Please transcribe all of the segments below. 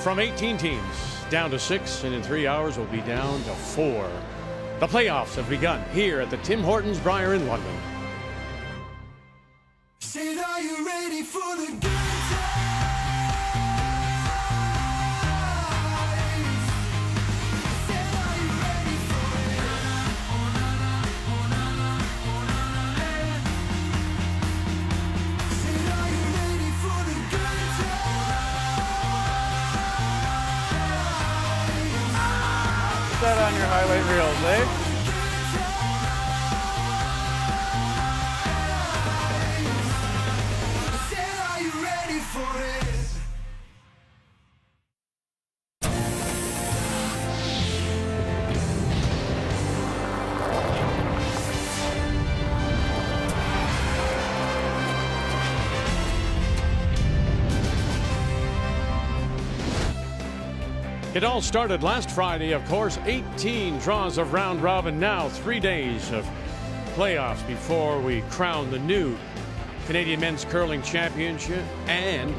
from 18 teams down to 6, and in 3 hours will be down to 4. The playoffs have begun here at the Tim Hortons Brier in London. Said, are you ready for the good times? Said, are you ready for it? Said, are you ready for the good times? Put that on your highlight reels, eh? Said, are you ready for it? It all started last Friday, of course. 18 draws of round robin. Now 3 days of playoffs before we crown the new Canadian Men's Curling Championship. And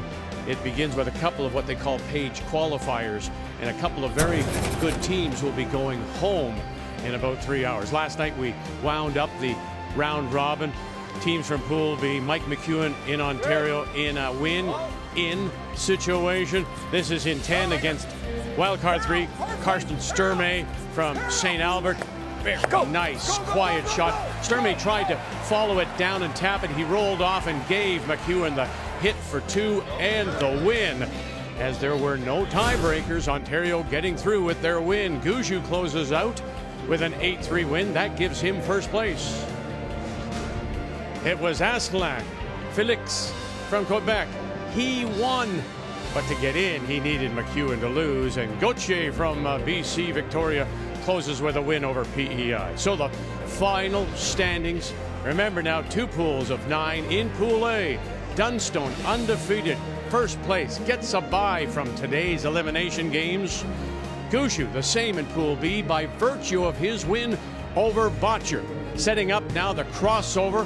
it begins with a couple of what they call page qualifiers. And a couple of very good teams will be going home in about 3 hours. Last night we wound up the round robin. Teams from Pool B, Mike McEwen in Ontario in a win-in situation. This is in 10 against wildcard 3, Karsten Sturmay from St. Albert. Very nice, quiet shot. Sturmay tried to follow it down and tap it. He rolled off and gave McEwen the hit for 2 and the win. As there were no tiebreakers, Ontario getting through with their win. Gushue closes out with an 8-3 win. That gives him first place. It was Asselin, Felix from Quebec. He won, but to get in, he needed McEwen to lose. And Bottcher from BC Victoria closes with a win over PEI. So the final standings. Remember now, 2 pools of 9 in Pool A. Dunstone undefeated, first place, gets a bye from today's elimination games. Gushue the same in Pool B by virtue of his win over Bottcher, setting up now the crossover.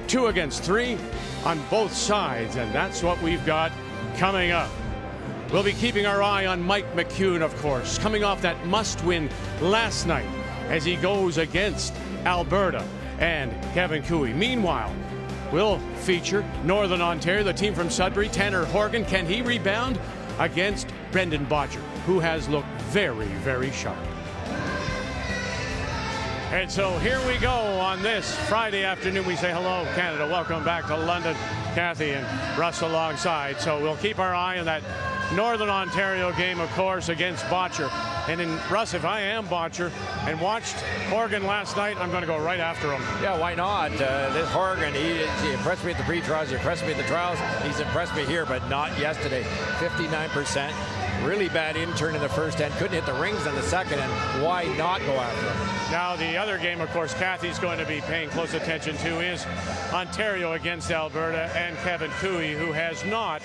2 against 3 on both sides, and that's what we've got coming up. We'll be keeping our eye on Mike McEwen, of course, coming off that must-win last night as he goes against Alberta and Kevin Cooey. Meanwhile, we'll feature Northern Ontario, the team from Sudbury, Tanner Horgan. Can he rebound against Brendan Bottcher, who has looked very, very sharp? And so here we go on this Friday afternoon. We say hello, Canada. Welcome back to London. Kathy and Russ alongside. So we'll keep our eye on that Northern Ontario game, of course, against Bottcher. And in Russ, if I am Bottcher and watched Horgan last night, I'm going to go right after him. Yeah, why not? This Horgan, he impressed me at the pre-trials, he impressed me at the trials. He's impressed me here, but not yesterday. 59%. Really bad intern in the first end. Couldn't hit the rings in the second end. Why not go after him? Now, the other game, of course, Kathy's going to be paying close attention to is Ontario against Alberta and Kevin Cooey, who has not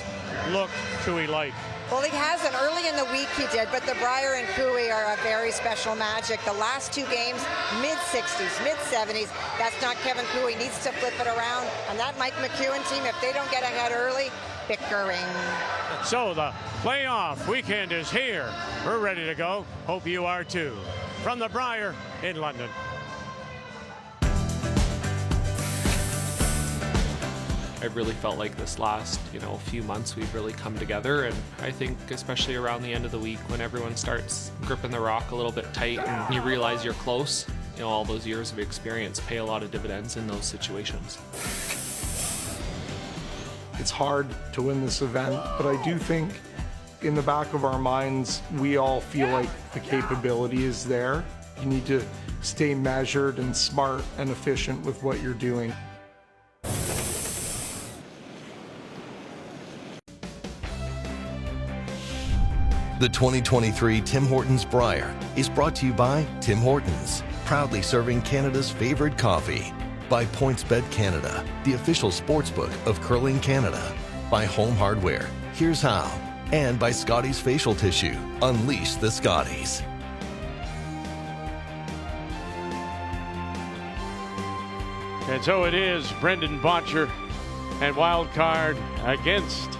looked Cooey-like. Well, he hasn't. Early in the week he did, but the Brier and Cooey are a very special magic. The last 2 games, mid-60s, mid-70s. That's not Kevin Cooey. Needs to flip it around. And that Mike McEwen team, if they don't get ahead early, bickering. So the playoff weekend is here. We're ready to go. Hope you are too. From the Brier in London. I really felt like this last, few months we've really come together, and I think especially around the end of the week when everyone starts gripping the rock a little bit tight and you realize you're close, all those years of experience pay a lot of dividends in those situations. It's hard to win this event, but I do think in the back of our minds, we all feel like the capability is there. You need to stay measured and smart and efficient with what you're doing. The 2023 Tim Hortons Brier is brought to you by Tim Hortons, proudly serving Canada's favorite coffee. By PointsBet Canada, the official sportsbook of Curling Canada. By Home Hardware, here's how. And by Scotties Facial Tissue, unleash the Scotties. And so it is Brendan Bottcher and wild card against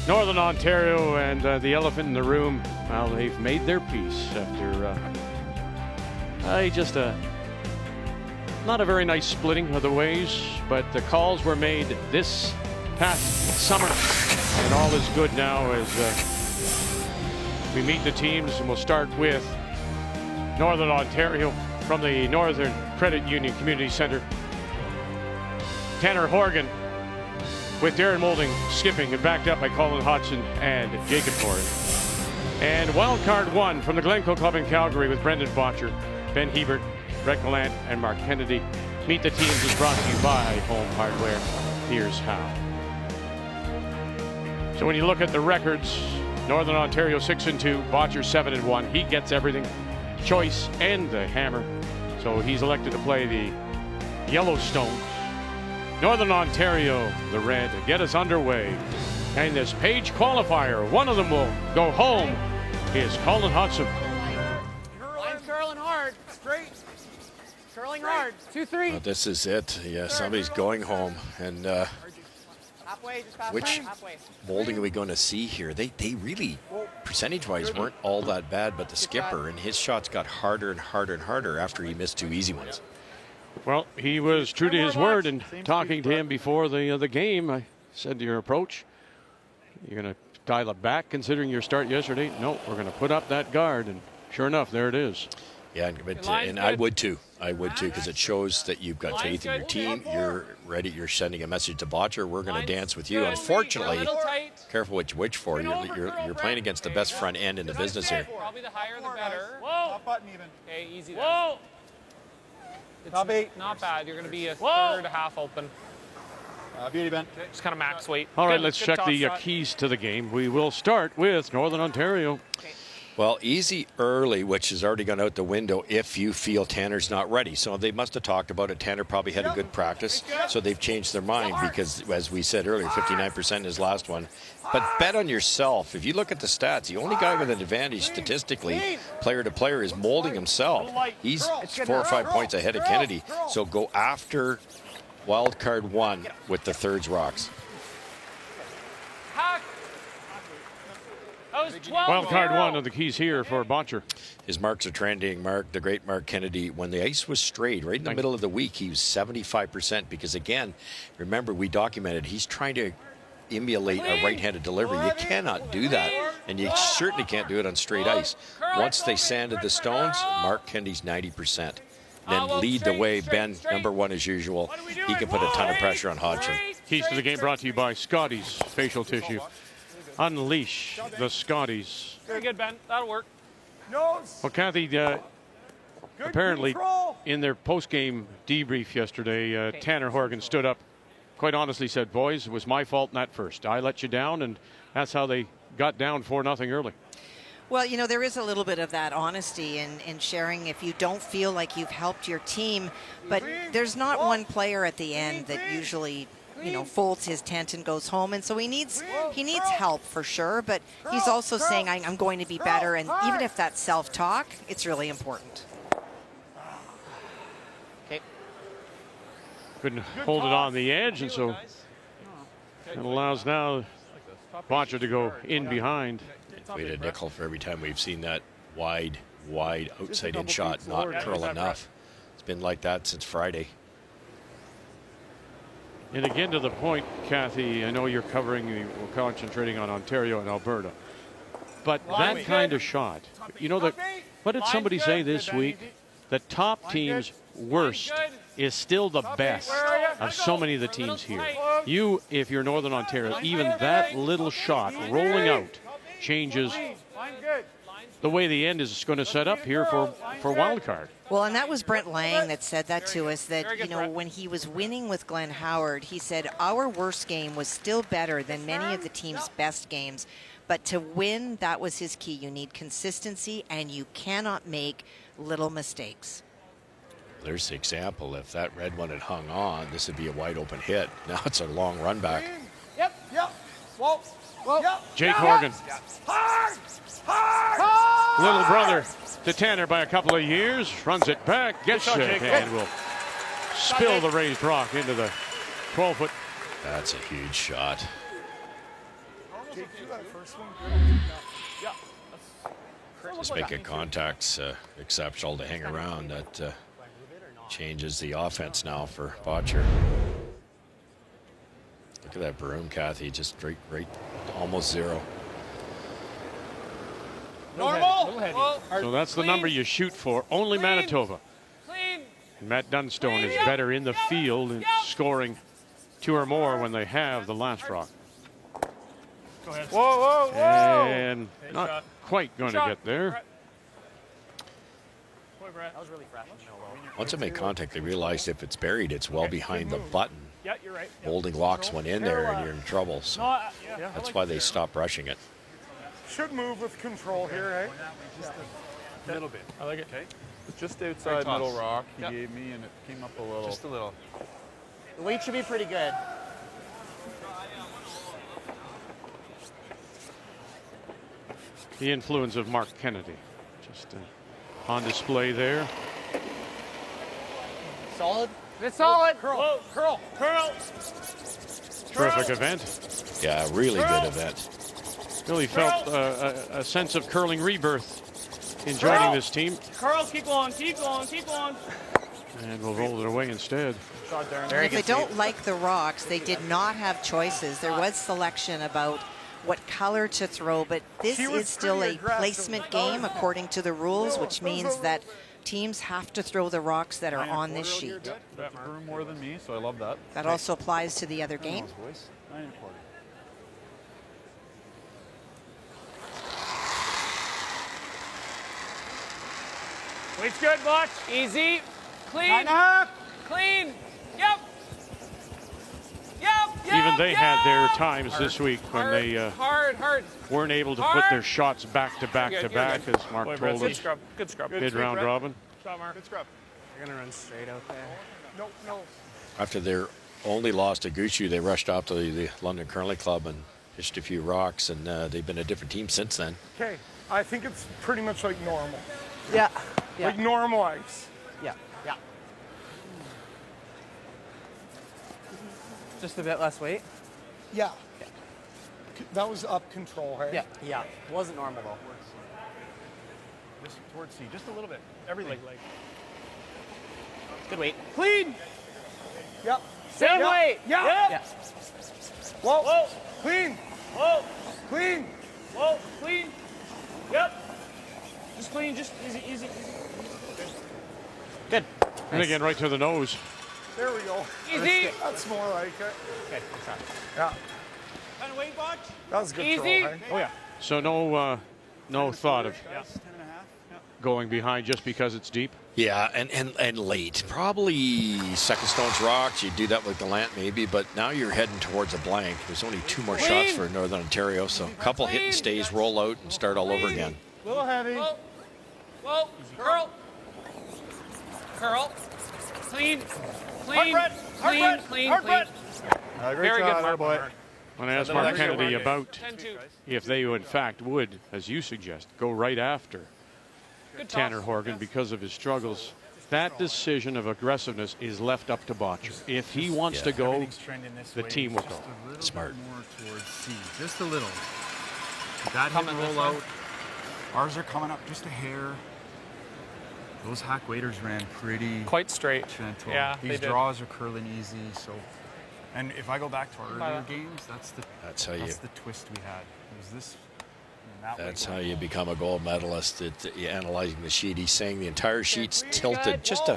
Northern Ontario and the elephant in the room, well, they've made their peace after just not a very nice splitting of the ways, but the calls were made this past summer, and all is good now as we meet the teams, and we'll start with Northern Ontario from the Northern Credit Union Community Centre. Tanner Horgan with Darren Moulding skipping and backed up by Colin Hodgson and Jacob Horgan. And wildcard 1 from the Glencoe Club in Calgary with Brendan Bottcher, Ben Hebert, Brett Gallant, and Mark Kennedy. Meet the Teams is brought to you by Home Hardware. Here's how. So when you look at the records, Northern Ontario 6-2, Bottcher 7-1. He gets everything, choice and the hammer. So he's elected to play the Yellowstone. Northern Ontario, the red, get us underway. And this page qualifier, one of them will go home, is Colin Hodgson. Line's curling hard. Straight. Curling hard. 2-3. Well, this is it. Yeah, somebody's going home. And Halfway, just past which halfway. Moulding are we going to see here? They really, percentage-wise, weren't all that bad, but the skipper and his shots got harder and harder and harder after he missed 2 easy ones. Well, he was true to his word, and talking to him before the game, I said to your approach, you're going to dial it back considering your start yesterday? No, we're going to put up that guard, and sure enough, there it is. Yeah, and I would too. I would too, because it shows that you've got faith in your team. You're ready. You're sending a message to Bottcher. We're going to dance with you. Unfortunately, careful what you wish for. You're playing against the best front end in the business here. Probably the higher the better. Top button even. Okay, easy then. Whoa. It's not bad. You're going to be a third half open. Beauty, Ben. Just kind of max weight. All right, Good- let's good check toss the shot. keys to the game. We will start with Northern Ontario. Well, easy early, which has already gone out the window if you feel Tanner's not ready. So they must have talked about it. Tanner probably had a good practice, so they've changed their mind because, as we said earlier, 59% in his last one. But bet on yourself. If you look at the stats, the only guy with an advantage statistically, player to player, is Moulding himself. He's 4 or 5 points ahead of Kennedy. So go after wild card 1 with the thirds rocks. Wild card 1 of the keys here for Bottcher. His marks are trending. The great Mark Kennedy, when the ice was straight, right in the middle of the week, he was 75% because, again, remember, we documented he's trying to emulate a right-handed delivery. You cannot do that, and you certainly can't do it on straight ice. Once they sanded the stones, Mark Kennedy's 90%. Then lead the way. Ben, number 1 as usual. He can put a ton of pressure on Hodgson. Keys to the game brought to you by Scotty's Facial Tissue. Unleash the Scotties. Very good, Ben. That'll work. Well, Kathy, apparently in their post-game debrief yesterday, Tanner Horgan stood up, quite honestly said, boys, it was my fault in that first. I let you down, and that's how they got down 4-0 early. Well, you know, there is a little bit of that honesty in sharing if you don't feel like you've helped your team, but there's not one player at the end that usually, you know, folds his tent and goes home, and so he needs help for sure, but he's also saying I'm going to be better, and even if that's self-talk, it's really important. Okay. Couldn't hold it on the edge, and so it allows now Bottcher to go in behind. We had a nickel for every time we've seen that wide outside in shot not curl enough. It's been like that since Friday. And again, to the point, Kathy, I know you're we're concentrating on Ontario and Alberta, but that kind of shot, you know, what did somebody say this week? The top team's worst is still the best of so many of the teams here. You, if you're Northern Ontario, even that little shot rolling out changes the way the end is going to set up here for wild card. Well, and that was Brent Lang that said that to us, that, you know, when he was winning with Glenn Howard, he said our worst game was still better than many of the team's best games. But to win, that was his key. You need consistency, and you cannot make little mistakes. There's the example. If that red one had hung on, this would be a wide open hit. Now it's a long run back. Yep. Whoa. Jake Horgan. Little brother to Tanner by a couple of years. Runs it back, gets it, and will spill the raised rock into the 12-foot. That's a huge shot. Just making contact's exceptional to hang around. That changes the offense now for Bottcher. Look at that broom, Kathy, just right, almost zero. Normal. So that's the number you shoot for. Only Manitoba. And Matt Dunstone is better in the field and scoring 2 or more when they have the last rock. Go ahead. Whoa. And not quite going to get there. That was really fresh. Once it made contact, they realized if it's buried, it's well behind the button. Yeah, you're right. Holding locks went in there and you're in trouble. So that's why they stopped rushing it. Should move with control here, eh? A little bit. I like it. Okay. It's just outside middle rock he gave me, and it came up a little. Just a little. The weight should be pretty good. The influence of Mark Kennedy just on display there. Solid. It's solid. Curl. Terrific event. Yeah, really good event. Really felt a sense of curling rebirth in joining this team. Carl, keep going. And we'll roll it away instead. If they don't like the rocks, they did not have choices. There was selection about what color to throw, but this is still a placement game according to the rules, which means that teams have to throw the rocks that are on this sheet. Broom more than me, so I love that. That also applies to the other game. 9.25. Weight's good, Botch. Easy. Clean. 9.5. Clean. Yep. Even they had their times this week when they hard. weren't able to put their shots back to back to back, as Mark told us. Good scrub. Mid-round robin. Shot, Mark. Good scrub. You're gonna run straight out there. No. After their only loss to Gushue, they rushed off to the London Curling Club and pitched a few rocks, and they've been a different team since then. Okay, I think it's pretty much like normal. Yeah. Like normal ice. Yeah. Just a bit less weight. Yeah. That was up control, hey? Yeah. Wasn't normal though. Just towards C, just a little bit. Everything. Good weight. Clean. Yep. Same weight. Yeah. Whoa. Clean. Whoa. Clean. Whoa. Clean. Yep. Just clean. Just easy. Good. And again, right to the nose. There we go. Easy. That's more like it. Okay. Yeah. Kind of weight, Botch. That was a good throw, Easy. hey? Oh yeah. So no thought of 10.5. going behind just because it's deep. Yeah, and late. Probably second stones rocks. You do that with Gallant maybe, but now you're heading towards a blank. There's only 2 more shots for Northern Ontario, so a couple hit and stays, roll out, and start all over again. A little heavy. Whoa. Curl. Clean. Hard bread. Clean. Great Very shot, good, boy. When I asked Mark Kennedy about 10-2. if they in fact would, as you suggest, go right after Good Tanner toss. Horgan because of his struggles, that decision of aggressiveness is left up to Bottcher. If he wants to go, Everything's trending this the way. team will Just go. a little Smart. bit more towards C, just a little. That hit Coming and this roll way. out. Ours are coming up just a hair. Those hack waders ran pretty Quite straight. gentle. Yeah, These they did. draws are curling easy. So, and if I go back to our earlier games, That's how that's the twist we had. It was this. That way That's going how you forward. become a gold medalist. You're analyzing the sheet. He's saying the entire sheet's tilted just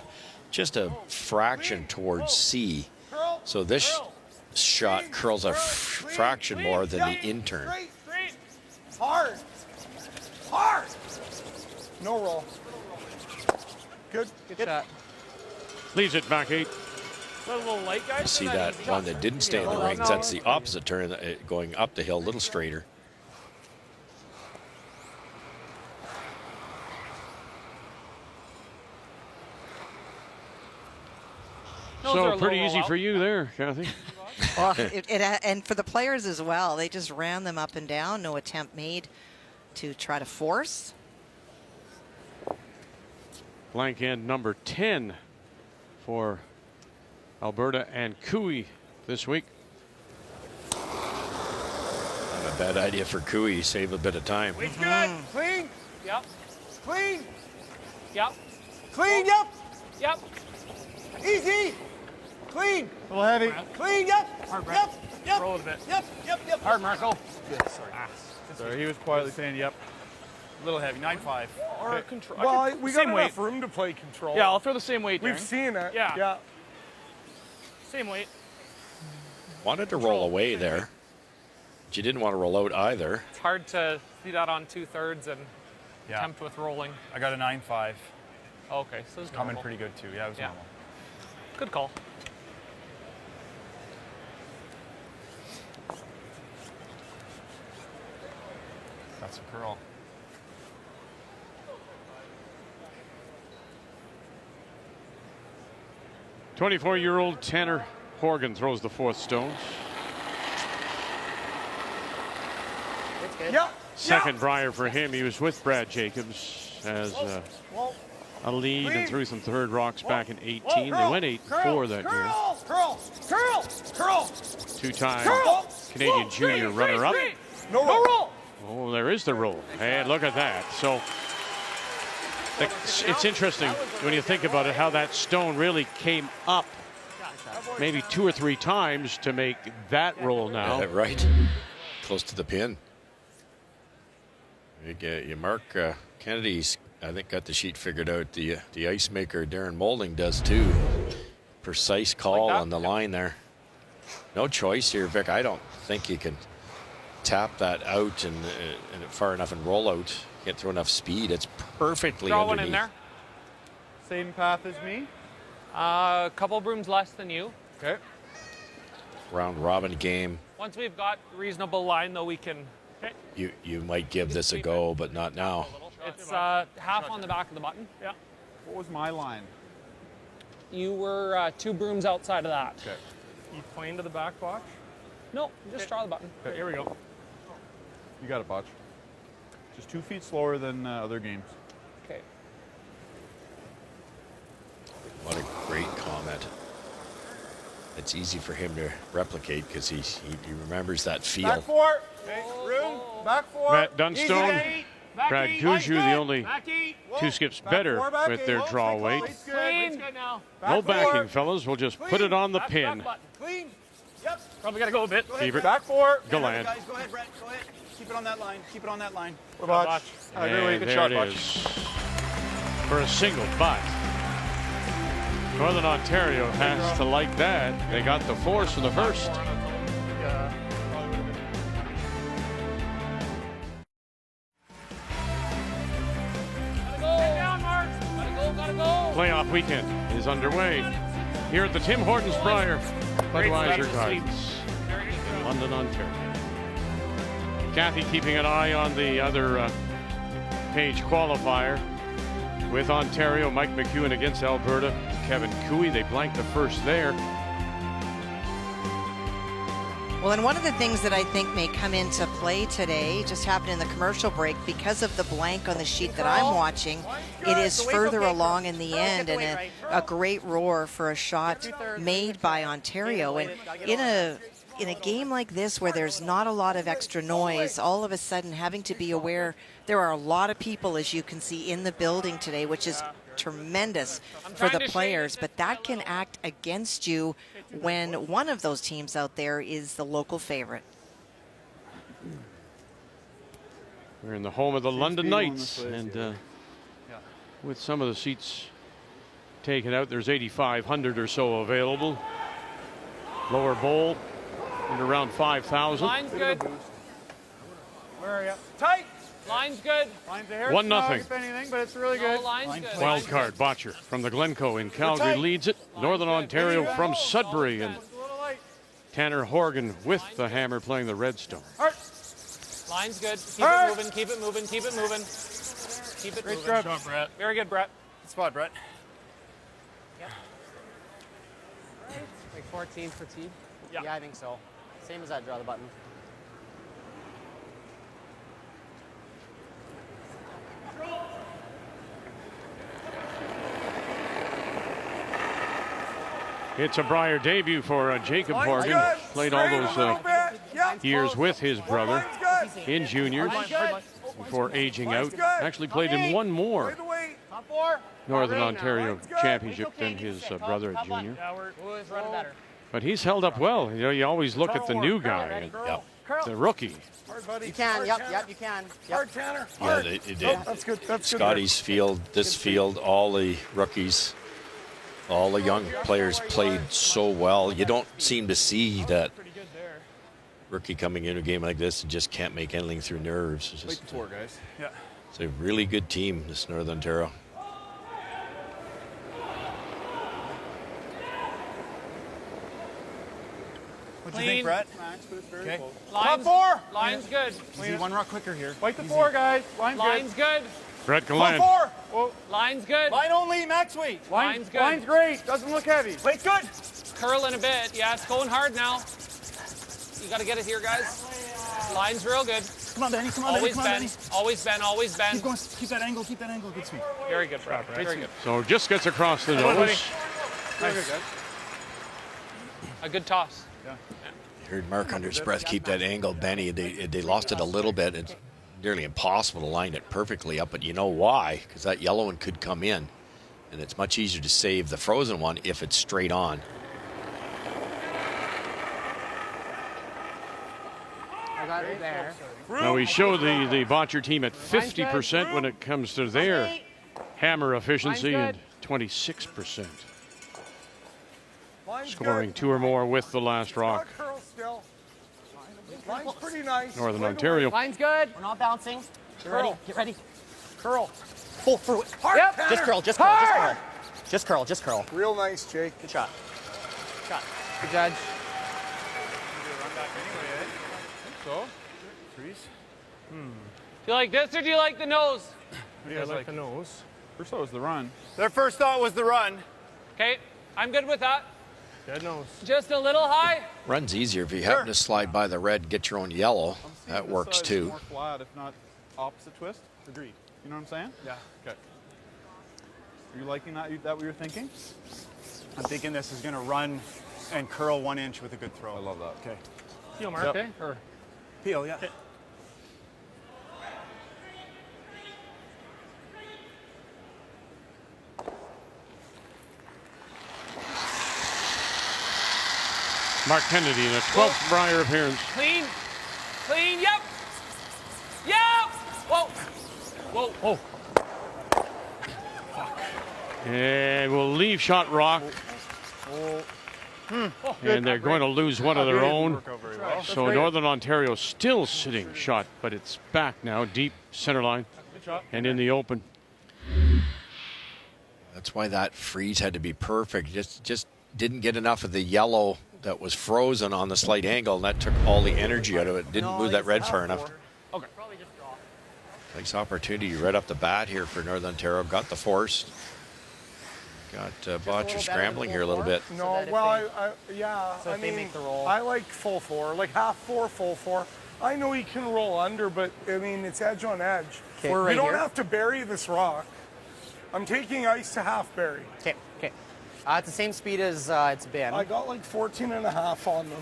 a fraction towards C. So this shot curls a fraction more than the intern. Hard. No roll. Good. Good shot. Leaves it back 8. A little light, guys. You see that one that didn't stay in the rings? That's the opposite turn, going up the hill, a little straighter. So pretty easy for you there, Kathy. Well, and for the players as well, they just ran them up and down. No attempt made to try to force. Blank end number 10 for Alberta and Cooey this week. A bad idea for Cooey. Save a bit of time. Weight's good. Clean. Yep. Clean. Yep. Clean. Yep. Yep. Easy. Clean. A little heavy. Clean. Yep. Yep. Yep. Roll it a bit. Yep. Yep. Yep. Hard, Marco. Sorry, he was quietly saying yep. A little heavy. 9.5. Or control. Well, we got same weight. enough room to play control. Yeah, I'll throw the same weight. We've Darren. seen it. Yeah. Same weight. Wanted to roll away there. But you didn't want to roll out either. It's hard to see that on 2/3 and Yeah. attempt with rolling. I got a 9.5. Okay, so it's Coming normal. pretty good too. Yeah, it was Yeah. normal. Good call. That's a curl. '24-year-old Tanner Horgan throws the fourth stone. It's good. Yep. Second Brier for him. He was with Brad Jacobs as a lead and threw some third rocks back in 18. They went 8-4 that year. Curl. Two-time Canadian junior runner-up. No roll. Oh, there is the roll. And look at that. So it's interesting when you think about it, how that stone really came up maybe 2 or 3 times to make that roll now. Yeah, right. Close to the pin. You mark Kennedy's, I think, got the sheet figured out. The ice maker Darren Moulding does too. Precise call on the line there. No choice here, Vic. I don't think you can tap that out and far enough and roll out. Can't throw enough speed. It's perfectly Draw underneath. one in there. Same path as me. A couple brooms less than you. Okay. Round robin game. Once we've got reasonable line, though, we can. You might give this a go, but not now. It's half on the back of the button. Yeah. What was my line? You were 2 brooms outside of that. Okay. You plane to the back box? No, just draw the button. Okay, here we go. You got it, Bottcher. Just 2 feet slower than other games. Okay. What a great comment. It's easy for him to replicate because he remembers that feel. Back 4. Okay, room. Back 4. Matt Dunstone, Brad Guju, the only Whoa. 2 skips Back better 4, back with 8. their Whoa, draw stay weight. close. Good. Clean. Good now. No Back backing, 4. fellas. We'll just put it on the pin. Clean. Yep. Probably got to go a bit. Beaver. Back 4. Gallant. Guys, go ahead, Brett. Go ahead. Keep it on that line. Keep it on that line. Botch. And Good there shot, it Botch. is for a single, but Northern Ontario has to like that. They got the force of the first. Playoff weekend is underway here at the Tim Hortons Brier Budweiser Gardens, London, Ontario. Kathy keeping an eye on the other page qualifier with Ontario. Mike McEwen against Alberta. Kevin Cooey, they blanked the first there. Well, and one of the things that I think may come into play today just happened in the commercial break because of the blank on the sheet that I'm watching. It is further along in the end, and a great roar for a shot made by Ontario. And in a game like this where there's not a lot of extra noise, all of a sudden having to be aware there are a lot of people, as you can see, in the building today, which is tremendous for the players, but that can act against you when one of those teams out there is the local favorite. We're in the home of the London Knights, and with some of the seats taken out, there's 8,500 or so available. Lower bowl and around 5,000. Line's good. Where are you? Tight. Line's good. Line's a hair 1-0. snug, if anything, but it's really good. No, line's good. Wild card, Bottcher from the Glencoe in Calgary leads it. Northern Ontario from Sudbury, and Tanner Horgan with the hammer playing the Redstone. Line's good. Keep it moving, keep it moving, keep it moving. Keep it moving. Great job, Brett. Very good, Brett. Good spot, Brett. Yep. Like 14 for tee? Yeah. I think so. Same as that draw the button. It's a Brier debut for Jacob Horgan. Played all those years with his brother. in juniors before aging out. Actually played in one more Northern Ontario championship than his brother at junior. But he's held up well. You know, you always look at the new guy, the rookie. You can, yep, you can. Yep. Yeah, they did. That's good. That's good. Scotty's field, this field, all the rookies, all the young players played so well. You don't seem to see that rookie coming in a game like this and just can't make anything through nerves. It's just, guys. Yeah. it's a really good team, this Northern Ontario. What do you think, Brett? Okay. Line's, four. Line's good. Easy, one rock quicker here. Fight the 4, guys. Line's good. Brett Gallant. Four. Line's good. Line only, max weight. Line's good. Line's great. Doesn't look heavy. Weight's good. Curling a bit. Yeah, it's going hard now. You got to get it here, guys. Line's real good. Come on, Benny. Come on, Always Benny. Come on, bend. Benny. Always bend. Always bend. Keep going. Keep that angle. Keep that angle. Good sweep. Very good, Brad. Very good. So just gets across the nose. A good toss. You heard Mark under his breath keep that angle, Benny. They lost it a little bit. It's nearly impossible to line it perfectly up, but you know why? Because that yellow one could come in, and it's much easier to save the frozen one if it's straight on. I got it there. Now we show the Bottcher team at 50% when it comes to their hammer efficiency and 26%. Scoring 2 or more with the last rock. Line's pretty nice. Northern Ontario. Line's good. We're not bouncing. Get ready. Get ready. Curl. Pull through it. Yep. Just curl. Just curl. Just curl. Just curl. Just curl. Real nice, Jake. Good shot. Good judge. Do you like this or do you like the nose? Yeah, I like the nose. First thought was the run. Their first thought was the run. Okay, I'm good with that. Good nose. Just a little high. Run's easier if you happen to slide by the red, get your own yellow. That works too. More flat, if not opposite twist. Agreed. You know what I'm saying? Yeah. Okay. Are you liking that? That what you're thinking? I'm thinking this is going to run and curl 1 inch with a good throw. I love that. Okay. Peel, Mark, okay? Or peel, yeah. Okay. Mark Kennedy in a 12th Brier appearance. Clean. Clean. Yep. Yep. Whoa. Whoa. And we'll leave shot rock. And they're going to lose one of their own. So Northern Ontario still sitting shot, but it's back now, deep center line and in the open. That's why that freeze had to be perfect. Just didn't get enough of the yellow that was frozen on the slight angle, and that took all the energy out of it. Didn't move that red far enough. Okay. Nice opportunity right up the bat here for Northern Ontario. Got the force. Got Bottcher scrambling here a little bit. No, well, yeah. So I if they mean, make the roll. I like full 4, like half 4, full 4. I know he can roll under, but I mean, it's edge on edge. Okay, You right don't here. have to bury this rock. I'm taking ice to half bury. Okay. Okay. At the same speed as it's been. I got like 14 and a half on them.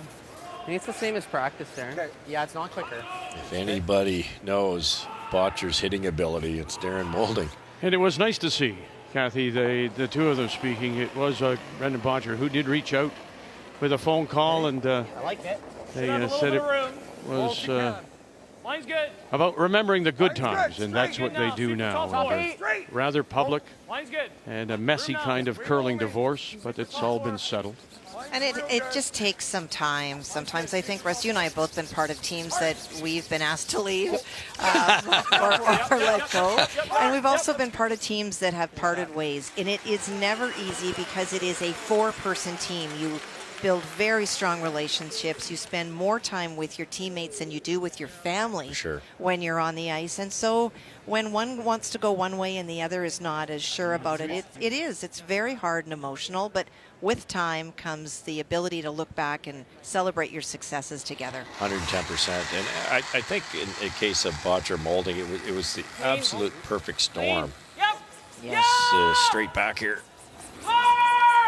I think it's the same as practice there. Okay. Yeah, it's not quicker. If anybody knows Bottcher's hitting ability, it's Darren Moulding. And it was nice to see, Kathy, the two of them speaking. It was Brendan Bottcher who did reach out with a phone call, and I like it. they said it was Line's good. about remembering the good Line's times, good. and that's what they do now. They're rather public Line's good. and a messy kind of curling divorce, but it's all been settled. And it just takes some time. Sometimes I think, Russ, you and I have both been part of teams that we've been asked to leave or let go. And we've also been part of teams that have parted ways. And it is never easy because it is a 4-person team. You build very strong relationships. You spend more time with your teammates than you do with your family when you're on the ice. And so when one wants to go one way and the other is not as sure about it, it's very hard and emotional. But with time comes the ability to look back and celebrate your successes together. 110%. And I think in the case of Bottcher Moulding, it was the absolute perfect storm. Yep. Yes. Straight back here.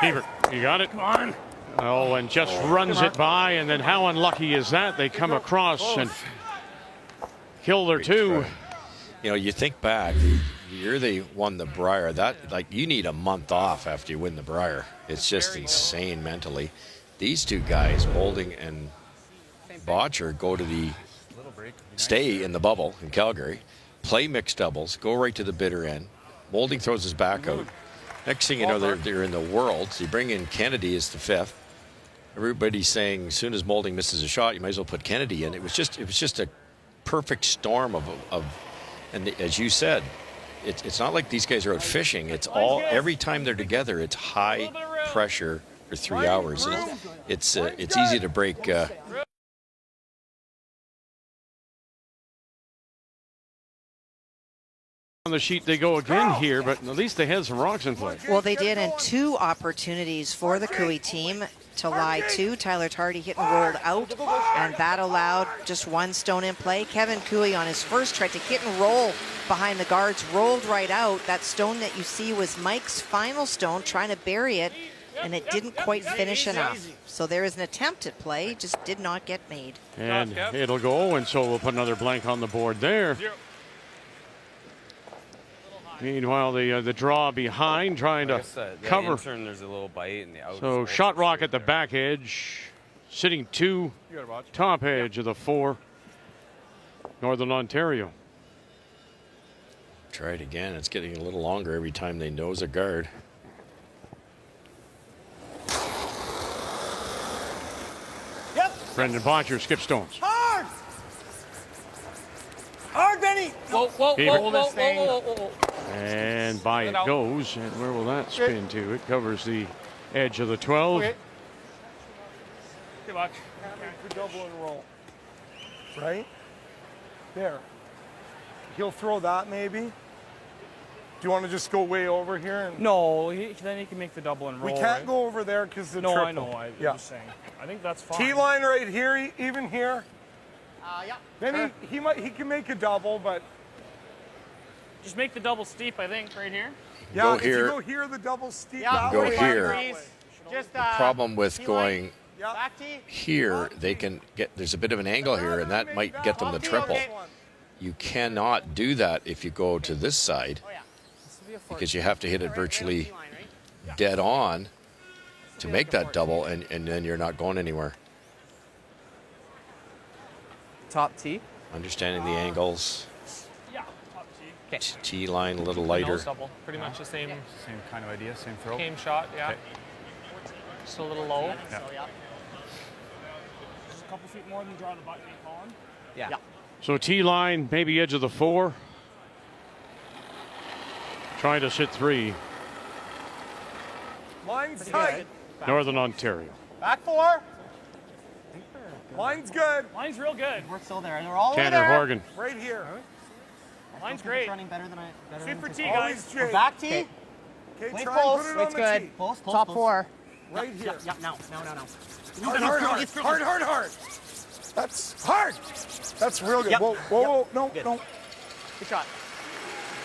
Beaver, you got it? Come on. Oh, and just runs it by, and then how unlucky is that? They come across, and Killed her too. You know, you think back, the year they won the Brier, that like you need a month off after you win the Brier. It's just insane mentally. These two guys, Bolding and Bottcher, go to the stay in the bubble in Calgary, play mixed doubles, go right to the bitter end. Bolding throws his back out. Next thing you know, they're in the Worlds. You bring in Kennedy as the 5th. Everybody's saying as soon as Bolding misses a shot, you might as well put Kennedy in. It was just a perfect storm of and as you said, it's not like these guys are out fishing. It's all every time they're together, it's high pressure for 3 hours. And it's easy to break. On the sheet they go again here, but at least they had some rocks in play. Well, they did, and 2 opportunities for the Cooey team to lie 2. Tyler Tardy hit and rolled out, and that allowed just 1 stone in play. Kevin Cooey on his first tried to hit and roll behind the guards, rolled right out. That stone that you see was Mike's final stone, trying to bury it, and it didn't quite finish enough. So there is an attempt at play, just did not get made. And it'll go, and so we'll put another blank on the board there. Meanwhile, the draw behind, trying to cover. There's a little bite in the out. So shot rock at the back edge, sitting 2, top edge of the 4, Northern Ontario. Try it again. It's getting a little longer every time they nose a guard. Brendan Bottcher, skip stones. Hard! Hard, Benny! Whoa, whoa, whoa, whoa, whoa, whoa, whoa. And by it goes. And where will that spin to? It covers the edge of the 12. Okay. Good luck. Good double and roll. Right? There. He'll throw that maybe. Do you want to just go way over here? And No, then he can make the double and roll. we can't go over there because the No, triple. I know. I'm just saying. I think that's fine. T-line right here, even here. Yeah. Then he can make a double, but Just make the double steep, I think, right here. yeah, Go if here. you go here, the double steep. Yeah, that Go way, here. that way. Just The problem with T-line. going Yeah. Back tee. here, they can get, there's a bit of an angle here, and that might get them the triple. You cannot do that if you go to this side, because you have to hit it virtually dead on to make that double, and then you're not going anywhere. Top tee. Understanding the angles. Yeah, top tee. T line a little lighter. Nose double. Pretty much the same Same kind of idea, same throw. game shot, yeah. Okay. Just a little low. So, yeah. Just a couple feet more than draw the button and call him. Yeah. So T-line, maybe edge of the 4. Trying to sit 3, Line's tight. Northern Ontario. Back 4. Line's good. Line's real good. We're still there. They're all over Tanner there. Horgan. Right here. Line's It's great. running better than I. Super T, Always guys. Jake. Back tee. Okay, Wait, try and close. put it It's on the good. tee. Close, Top 4. Right here. Yeah, no. Hard. That's hard. That's real good. Yep. Whoa. No. Good shot.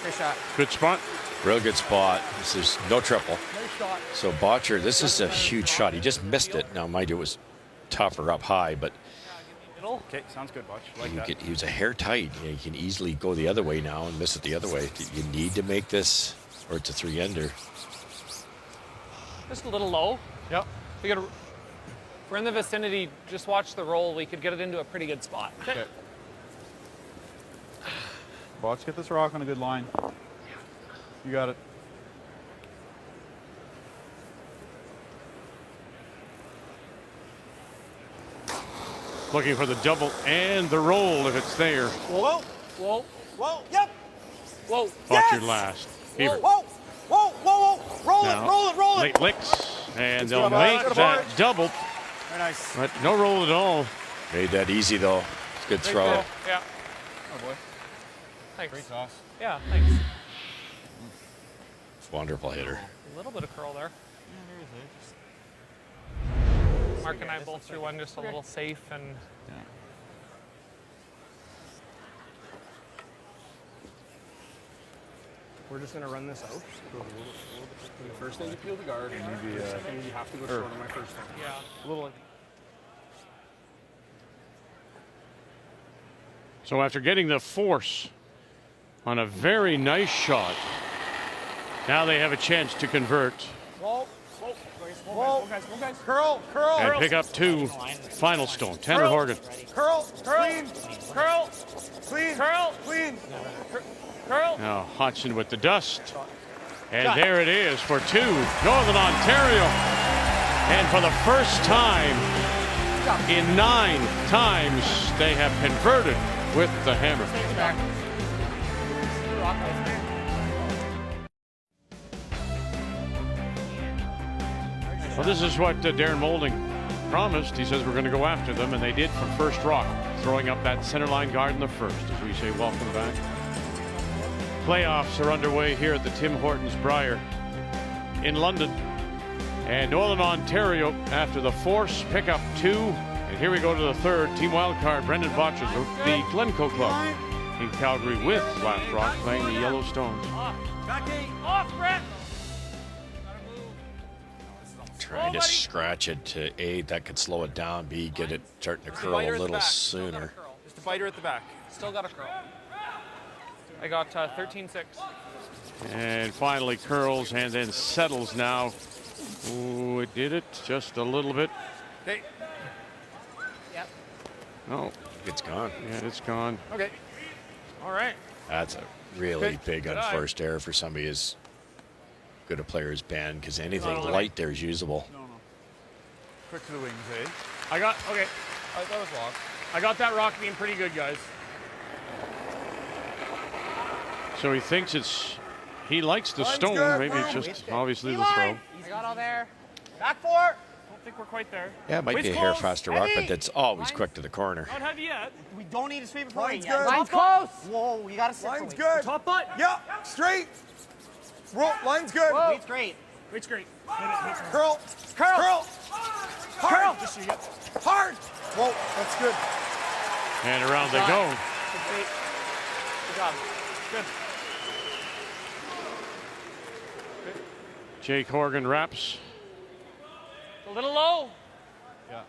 Great shot. Good spot. Real good spot. This is no triple. Nice shot. So Bottcher, this is a huge shot. He just missed it. Now, mind you, it was tougher up high, but Okay, sounds good, Butch. Like that. he was a hair tight. You can easily go the other way now and miss it the other way. You need to make this, or it's a 3-ender. Just a little low. Yep. We're in the vicinity. Just watch the roll. We could get it into a pretty good spot. Okay. Butch, get this rock on a good line. You got it. Looking for the double and the roll if it's there. Whoa. Whoa. Whoa. Yep. Whoa. Bottcher last. Keeper. Whoa. Roll Now, it. Roll it. late licks, and they'll Good bye. make Good that bye. double, Very nice. but no roll at all. Made that easy, though. It's a good throw. Yeah. Oh, boy. Thanks. Great toss. Yeah, thanks. It's a wonderful hitter. A little bit of curl there. Mark and I both threw one just a little safe and We're just going to run this out. The first thing you peel the guard, and you have to go short on my first thing. yeah. A little. So after getting the force on a very nice shot, now they have a chance to convert Guys. Curl. and pick up 2 final stone. Tanner Horgan. Curl. Clean. Curl. Clean. Curl. Clean. Curl. Now Hodgson with the dust. And there it is for 2. Northern Ontario. And for the first time in 9 times, they have converted with the hammer. Well, this is what Darren Moulding promised. He says we're going to go after them, and they did from first rock, throwing up that center line guard in the first, as we say welcome back. Playoffs are underway here at the Tim Hortons Brier in London. And Northern Ontario, after the force, pick up 2. And here we go to the third. Team wildcard, Brendan Bottcher, the Glencoe Club in Calgary with Last Rock playing the Yellowstones. Off, Brett. Trying to scratch it to A, that could slow it down. B, get it starting to curl a little sooner. Just a biter at the back. Still got a curl. I got 13-6. And finally curls and then settles now. Ooh, it did it just a little bit. Okay. Yep. Oh, It's gone. yeah, it's gone. Okay. All right. That's a really big Good unforced error for somebody as good a player as Ben, because anything light there is usable. No. Quick to the wings, eh? I got, okay. That was lost. I got that rock being pretty good, guys. So he thinks he likes the stone. Maybe it's just obviously the throw. I got all there. Back 4. Don't think we're quite there. Yeah, it might be a hair faster rock, but that's always quick to the corner. Not heavy yet. We don't need to sweep it for Line's yet. good. Line's close. Whoa, you gotta sit Line's for good. Top butt. Yeah. Straight. Roll. Line's good. Weight's great. Weight's great. Curl. Curl. Hard. Hard. Whoa, that's good. And around they go. Good job. Good. Jake Horgan wraps. A little low. Yeah. I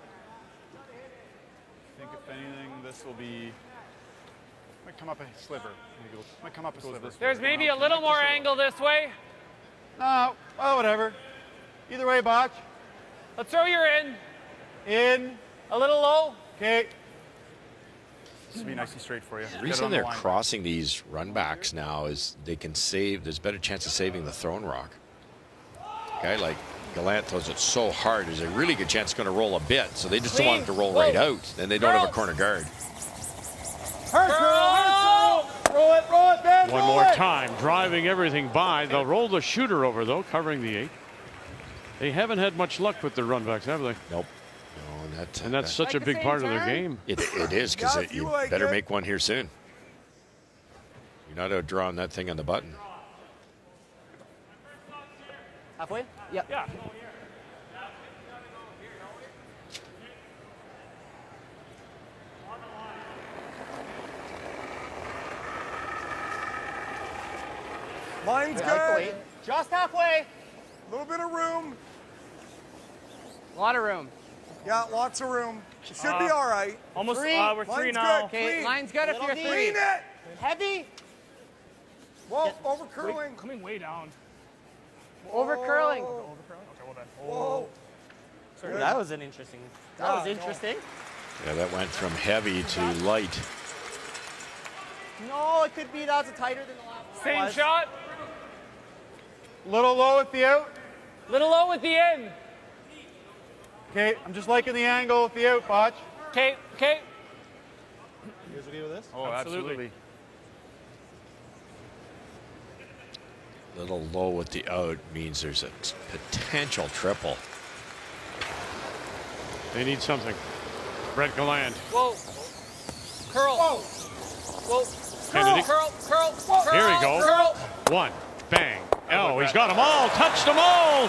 think if anything, this will be. Might come up a sliver. Might come up a sliver. There's maybe a little more angle this way. No, well, whatever. Either way, Botch. Let's throw your in. In. A little low. Okay. This will be nice and straight for you. The reason they're crossing these run backs now is they can save, there's a better chance of saving the thrown rock. A guy like Gallant throws it so hard, there's a really good chance it's going to roll a bit, so they just don't want it to roll right out. Then they don't have a corner guard. Roll it, Ben. One more time, driving everything by. They'll roll the shooter over, though, covering the 8. They haven't had much luck with the runbacks, have they? Nope. No, and that's such a big part of their game. It is, because you better make one here soon. You're not outdrawing that thing on the button. Halfway? Yep. Yeah. Line's good. Just halfway. A little bit of room. A lot of room. Yeah, lots of room. It should be all right. Almost. Three. We're 3 Line's now. good. Okay, Clean. line's good if Little you're knee. 3. Clean it. Heavy. Whoa, over curling. Coming way down. Over curling. Okay, well then. Whoa. Ooh, that was interesting. Yeah, that went from heavy to light. No, it could be that was tighter than the last one. Same shot. Little low at the out. Little low with the in. Okay, I'm just liking the angle with the out, Botch. Okay. You guys ready with this? Oh, absolutely. Little low with the out means there's a potential triple. They need something. Brett Gallant. Whoa. Curl. Whoa. Kennedy. Curl. Here we go. Curl. 1. Bang. Oh, he's got them all. Touched them all.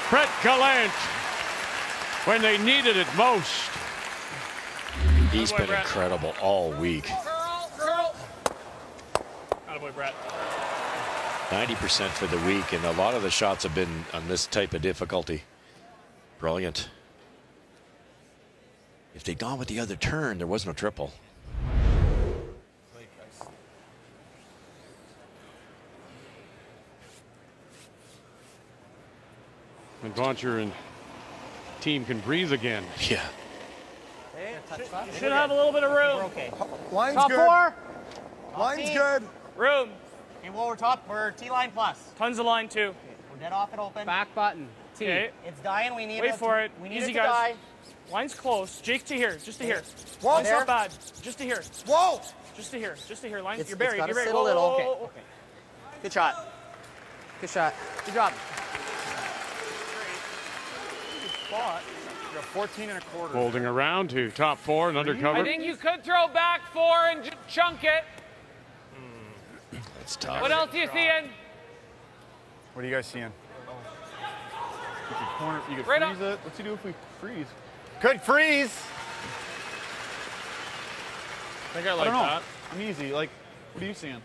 Brett Gallant. When they needed it most. He's been incredible all week. Curl. Attaboy, Brett. 90% for the week, and a lot of the shots have been on this type of difficulty. Brilliant. If they'd gone with the other turn, there was no triple. And Bottcher and team can breathe again. Yeah. Should have a little bit of room. Okay. Line's Top good. 4. Line's good. Room. Okay, well, we're T-line plus. Tons of line 2. We're dead off and open. Back button. T. Okay. It's dying. We need Wait for it. We need Easy, it to guys. die. Line's close. Jake to here. Just to here. Whoa. Line's not bad. Just to here. Whoa. Just to here. Just to here. Line. It's You're buried. gotta You're buried. sit a little. Whoa, Okay. whoa, whoa. Okay. Good shot. Good shot. Good job. Spot. You got 14 and a quarter. Holding around to top 4 and undercover. I think you could throw back 4 and chunk it. That's tough. What else are you seeing? What are you guys seeing? You could corner. You could Right freeze on. it. What's he do if we freeze? Could freeze. I think I I like don't know. that. I'm easy. Like, what are you seeing?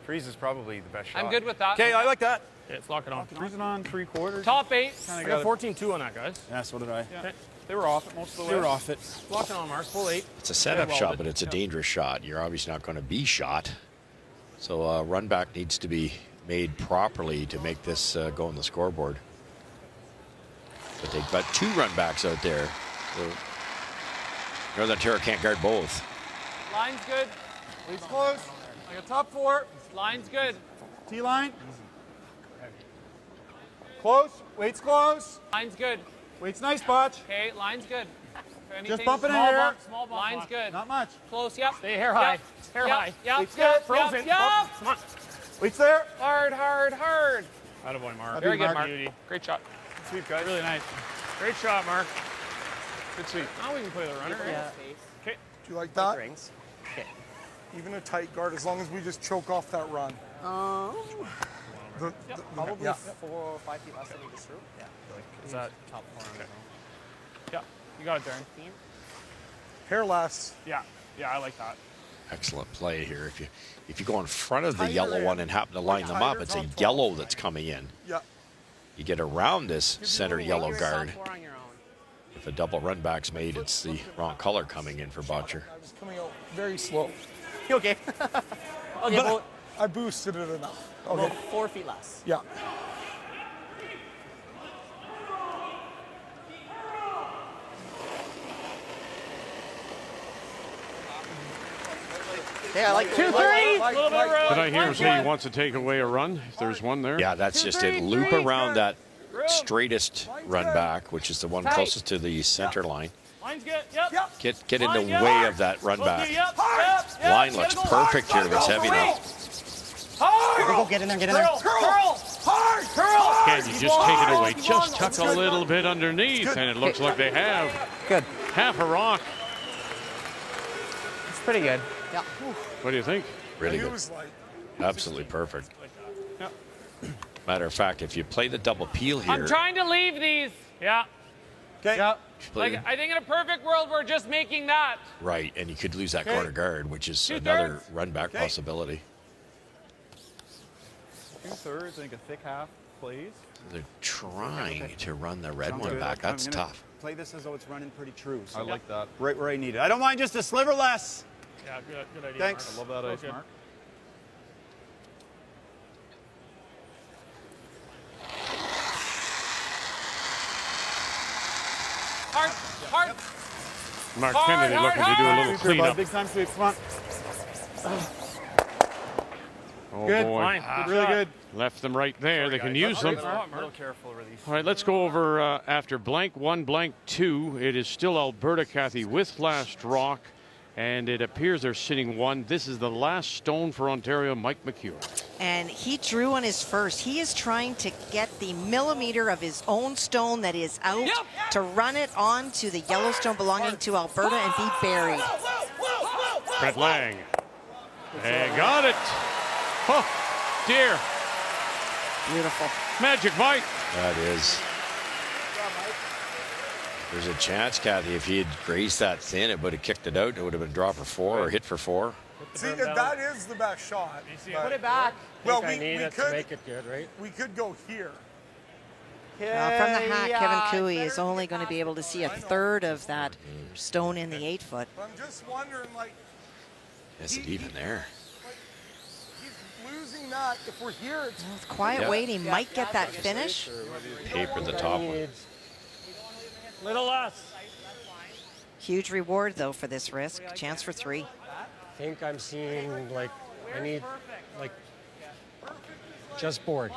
Freeze is probably the best shot. I'm good with that. Okay, I like that. Okay, let's lock it on. Freeze it on 3/4. Top 8. Kinda I got got it. 14-2 on that, guys. Yeah, so did I. Yeah. They were off it most of the way. They were off it. Lock it on, Mark. Full 8. It's a setup Very shot, welded. but it's a dangerous shot. You're obviously not going to be shot. So run back needs to be made properly to make this go on the scoreboard. But they've got 2 run backs out there. So Northern Ontario can't guard both. Line's good. Leads close. I got top 4. Line's good. T-line. Close. Weight's close. Line's good. Weight's nice, Botch. Okay, line's good. If anything, Just bumping in small here. bump, small bump. Line's good. Not much. Close, yep. Stay hair high. Hair high. Yep, Weight's yep, good. frozen. Yep. Come on. Weight's there. Hard, hard, hard. Attaboy, Mark. Very good, Mark. Mark. Great shot. Sweep, guys. Really nice. Great shot, Mark. Good sweep. Now we can play the runner, right? Yeah. Okay. Do you like that? Rings. Okay. Even a tight guard, as long as we just choke off that run. Probably yeah. 4 or 5 feet less than we just threw. Yeah. Is that Top 4 on his own. Yeah, you got it, Darren. Hair less. Yeah, I like that. Excellent play here. If you go in front of the Tighter yellow in. one and happen to line them up, it's a yellow that's coming in. Yeah. You get around this center yellow You're guard. top 4 on your own. If a double run back's made, it's the wrong color coming in for Bottcher. I was coming out very slow. You okay? Okay, But I boosted it enough. about Okay. 4 feet less. Yeah. Okay, I like 2 3. Like- Little bit of room. Did I hear him Line's say he good. wants to take away a run? If there's one there. Yeah, that's just it. 2-3, Loop 3, around that Room. straightest run back, which is the one Tight. closest to the center line. Line's good. Yep. Yep. Get in Line, the yep. way of that run Okay, back. yep. Line Gotta looks go perfect hard. here if it's heavy enough. Hard. Get in there, get in there. Curl. Hard. Curl. Can you just take it away? Just tuck a little bit underneath, and it looks like they have Good. half a rock. It's pretty good. Yeah. What do you think? Really He good. was like, Absolutely perfect. Matter of fact, if you play the double peel here, I'm trying to leave these. Yeah. Okay. Yep. play- Like, I think in a perfect world, we're just making that. right, and you could lose that corner guard, which is 2/3. another run back possibility. 2/3, I think a thick half plays. They're trying to run the red Sounds one good. back. That's I'm gonna tough. Play this as though it's running pretty true. So I like that. right where I need it. I don't mind just a sliver less. Yeah, good idea. Thanks. Mark. I love that ice, Okay. Mark. Hard. Mark Hard, Kennedy hard, looking to do a little hard. Sweep, bud. cleanup. Big time sweep. Come on. Oh Good. boy. Fine. Really good. Left them right there. They can use them. A little careful release. All right, let's go over after blank 1, blank 2. It is still Alberta, Kathy, with last rock. And it appears they're sitting 1. This is the last stone for Ontario, Mike McEwen. And he drew on his first. He is trying to get the millimeter of his own stone that is out to run it onto the yellow stone belonging to Alberta and be buried. Brett Lang. They got it. Oh, dear. Beautiful. Magic Mike. That is. There's a chance, Kathy, if he had grazed that thin, it would have kicked it out. It would have been draw for 4 or hit for 4. see, that is the best shot. but- Put it back. Well, I need we it to could, make it good, right? we could go here. From the hat, Kevin Cooey is only going to be able to see a third of that stone in the 8-foot. But I'm just wondering, like, Is it even there? he's losing that. If we're here, it's Quiet waiting, might get that finish. Paper the top one. Little less. Huge reward, though, for this risk. Chance for 3. I think I'm seeing, like, I need, like, just board.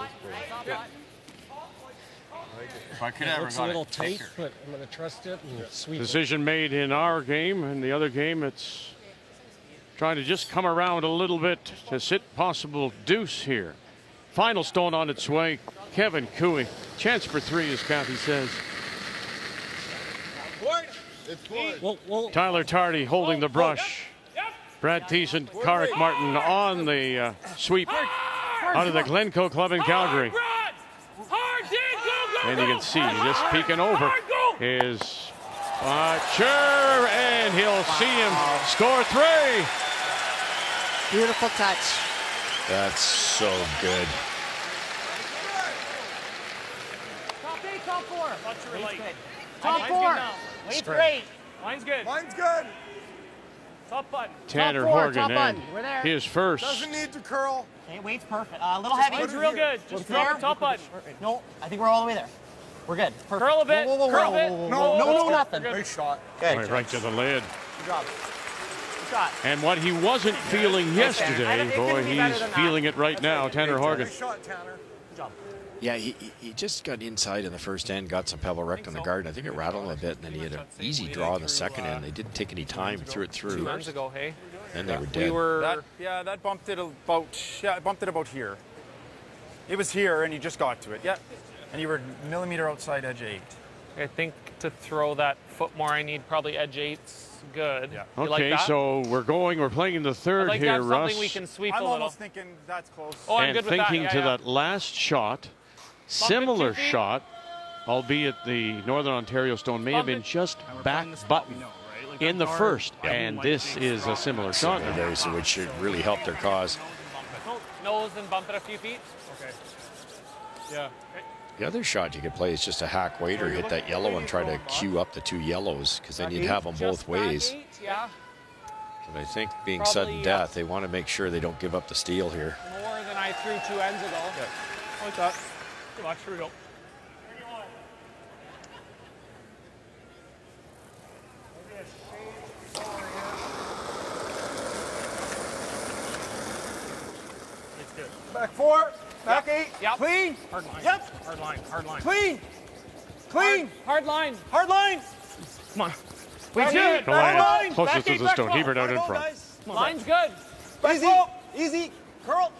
If I could It ever looks a got little it tight, thicker. but I'm going to trust it and sweep it. Decision made in our game, and the other game it's trying to just come around a little bit to sit possible deuce here. Final stone on its way. Kevin Cooey. Chance for 3, as Kathy says. Tyler Tardy holding the brush. Brad Thiessen, Carrick Martin on the sweep out of the Glencoe Club in Calgary. And you can see just peeking over is Bottcher, and he'll see him score 3. Beautiful touch. That's so good. Top 8, top 4. Bottcher light. Top 4. Weight's great. Mine's good. Mine's good. Top button. Tanner Top 4, Horgan top and button. We're there. his first. Doesn't need to curl. Okay, weight's perfect. A little heavy. Mine's real good. Just drop it top button. No, I think we're all the way there. We're good. Perfect. Curl a bit. Whoa, whoa, whoa, Curl whoa, a bit. whoa, whoa, No, whoa, no, whoa, nothing. Nice shot. Good. Right to the lid. Good job. Good shot. And what he wasn't feeling yesterday, boy, he's feeling it right now. Tanner Horgan. Nice shot, Tanner. Good job. Yeah, he just got inside in the first end, got some pebble wrecked on the guard. I think it rattled a bit, and then he had an easy draw in the second end. They didn't take any time, threw it 2 through. months ago, hey? And they were dead. That bumped it about, it bumped it about here. It was here, and you just got to it. Yeah. And you were millimeter outside edge 8. I think to throw that foot more, I need probably edge 8's good. Yeah. You like Okay, that? so we're playing in the I'd third like to here, have something Russ. we can sweep I'm a little. almost thinking that's close. Oh, I'm And good with that. thinking Yeah, to yeah. that last shot, similar 2 feet. shot, albeit the Northern Ontario stone may have been just back button in the first, and this is a similar shot. There, so which should really help their cause. Nose and bump it a few feet. Okay. Yeah. The other shot you could play is just a hack waiter, hit that yellow and try to queue up the 2 yellows, because then you'd have them both ways. Yeah. But I think being Probably, sudden death, they want to make sure they don't give up the steal here. More than I threw 2 ends ago. Yeah. I like that. Good watch. Here we go. Back 4. Back 8. Yep. Clean. Hard line. Yep. Hard line. Hard line. Clean. Clean. Hard line. Hard line. Come on. Back did. eight, The back line line. closest Back to eight, the back stone. 12. Hebert out in Back front. guys. Line's good. Easy. Easy. Curl.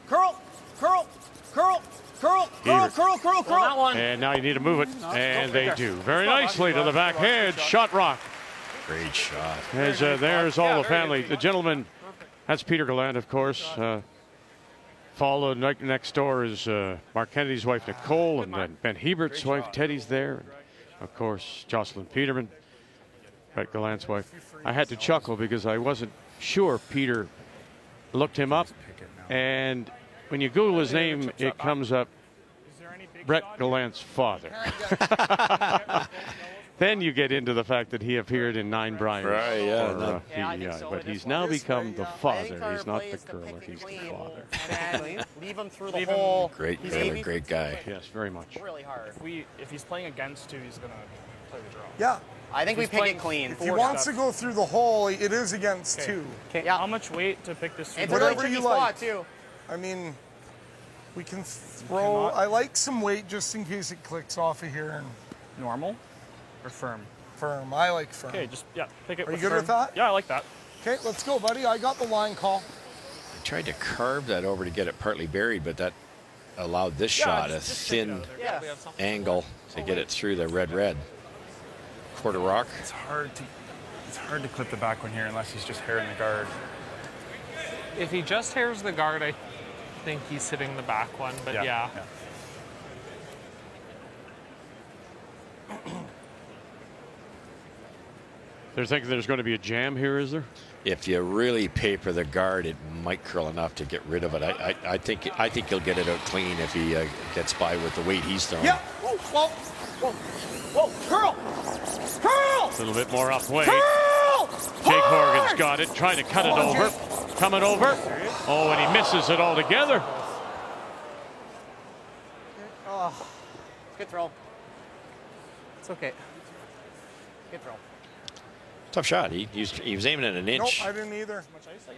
Curl. Curl. Curl. Curl. Curl. Hebert. Curl. Curl. On that Curl. one. And now you need to move it, and they do. Very nicely to the back head. Shot rock. Great shot. As there's all the family. The gentleman, that's Peter Gallant, of course. Followed next door is Mark Kennedy's wife, Nicole, and then Ben Hebert's wife, Teddy's there. And of course, Jocelyn Peterman, Brett Gallant's wife. I had to chuckle because I wasn't sure Peter looked him up. And when you Google his name, it comes up Brett Gallant's father. Then you get into the fact that he appeared in 9 Briers. Right, yeah, for, I think PEI, so. but This he's one- now this become way, the I father. think our He's not play the is to curler, pick it he's the clean father. and leave him through the whole. Great He's curler, aiming great guy. Yes, very much. really hard. If he's playing against 2, he's going to play the draw. Yeah. I think we He's pick playing it clean. If he wants to go through the hole, it is against 2. Okay, Yeah. how much weight to pick this? It's a really Whatever tricky you spot, like. too. I mean, we can throw. I like some weight just in case it clicks off of here and Normal or firm? firm. I like firm. Okay, just, yeah, pick it Are you with good firm. with that? Yeah, I like that. Okay, let's go, buddy. I got the line call. I tried to carve that over to get it partly buried, but that allowed this shot, a just check it thin out there. Yeah. We have something. angle to get it through the red. Quarter rock. It's hard to clip the back one here unless he's just hairing the guard. If he just hairs the guard, I think he's hitting the back one. But yeah. They're thinking there's going to be a jam here, is there? If you really paper the guard, it might curl enough to get rid of it. I think he'll get it out clean if he gets by with the weight he's throwing. Yeah. Whoa, whoa, whoa, whoa. Curl. Curl. A little bit more upway. Curl. Jake Horgan's got it, trying to cut it over. coming over. Oh, and he misses it altogether. Oh, good throw. It's okay. Good throw. Tough shot. He was aiming at an inch. Nope, I didn't either.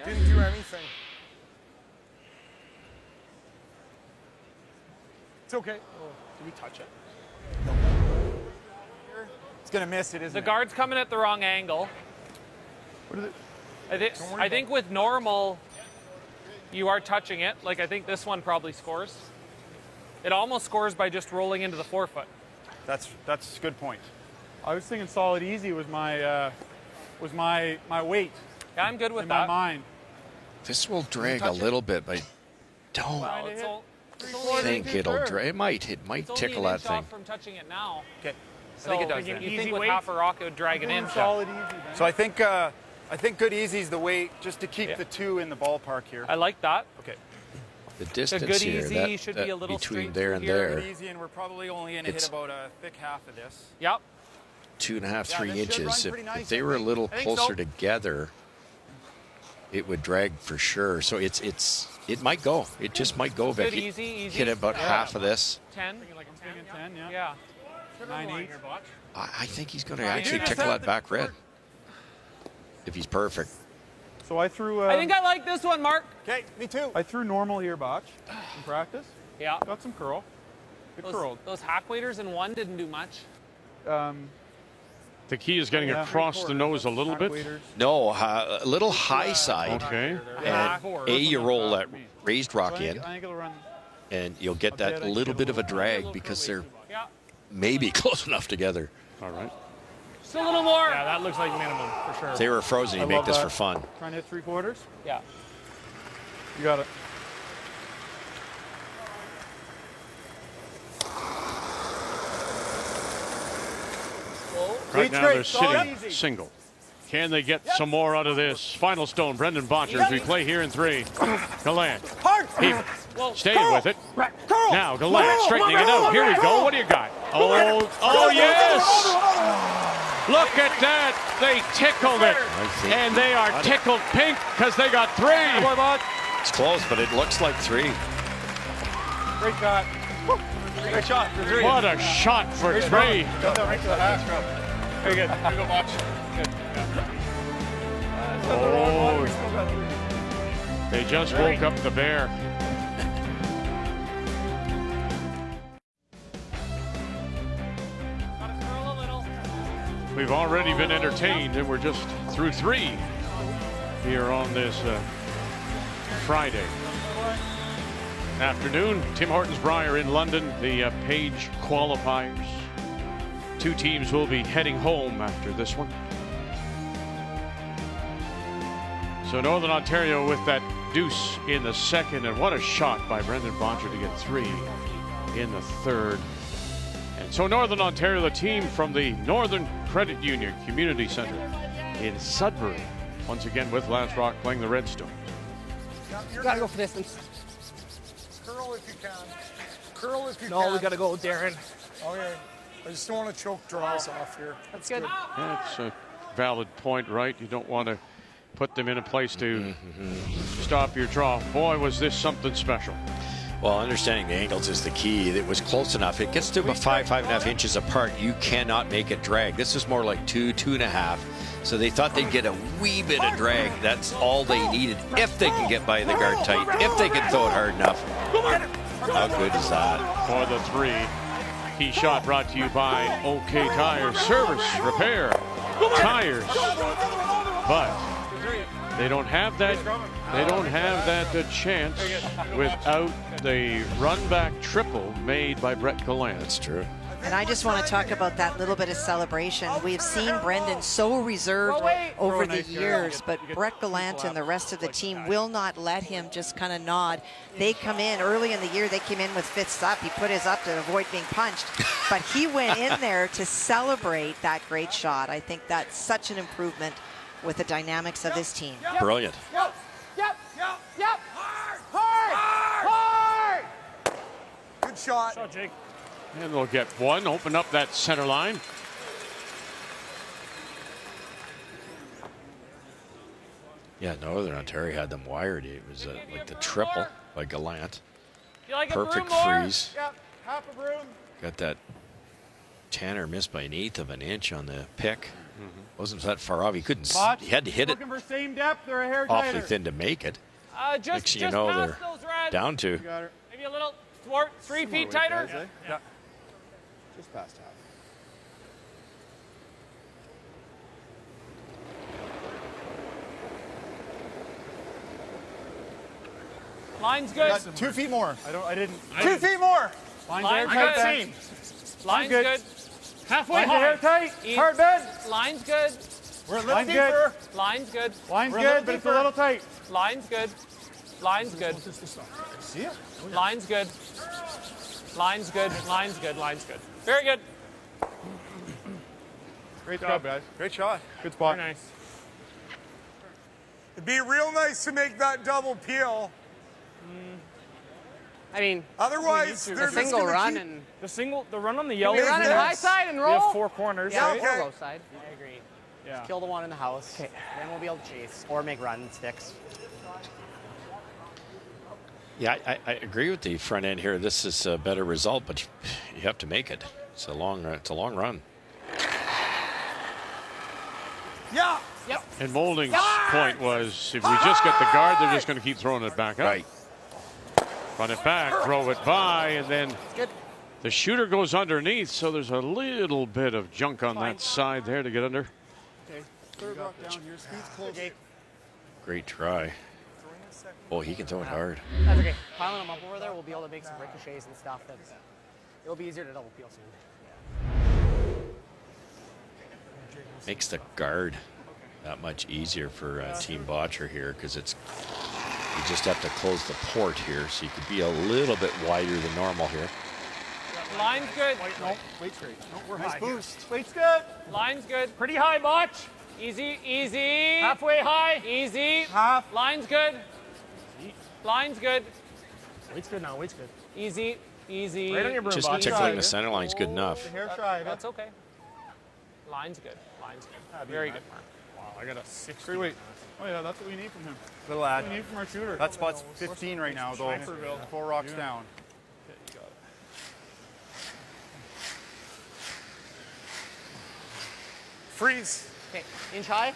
Didn't do anything. It's okay. Did we touch it? It's going to miss it, isn't The it? guard's coming at the wrong angle. What is it? I think with normal, you are touching it. Like, I think this one probably scores. It almost scores by just rolling into the forefoot. That's a good point. I was thinking solid easy was my weight. Yeah, I'm good with in that. my mind. This will drag a little bit, but don't Well, it's think it'll drag. It might tickle that thing. from touching it now. Okay. So I think it does. you then. think with half a rock it would drag it in? Solid easy. Then. So I think good easy is the weight, just to keep the two in the ballpark here. I like that. Okay. The distance good here, easy should be a little between straight there and here. there, Good easy, and we're probably only going to hit about a thick half of this. Yep. 2.5, 3 this should inches. run pretty nice, If they I were a think. little I think closer so. together, it would drag for sure. So it might go. It just might go, Good, Vicky. easy. Hit about half of this. 10. Like I'm thinking 10, yeah. Yeah. 9-8. I think he's going to actually tickle that back red. If he's perfect. So I threw. I think I like this one, Mark. Okay, me too. I threw normal here, Botch, in practice. Yeah. Got some curl. Good curled. Those hack waiters in one didn't do much. The key is getting across the nose a little bit. No, a little high side. Okay. And you roll that raised rock in, I think it'll run. and you'll get that little bit of a drag because they're maybe close enough together. All right. Just a little more. Yeah, that looks like minimum for sure. If they were frozen, you'd make this for fun. Trying to hit 3/4. Yeah. You got it. Right now they're sitting easy. single. Can they get some more out of this? Final stone, Brendan Bottcher as we play here in 3. Gallant. Staying with it. Now Gallant straightening it out. Here we go. What do you got? Oh yes! Look at that. They tickled it. And they are tickled pink because they got 3. It's close, but it looks like 3. Great shot. Great shot for 3. What a shot for 3. Right to the hash. Very good. Here we go, Botch. Good. Oh, they just woke up the bear. We've already been entertained, and we're just through 3 here on this Friday afternoon. Tim Hortons Brier in London, the Page qualifiers. 2 teams will be heading home after this one. So Northern Ontario with that deuce in the second, and what a shot by Brendan Bottcher to get 3 in the third. And so Northern Ontario, the team from the Northern Credit Union Community Centre in Sudbury, once again with Lance Rock playing the Redstone. You gotta go for distance. Curl if you can. Curl if you can. No, we gotta go, Darren. Okay. I just don't want to choke draws off here. That's good. That's a valid point, right? You don't want to put them in a place to stop your draw. Boy, was this something special. Well, understanding the angles is the key. It was close enough. It gets to about 5.5 inches apart. You cannot make it drag. This is more like 2.5. So they thought they'd get a wee bit of drag. That's all they needed if they can get by the guard tight, if they can throw it hard enough. How good is that? For the 3. Key shot brought to you by OK Tires. Service, repair, tires. But they don't have that. They don't have that chance without the run back triple made by Brett Gallant. That's true. And I just want to talk about that little bit of celebration. We've seen Brendan so reserved over the years, but Brett Gallant and the rest of the team will not let him just kind of nod. They come in early in the year, they came in with fists up. He put his up to avoid being punched, but he went in there to celebrate that great shot. I think that's such an improvement with the dynamics of this team. Brilliant. Good shot. Jake. And they'll get 1, open up that center line. Yeah, Northern Ontario had them wired. It was like the triple by Gallant. You like Perfect a broom more? freeze. Yep, half a broom. Got that. Tanner missed by 1/8 of an inch on the pick. Wasn't that far off. He couldn't. He had to hit it Looking for same depth or a hair awfully tighter. thin to make it. Just Next thing you just know, past they're those reds. down to. You got her. Maybe a little thwart, 3 feet tighter. Guys, eh? Yeah. Just past half. Line's good. Got 2 feet more. I didn't. 2 feet more. Line's Line's good. seam. Line's good. good. Halfway Line's high. hair tight. Easy. Hard bed. Line's good. We're a little deeper. Line's good. Line's good, but it's a little tight. Line's good. Line's good. See it? Line's good. Line's good. Line's good. Line's good. Very good. Great job, guys. Great shot. Good spot. Very nice. It'd be real nice to make that double peel. I mean, Otherwise, a they're just single gonna run keep- and The run on the yellow. we run it high side and roll. We have 4 corners, Yeah, right? or low side. I agree. Yeah. Just kill the one in the house. Then we'll be able to chase or make run sticks. Yeah, I agree with the front end here. This is a better result, but you have to make it. It's a long run. Yeah. Yep. And Molding's point was, if we just get the guard, they're just going to keep throwing it back up. Right. Run it back, throw it by, and then Good. the shooter goes underneath, so there's a little bit of junk on that side there to get under. Okay. Third rock down here. Speed's close. Great try. Oh, he can throw it hard. That's okay. Piling them up over there, we'll be able to make some ricochets and stuff. It'll be easier to double peel soon. Makes the guard that much easier for Team Bottcher here because it's you just have to close the port here, so you could be a little bit wider than normal here. Line's good. No, weight straight. No, we're Nice high. boost. Weight's good. Line's good. Pretty high, Botch. Easy, easy. Halfway high. Easy. Half. Line's good. Line's good. Weight's good now. Weight's good. Easy, easy. Right on your broom, Just Botch. tickling the center line's good enough. The hair tried. That's okay. Line's good. Line's good. Very good, Mark. Wow, I got a 6. Free weight. Oh yeah, that's what we need from him. Little lad. We need from our shooter. That spot's 15 right now, though. 4 rocks down. Freeze. Okay, inch high.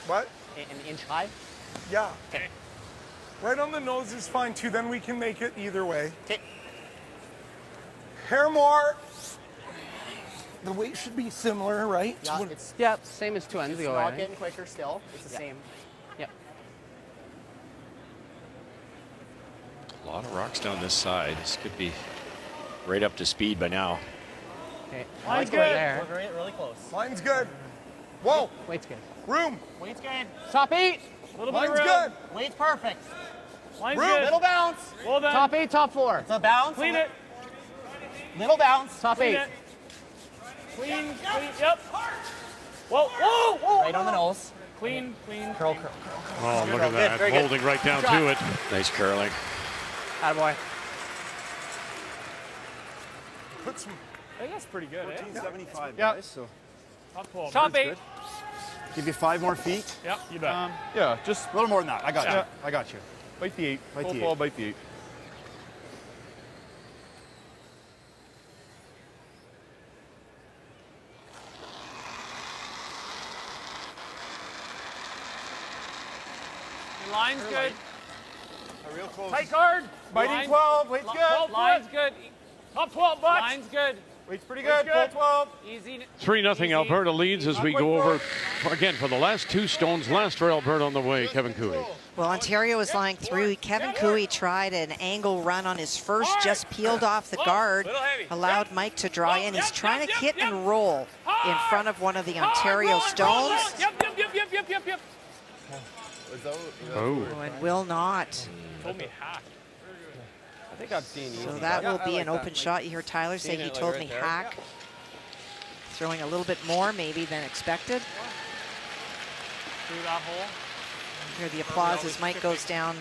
What? An inch high. Yeah. Okay. Right on the nose is fine too. Then we can make it either way. Okay. Hair more. The weight should be similar, right? Yeah, it's same as 2 ends it's ago. not I think. getting quicker still. It's the same. Yep. A lot of rocks down this side. This could be right up to speed by now. Okay. Line's good. good. There. We're really close. Line's good. Whoa. Weight's good. Room. Weight's good. Top 8. Little bit of Line's room. good. Weight's perfect. Line's Room. good. Little bounce. Well done. Top 8, top 4. It's a bounce. Clean it. Little bounce. Top Clean 8. it. Clean. Yep. Whoa, whoa, whoa. Right on the nose. Clean. Curl, curl. Oh, look at Good, that. very good. Molding right down Good to it. Nice curling. Attaboy. Put some. I think that's pretty good, eh? 1475, Yeah. guys. So Top 12. Top 8. good. Give you 5 more feet. Yep, you bet. Yeah, just a little more than that. I got Yeah. you. I got you. Bite the 8. Bite the 8. Full bite the 8. Line's good. Real close. Tight guard. Biting Line- 12. Weight's good. 12 line's good. Top 12, Butch. Line's good. Weight's pretty good. Full 12. Easy. 3-0 Alberta leads as we go over, again, for the last 2 stones. Last for Alberta on the way, Kevin Cooey. Well, Ontario is lying through. Kevin Cooey tried an angle run on his first, just peeled off the guard, allowed Mike to draw in. He's trying to hit and roll in front of one of the Ontario stones. Yep. Oh. And will not. Told me hack. I think I've seen So that will be an open shot. You hear Tyler say he told me hack. Throwing a little bit more maybe than expected. Through that hole. Hear the applause as Mike goes down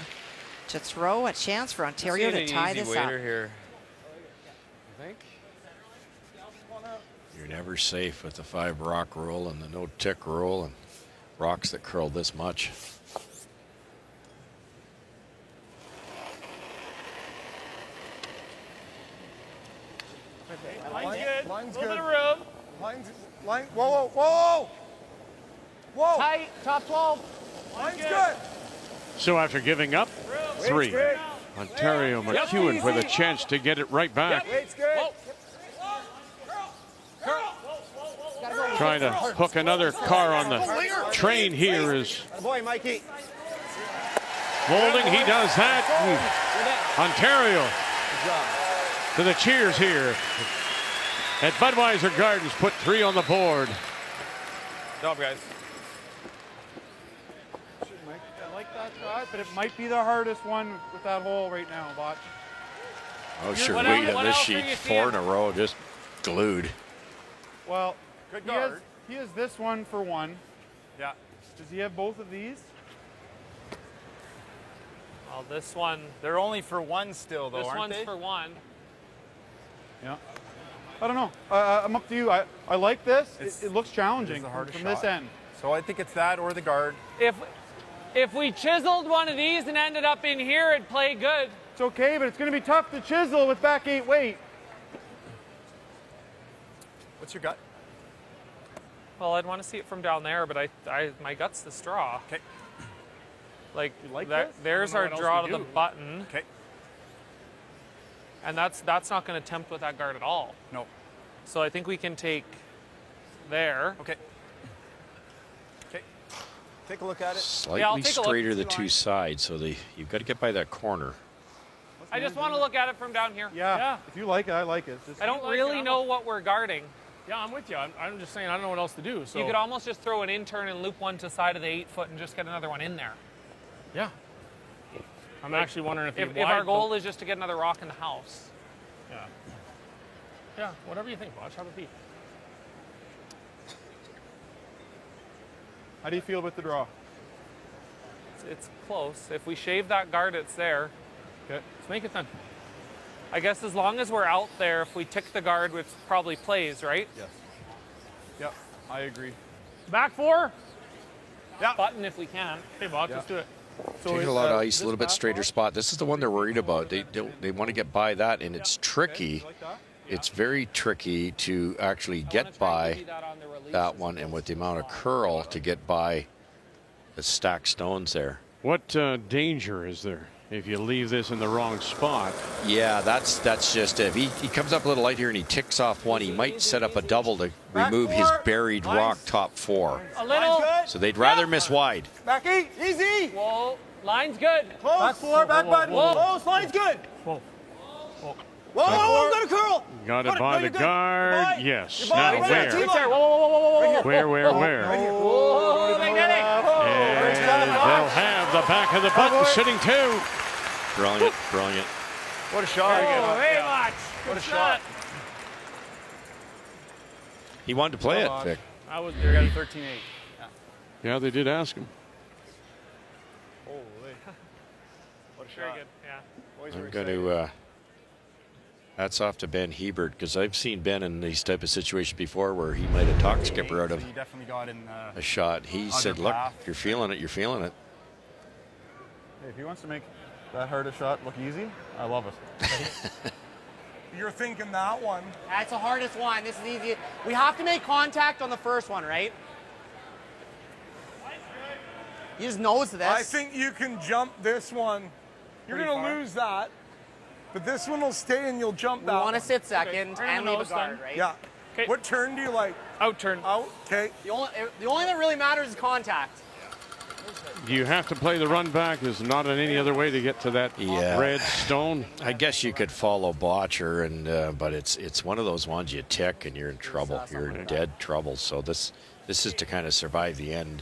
to throw. A chance for Ontario to tie this up. Here. I think. You're never safe with the 5 rock rule and the no tick rule and rocks that curl this much. Line's good. Line's A little good. bit of room. Line. Whoa, whoa, whoa, whoa. Tight, top 12. Line's good. So after giving up 3, good. Ontario McEwen with a chance to get it right back. Weight's good. Trying to hook another car on the train here is Boy, Mikey. Holding. He does that. Ontario to the cheers here at Budweiser Gardens. Put 3 on the board. Job, guys. I like that shot, but it might be the hardest one with that hole right now, Botch. Oh, sure. What Wait else- on what this else are sheet. you 4 in seeing? a row, just glued. Well, Good he has, guard. he has this one for 1. Yeah. Does he have both of these? Well, this one, They're only for 1 still, though, this aren't one's they? for 1. Yeah. I don't know. I'm up to you. I like this. It's- It looks challenging the hardest from this shot. end. So I think it's that or the guard. If we chiseled one of these and ended up in here, it'd play good. It's okay, but it's going to be tough to chisel with back 8 weight. What's your gut? Well, I'd want to see it from down there, but my gut's the straw. Okay. Like, like that, this? there's I our don't know what draw else to we the do. button, Okay. and that's not going to tempt with that guard at all. No. So I think we can take there. Okay. Okay. Take a look at it. Slightly take a look. straighter the 2 sides, so you've got to get by that corner. I just want to look at it from down here. Yeah. If you like it, I like it. Just I don't really know what we're guarding. Yeah, I'm with you. I'm just saying I don't know what else to do. So You could almost just throw an in-turn and loop one to the side of the 8-foot and just get another one in there. yeah. I'm actually wondering If our goal is just to get another rock in the house. Yeah, whatever you think, Bosch. Have a peek. How do you feel about the draw? It's close. If we shave that guard, it's there. Okay. Let's make it then. I guess as long as we're out there, if we tick the guard, which probably plays, right? Yes. Yep, I agree. Back 4. Button if we can. Hey, Bosch, let's do it. So Taking is, a lot of this ice, a little bit back straighter bar- spot. This is the one they're worried about. They want to get by that, and it's tricky. You like that? It's very tricky to actually get by that one, and with the amount of curl to get by the stacked stones there. What danger is there if you leave this in the wrong spot? Yeah, that's just it. If he comes up a little light here and he ticks off one, he might set up a double to remove his buried rock top 4. A little. So they'd rather miss wide. Back 8. Easy. Whoa, line's good. Close. Back 4. Back button. whoa. Close. Line's good. Whoa. Whoa, got a curl. Got it by the guard. Yes. You're Now by. where? Right there. Whoa. Where? Oh, they did it. And they'll have the back of the button sitting 2. Brilliant, brilliant. What a shot. Oh, very much. What a shot. He wanted to play it, Vic. I was You're getting 13-8. Yeah, they did ask him. Holy. What a Very shot. good. Yeah. Boys were I'm going excited. to. Hats off to Ben Hebert, because I've seen Ben in these type of situations before where he might have talked skipper out of So you definitely got in. a shot. He said, "Look, path. if you're feeling it, you're feeling it." Hey, if he wants to make that hardest shot look easy, I love it. You're thinking that one. That's the hardest one. This is easy. We have to make contact on the first one, right? He just knows this. I think you can jump this one. You're Pretty going to far. lose that. But this one will stay and you'll jump we that want to one. sit second Turn and the leave a nose guard, then. right? Yeah. Okay. What turn do you like? Out turn. Out? Okay. The only that really matters is contact. You have to play the run back. There's not any other way to get to that Yeah. red stone. I guess you could follow Bottcher, and but it's one of those ones you tick and you're in trouble. You're in dead trouble. So this is to kind of survive the end.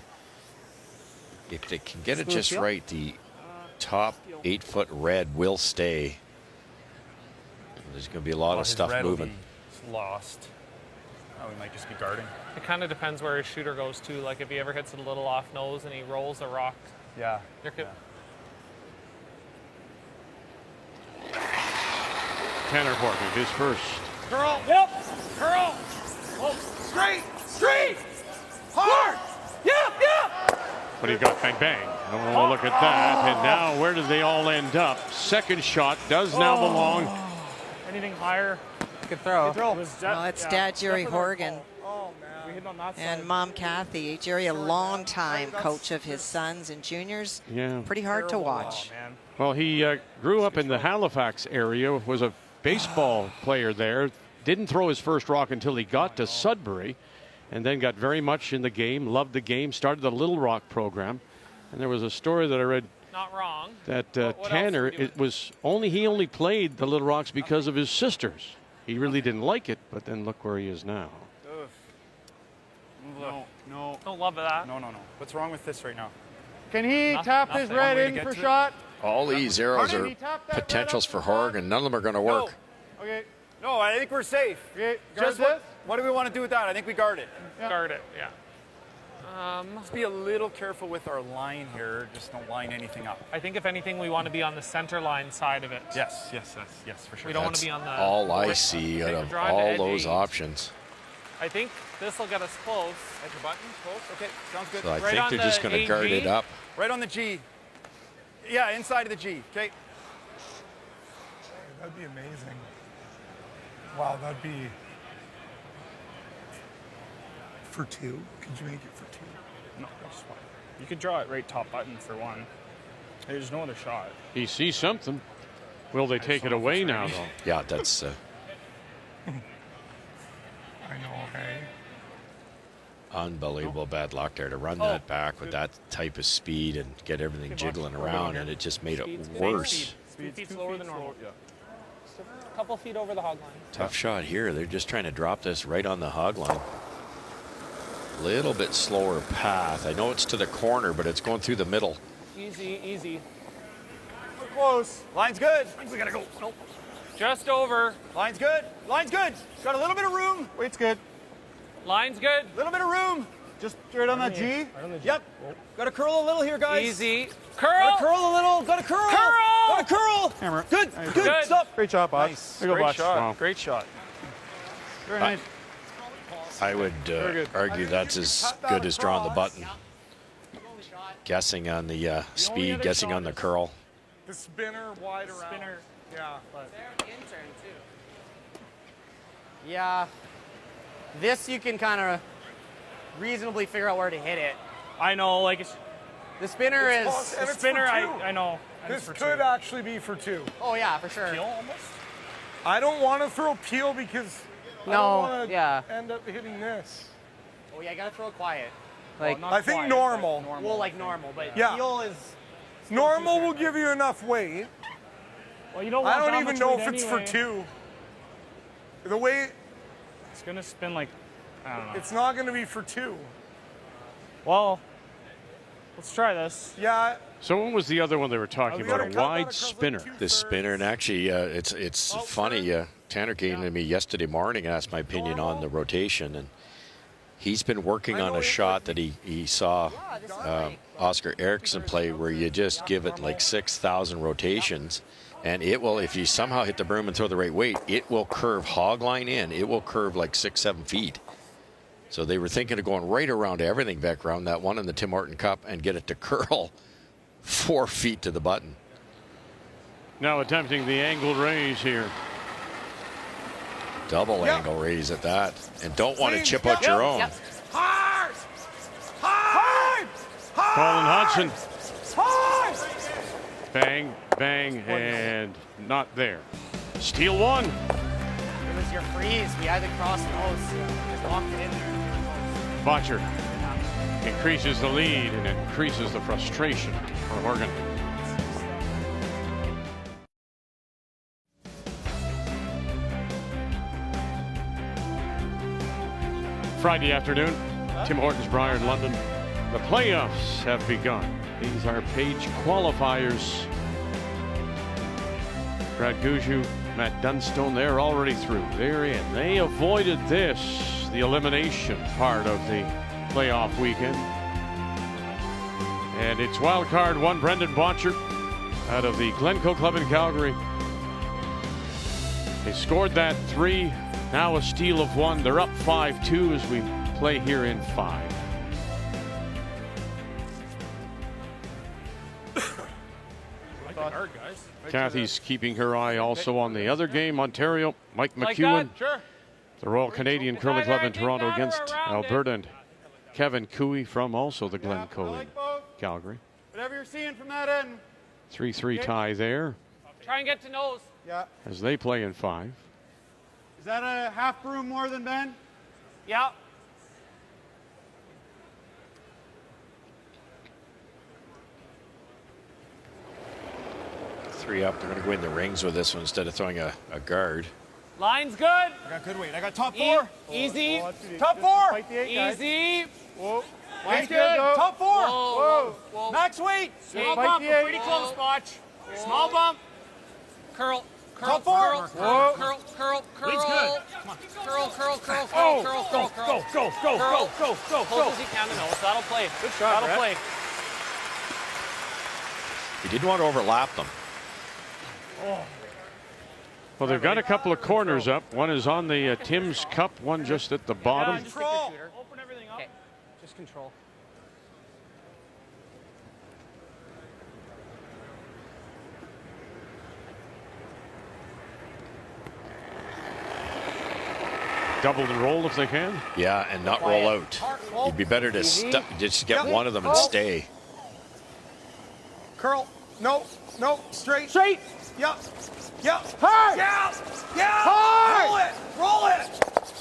If they can get it just right, the top 8-foot red will stay. There's going to be a lot of His stuff red will moving. be lost. Oh, we might just be guarding. It kind of depends where his shooter goes too. Like if he ever hits it a little off nose and he rolls a rock, Yeah. there could. Tanner Horgan, his first. Curl. Yep. Curl. Oh, straight. Straight. Hard. Yep. But he got bang bang. Oh, look at that. And now where do they all end up? Second shot does now belong. Anything higher? Good throw. Well, it's Dad Jerry Horgan We hit on that and side. Mom Kathy. Jerry, a long-time coach of his sons and juniors. Yeah. Pretty hard to watch. Well, he grew up in the Halifax area, was a baseball player there, didn't throw his first rock until he got to Sudbury, and then got very much in the game, loved the game, started the Little Rock program. And there was a story that I read Not wrong. that What Tanner, else are we it was he only played the Little Rocks because of his sisters. He really didn't like it, but then look where he is now. No. Don't love that. No. What's wrong with this right now? Can he tap his red in for shot? All these arrows are potentials for Horgan. None of them are going to work. Okay. No, I think we're safe. Okay. Just what do we want to do with that? I think we guard it. Guard it, yeah. Let's be a little careful with our line here. Just don't line anything up. I think if anything, we want to be on the center line side of it. Yes, for sure. We don't want to be on the. All I see out of drive to all edge those eight. options. I think this will get us close. Edge your button, close. Okay, sounds good. So I Right think on they're just the going to guard AG? it up. Right on the G. Yeah, inside of the G. Okay. That'd be amazing. Wow, that'd be for two. Could you make it for two? No, that's fine. You could draw it right top button for one. There's no other shot. He sees something. Will they take it away now, though? Yeah, that's. I know, hey. Unbelievable bad luck there to run that back with that type of speed and get everything jiggling around, and it just made it worse. 2 feet slower than normal. A couple feet over the hog line. Tough shot here. They're just trying to drop this right on the hog line. Little bit slower path. I know it's to the corner, but it's going through the middle. Easy. We're close. Line's good. I think we gotta go. Nope. Just over. Line's good. Got a little bit of room. Weight's good. Line's good. Little bit of room. Just straight on that G. Yep. Got to curl a little here, guys. Easy. Got to Curl. curl a little. Got to curl. Curl. Got to curl. Hammer. Good. Good. Stop. Great shot, boss. Nice. There you go, Great boss. shot. Wow. Great shot. Very nice. I would argue that's as good as drawing the button. Guessing on the speed, guessing on the curl. The spinner wide around. Spinner. Yeah. Yeah. This you can kind of reasonably figure out where to hit it. I know, like it's The spinner is. And the it's spinner. for two. I know. And This it's for could two. actually be for two. Oh yeah, for sure. Peel almost. I don't want to throw peel because I No, don't want to yeah. end up hitting this. Oh yeah, gotta throw it quiet. Well, Like not I think quiet, normal. but well, like normal, but Yeah. peel is. Normal will give you enough weight. Well, you don't I want don't that even much know weight if it's for anyway. two. The way It's gonna spin like, I don't know. it's not going to be for two. Well, let's try this. Yeah. So what was the other one they were talking We gotta about? A cut that wide across like spinner. 2/3. The spinner, and actually, it's funny. Tanner came to me yesterday morning and asked my opinion on the rotation, and he's been working on a shot that he saw Oscar Eriksson play, where you just give it like 6,000 rotations, and it will, if you somehow hit the broom and throw the right weight, it will curve hog line in. It will curve like 6-7 feet. So they were thinking of going right around everything back around that one in the Tim Horton Cup and get it to curl 4 feet to the button. Now attempting the angled raise here. Double angle raise at that, and don't want to chip out your own. Hard! Hard! Colin Hodgson. Hard! Bang, bang, and not there. Steal one. It was your freeze. We had to cross nose. Just locked it in there. Bottcher increases the lead and increases the frustration for Horgan. Friday afternoon, Tim Hortons, Brier in London. The playoffs have begun. These are page qualifiers. Brad Guju, Matt Dunstone, they're already through. They're in. They avoided this, the elimination part of the playoff weekend. And it's wild card one, Brendan Bottcher out of the Glencoe Club in Calgary. They scored that 3, now a steal of 1. They're up 5-2 as we play here in 5. Like the guard, guys. Kathy's keeping her eye also on the other game. Ontario, Mike McEwen, the Royal Canadian Curling Club in Toronto against Alberta, and Kevin Cooey from also the Glencoe in Calgary. Whatever you're seeing from that end. 3-3 tie there. Try and get to nose. Yeah. As they play in 5. Is that a half broom more than Ben? Yeah. Three up. They're going to go in the rings with this one instead of throwing a guard. Line's good. I got good weight. I got top 4. Easy. Top 4. Fight the 8, easy. Whoa. Line's good. good. Top 4. Whoa. Whoa. Max weight. Small bump. We're pretty close, Botch. Small bump. Curl. Top 4. Curl. Whoa. Curl. Lead's good. Curl. Go. Close as you can to nose. That'll play. Good shot, That'll play. He didn't want to overlap them. Well, they've got a couple of corners up. One is on the Tim's Cup, one just at the bottom. Control. Open everything up. Okay. Just control. Double the roll if they can. Yeah, and not roll out. It'd be better to just get one of them and stay. Curl. No. Straight. Yep. Hard. Yeah. Hard. Roll it.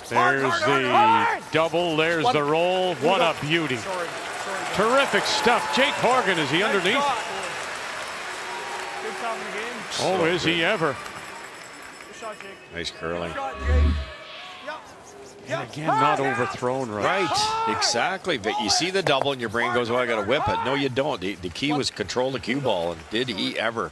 There's the double. There's the roll. What a beauty. Terrific stuff. Jake Horgan, is he underneath? Good shot in the game. Oh, is he ever? Good shot, Jake. Nice curling. And again, not overthrown right. Right, exactly. But you see the double and your brain goes, well, I got to whip it. No, you don't. The key was control the cue ball, and did he ever.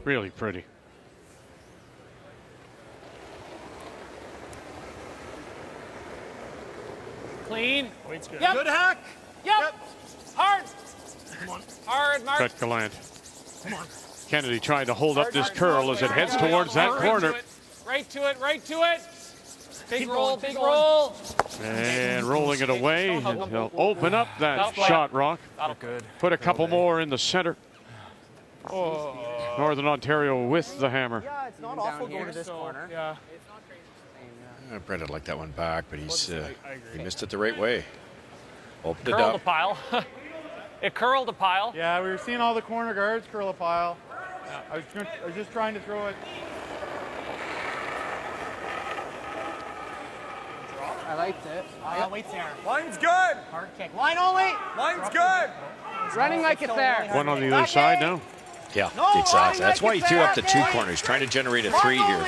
Really pretty. Clean. Weight's good. Yep. Good hack. Yep. Hard. Come on. Hard, Mark. Cut Gallant. Kennedy trying to hold up this curl as it heads towards that corner. Right to it. Big roll. And rolling it away. And he'll open up that shot rock. That'll good. Put a couple more in the center. Northern Ontario with the hammer. Yeah, it's not awful going to this corner. Yeah. Brett would like that one back, but he missed it the right way. Opened it Curled a up. pile. It curled a pile. Yeah, we were seeing all the corner guards curl a pile. Yeah. I was just trying to throw it. I liked it. Weight's there. Line's good. Hard kick. Line only. Line's good. Running like it's there. One on the other side now. Yeah, exactly. That's why he threw up the 2 corners, trying to generate a 3 here.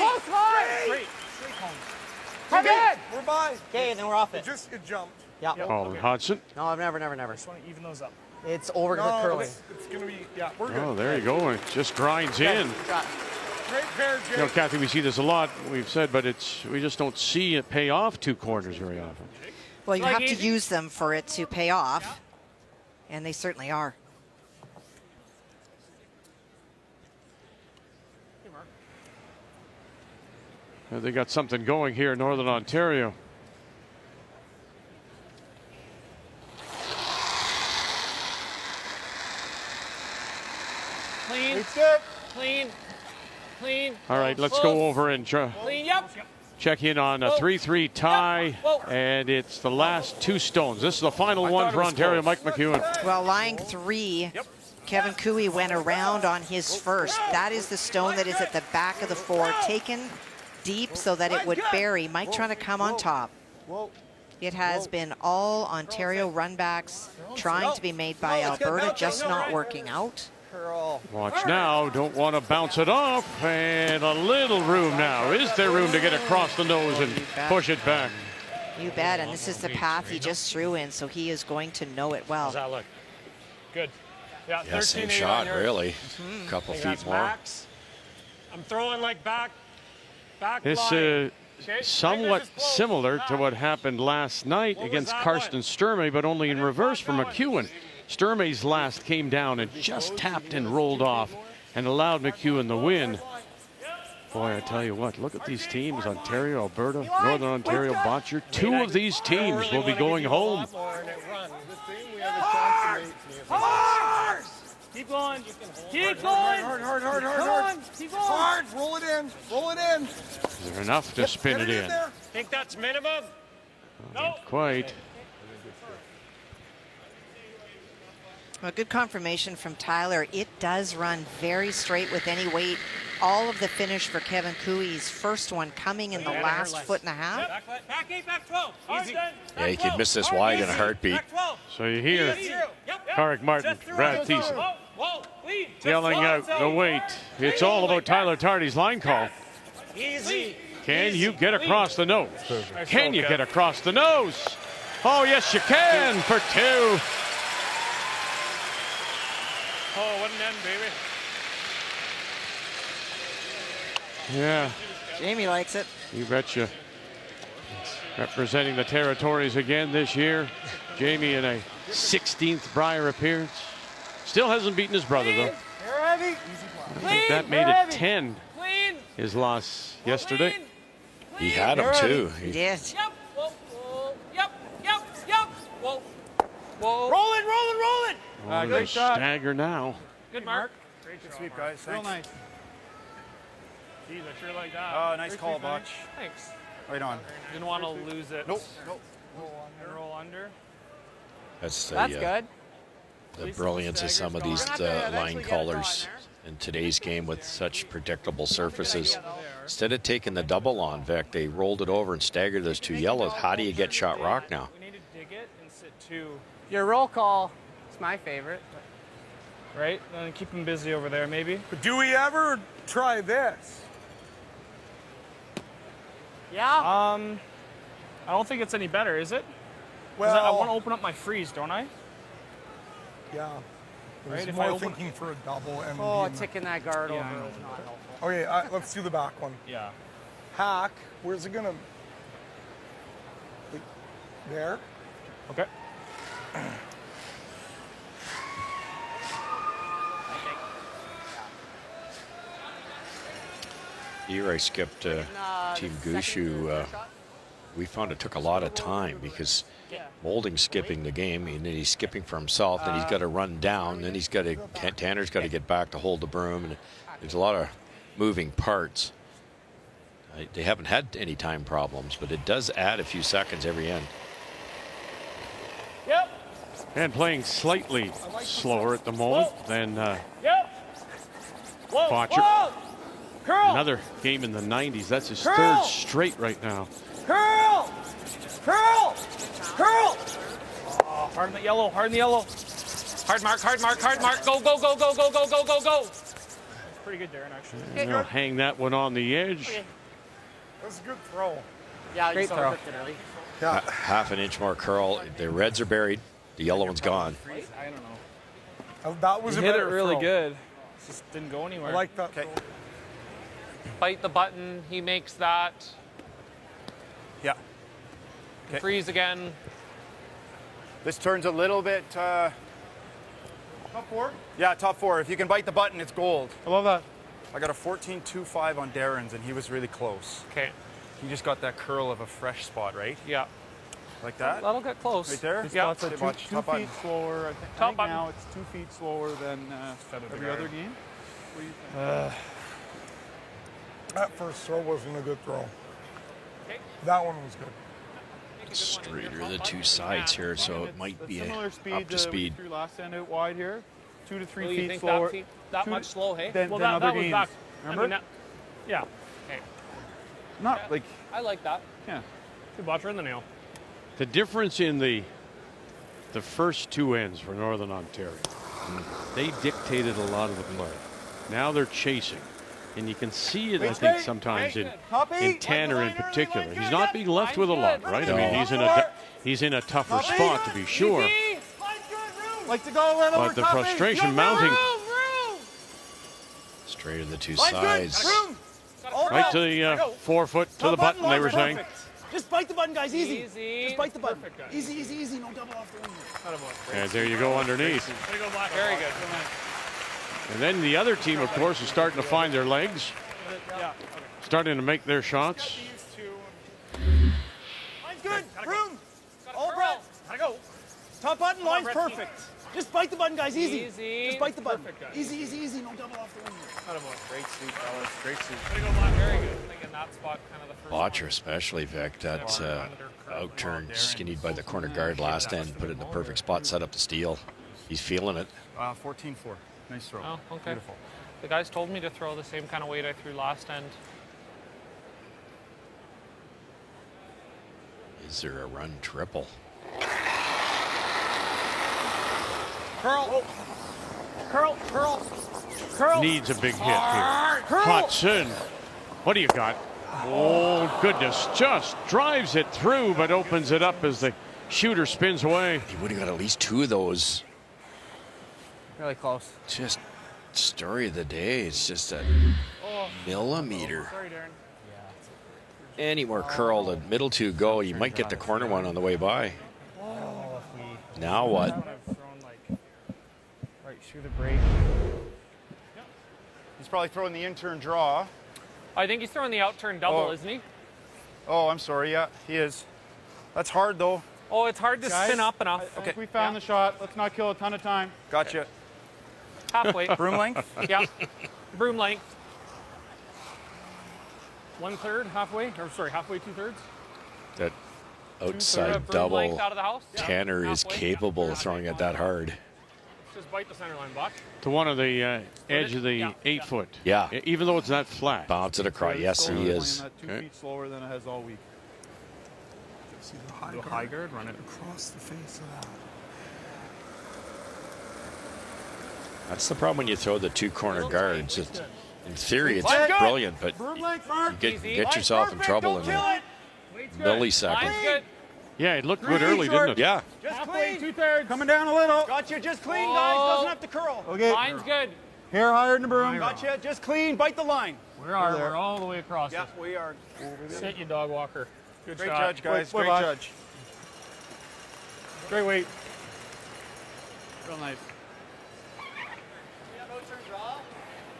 We're good. We're by. Okay, and then we're off it. It jumped. Yeah. Colin Hodgson. No, never. Just want to even those up. It's over to the curling. It's going to be, we're good. Oh, there you go. It just grinds in. Great pair, Jake. You know, Kathy, we see this a lot, we've said, but we just don't see it pay off 2 corners very often. Well, you have to use them for it to pay off, and they certainly are. They got something going here in Northern Ontario. Clean. All right, let's go over and Clean, yep. check in on a 3-3 tie, and it's the last 2 stones. This is the final one for Ontario, Mike McEwen. Well, line 3, Kevin Cooey went around on his first. That is the stone that is at the back of the 4, taken deep so that it would bury. Mike trying to come on top. It has been all Ontario runbacks trying to be made by Alberta, just not working out. Watch now, don't want to bounce it off, and a little room now. Is there room to get across the nose and push it back? You bet, and this is the path he just threw in, so he is going to know it well. How's that look? Good. Yeah, Yeah, same shot, really. A couple feet more. Max. I'm throwing like back This somewhat similar to what happened last night against Karsten Sturmey, but only in reverse for McEwen. Sturmey's last came down and just tapped and rolled off and allowed McEwen the win. Boy, I tell you what, look at these teams, Ontario, Alberta, Northern Ontario, Bottcher. 2 of these teams will be going home. Horse! Horse! Keep going. Keep going! Hard. Come on, keep going! Hard, roll it in. Is there enough to spin it in? Think that's minimum? Not quite. Well, good confirmation from Tyler. It does run very straight with any weight. All of the finish for Kevin Cooey's first one coming in the last foot and a half. Back 8, back 12. Easy. Yeah, you could miss this wide in a heartbeat. So you hear Tarek Martin, Brad Thiessen yelling out the weight. It's all about Tyler Tardy's line call. Easy. Can you get across the nose? Can you get across the nose? Oh, yes, you can for 2. Oh, what an end, baby. Yeah. Jamie likes it. You betcha. Representing the territories again this year. Jamie in a 16th Brier appearance. Still hasn't beaten his brother, though. You're heavy. I think that made it 10. His loss yesterday. He had him, too. He did. Yep. Whoa. Yep. Whoa. Roll it. Great stagger now. Good mark. Great sweep, guys. Real Thanks. nice. Geez, I sure like that. Oh, nice call, Botch. Thanks. Right on. Didn't want to lose it. Nope. And roll under. That's That's good. the brilliance of some of these line callers in today's game with such predictable surfaces. Instead of taking the double on Vic, they rolled it over and staggered those 2 yellows. How do you get shot rock now? We need to dig it and sit 2. Your roll call is my favorite. Right? And keep him busy over there, maybe. But do we ever try this? Yeah. I don't think it's any better, is it? 'Cause I want to open up my freeze, don't I? Yeah. Right, Right, if more I open- thinking for a double and Oh, ticking that guard Yeah, over I know. is not helpful. Okay, let's do the back one. Yeah. Hack. Where's it gonna? Like, there. Okay. Here I skipped Team Gushu. We found it took a lot of time because Molding's skipping the game, and then he's skipping for himself. Then he's got to run down. Then he's got to Tanner's got to get back to hold the broom, and there's a lot of moving parts. They haven't had any time problems, but it does add a few seconds every end. Yep. And playing slightly slower at the moment than Yep. Whoa. Bottcher. Whoa. Curl. Another game in the 90s. That's his Curl. 3rd straight right now. Curl. Curl. Curl. Oh, hard in the yellow. Hard mark. Go. Pretty good, Darren, actually. And they'll hang that one on the edge. That's a good throw. Yeah, Great you saw throw. it early. Yeah. Half an inch more curl. The reds are buried. The yellow one's gone. I don't know. That was He a hit it better really throw. good. It just didn't go anywhere. I like that. Throw. Bite the button. He makes that. Yeah. Okay. Freeze again. This turns a little bit. Top 4? Yeah, top 4. If you can bite the button, it's gold. I love that. I got a 14.25 on Darren's, and he was really close. Okay. He just got that curl of a fresh spot, right? Yeah. Like that? That'll get close. Right there? His Yeah. spots are Okay, two watch, top button. feet slower. I think Top button. now it's 2 feet slower than every other game. What do you think? That first throw wasn't a good throw. Okay. That one was good. Straighter the 2 sides here, so it might be Similar speed up to speed. we threw last end out wide here. 2 to 3 Well, you feet think slower. that Two- much slow, hey? than- well, than that other was games. back. Remember? I mean, yeah. Okay. Not like, I like that. yeah. Good Bottcher in the nail. The difference in the first 2 ends for Northern Ontario, they dictated a lot of the play. Now they're chasing. And you can see it, I think, sometimes in Tanner in particular. He's not being left with a lot, right? I mean, he's in a tougher spot, to be sure. Like to go a little But the frustration mounting Straighter the 2 sides. right to the 4 foot to the button, they were saying. Just bite the button, guys. Easy. Easy. Just bite the button. Perfect, guys. Easy. No double off the wing. And there you go underneath. Way to go, Black. Very good. And then the other team, of course, is starting to find their legs, Yeah. starting to make their shots. Mine's good. Room. All breath. Gotta go. Top button, Come on, line's Bretzky. perfect. Just bite the button, guys. Easy. Easy. Just bite the button. Perfect, guys. Easy, easy, easy. No double off the wing. Great suit, fellas. Great suit. Very good. I think in that spot, kind of the first Bottcher especially, Vic, that out-turn skinnied by the corner guard last end, put it in the perfect spot, set up the steal. He's feeling it. 14-4. Nice throw. Oh, okay. Beautiful. The guys told me to throw the same kind of weight I threw last end. Is there a run triple? Curl. Curl, curl, curl. Needs a big hit here. Hudson, what do you got? Oh, goodness. Just drives it through, but opens it up as the shooter spins away. He would have got at least 2 of those. Really close. Just story of the day. It's just a millimeter. Sorry, Darren. Any more curl the middle 2 go, you might get the corner one on the way by. Now what? Right through the break. He's probably throwing the in-turn draw. I think he's throwing the out-turn double, isn't he? Oh, I'm sorry. Yeah, he is. That's hard, though. Oh, it's hard to spin up enough. I think we found the shot. Let's not kill a ton of time. Gotcha. Halfway. Broom length? Yeah. Broom length. 1/3, halfway. Or sorry, halfway, 2/3. That outside broom length double, out of the house. Tanner is capable of throwing it that hard. Just bite the center line, Bosch. To one of the edge of the 8-foot. Yeah. Even though it's not flat. Bounce it across. Yes, he is. That 2 feet slower than it has all week. See the Go high guard, run it. across the face of that. That's the problem when you throw the 2 corner guards. It's, in theory, it's Line's good. brilliant, but Broom length, Mark. you get yourself in trouble in a millisecond. Line's good. Yeah, it looked good early, didn't it? Yeah. Just Halfway, clean. 2/3. Coming down a little. Gotcha. Just clean, guys. Doesn't have to curl. Okay. Line's good. Hair higher than the broom. Gotcha. Just clean. Bite the line. We're all the way across. Yeah, we are. Sit, you dog walker. Good Great shot. judge, guys. Great Great judge. Great weight. Real nice.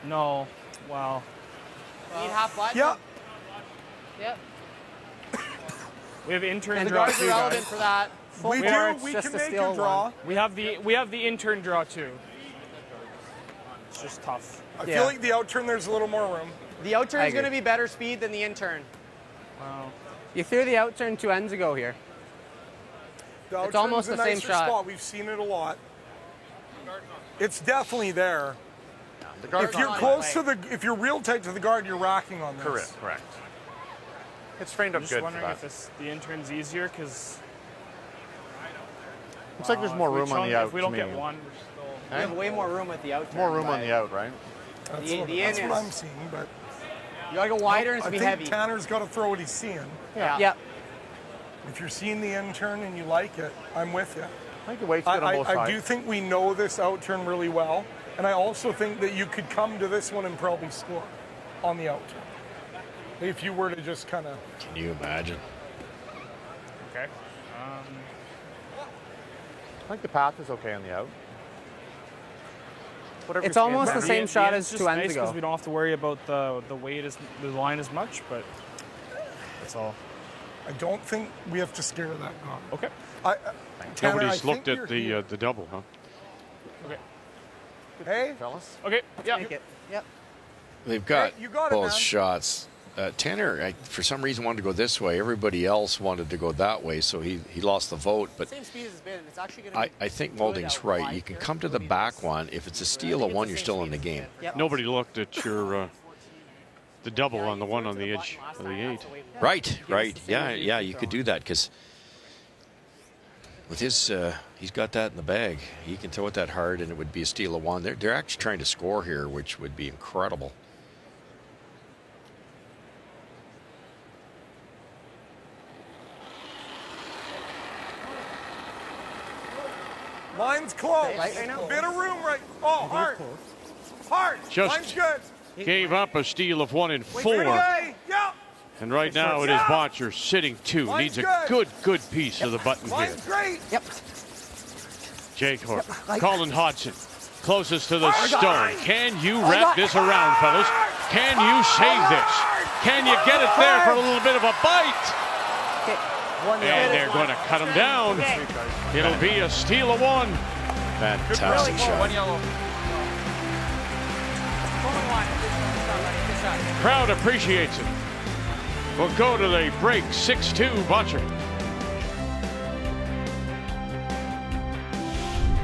No. Wow. Need half button? Yeah. Yep. We have intern And the draw guards are too, relevant guys. for that. We We are, do. it's We just can a make steal a draw. one. We have the intern draw too. It's just tough. I feel like the outturn, there's a little more room. The outturn I is going to agree. be better speed than the intern. Wow. You threw the outturn 2 ends ago here. The It's outturn's almost a the same nicer shot. spot. We've seen it a lot. It's definitely there. If you're close to the, if you're real tight to the guard, you're racking on this. Correct. It's framed I'm up just good for wondering that. if the intern's easier because Looks like there's more room on the out. If we don't to get me. one, we're still. We have way more room at the outturn. More room on but the out, right? That's, The what, in that's is- what I'm seeing, but You got to go wider and it's I going think to be heavy. Tanner's got to throw what he's seeing. Yeah. Yep. If you're seeing the intern and you like it, I'm with you. I think the weight's good on both I sides. do think we know this outturn really well, and I also think that you could come to this one and probably score on the outturn. If you were to just kind of... Can you imagine? Okay. I think the path is okay on the out. Whatever It's your almost stance the is. same shot end's as just 2 ends nice ago. because we don't have to worry about the weight the line as much, but that's all. I don't think we have to scare that guy. Okay. Tanner, Nobody's I looked think at you're the double, huh? Okay. Hey? Fellas. Okay. Yeah. Take it. Yep. They've got Hey, you got it, both man. shots. Tanner, for some reason, wanted to go this way. Everybody else wanted to go that way, so he lost the vote. But Same speed as it's been. It's actually going to be I think good Molding's out right. wide You can here. come to the back one. If it's a steal of one, you're still in the game. Yep. Nobody looked at your the double on the one on the edge of the 8. Right. Yeah, you could do that because with his, he's got that in the bag. He can throw it that hard, and it would be a steal of one. They're actually trying to score here, which would be incredible. Line's close. Right now? Bit of room right. Oh, hard. Hard. Just- Line's good. Gave up a steal of 1 and Wait, 4. Yep. And right now it is Bottcher sitting 2. Line's Needs a good. good piece of the button here. Line's great. Yep. Jake Horgan. Colin Hodgson. Closest to the stone. Can you wrap this around, fellas? Can you save this? Can you get it there for a little bit of a bite? And they're going to cut him down. It'll be a steal of one. Fantastic shot. One yellow. Crowd appreciates it. We'll go to the break. 6-2 Bottcher.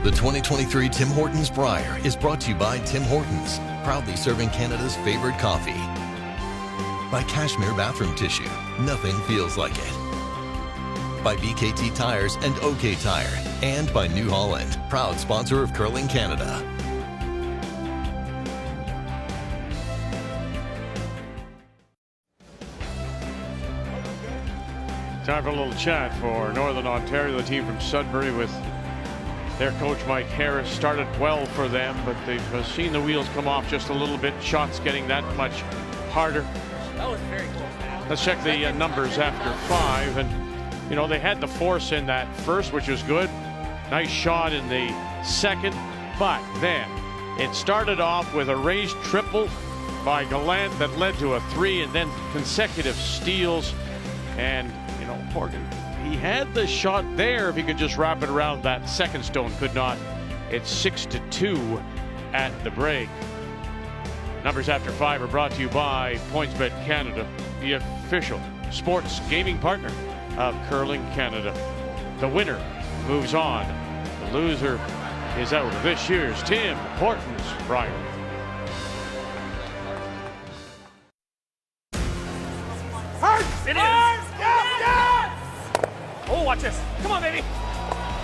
The 2023 Tim Hortons Brier is brought to you by Tim Hortons, proudly serving Canada's favorite coffee. By Cashmere Bathroom Tissue, nothing feels like it. By BKT Tires and OK Tire, and by New Holland, proud sponsor of Curling Canada. Time for a little chat for Northern Ontario, the team from Sudbury with their coach Mike Harris. Started well for them, but they've seen the wheels come off just a little bit. Shots getting that much harder. That was very close, man. Let's check the numbers after 5. And, you know, they had the force in that first, which was good. Nice shot in the second. But then it started off with a raised triple by Gallant that led to a 3, and then consecutive steals. And, you know, Horgan, he had the shot there if he could just wrap it around. That second stone could not. It's 6-2 at the break. Numbers after 5 are brought to you by PointsBet Canada, the official sports gaming partner of Curling Canada. The winner moves on. The loser is out of this year's Tim Hortons Brier. It is. Oh, watch this. Come on, baby.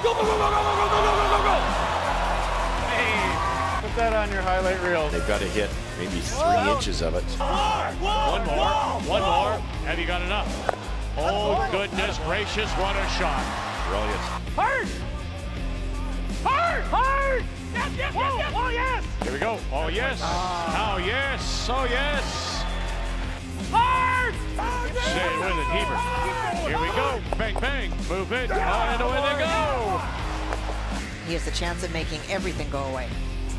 Go, go, go, go, go, go, go, go, go, go, go. Hey, put that on your highlight reel. They've got to hit maybe 3 inches of it. One more. Have you got enough? Oh, goodness gracious, what a shot. Brilliant. Hard. Yes, yes, yes, yes. Oh, yes. Here we go. Oh, yes. Oh, yes. Oh, yes. Hard. Stay with it, Heber. Here we go. Bang, bang. Move it. And away they go. He has the chance of making everything go away.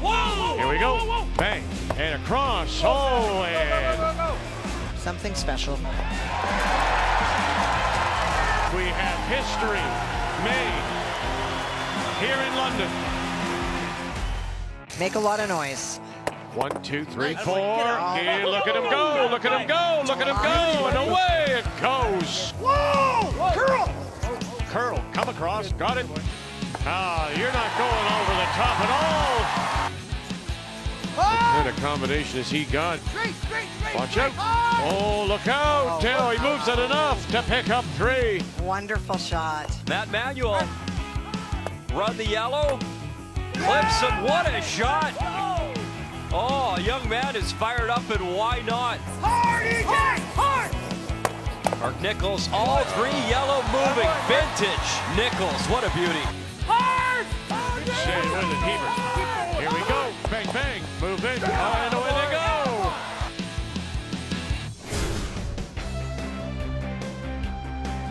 Whoa. Here we go. Bang. And across. Oh, and Something special. we have history made here in London. Make a lot of noise. 1, 2, 3, 4. Here, look at him go. Look at him go. Look at him go. And away it goes. Whoa! Curl! Curl, come across, got it. You're not going over the top at all. Good accommodation as he got. Watch out. Oh, look out. Oh, he moves it enough to pick up 3. Wonderful shot. Matt Manuel, run the yellow, clips him. What a shot. Oh, a young man is fired up, and why not? Hard! Mark Nichols, all 3 yellow moving. Vintage Nichols, what a beauty. Stay with it, Heber. Here we go. Bang, bang. Move it. And away they go.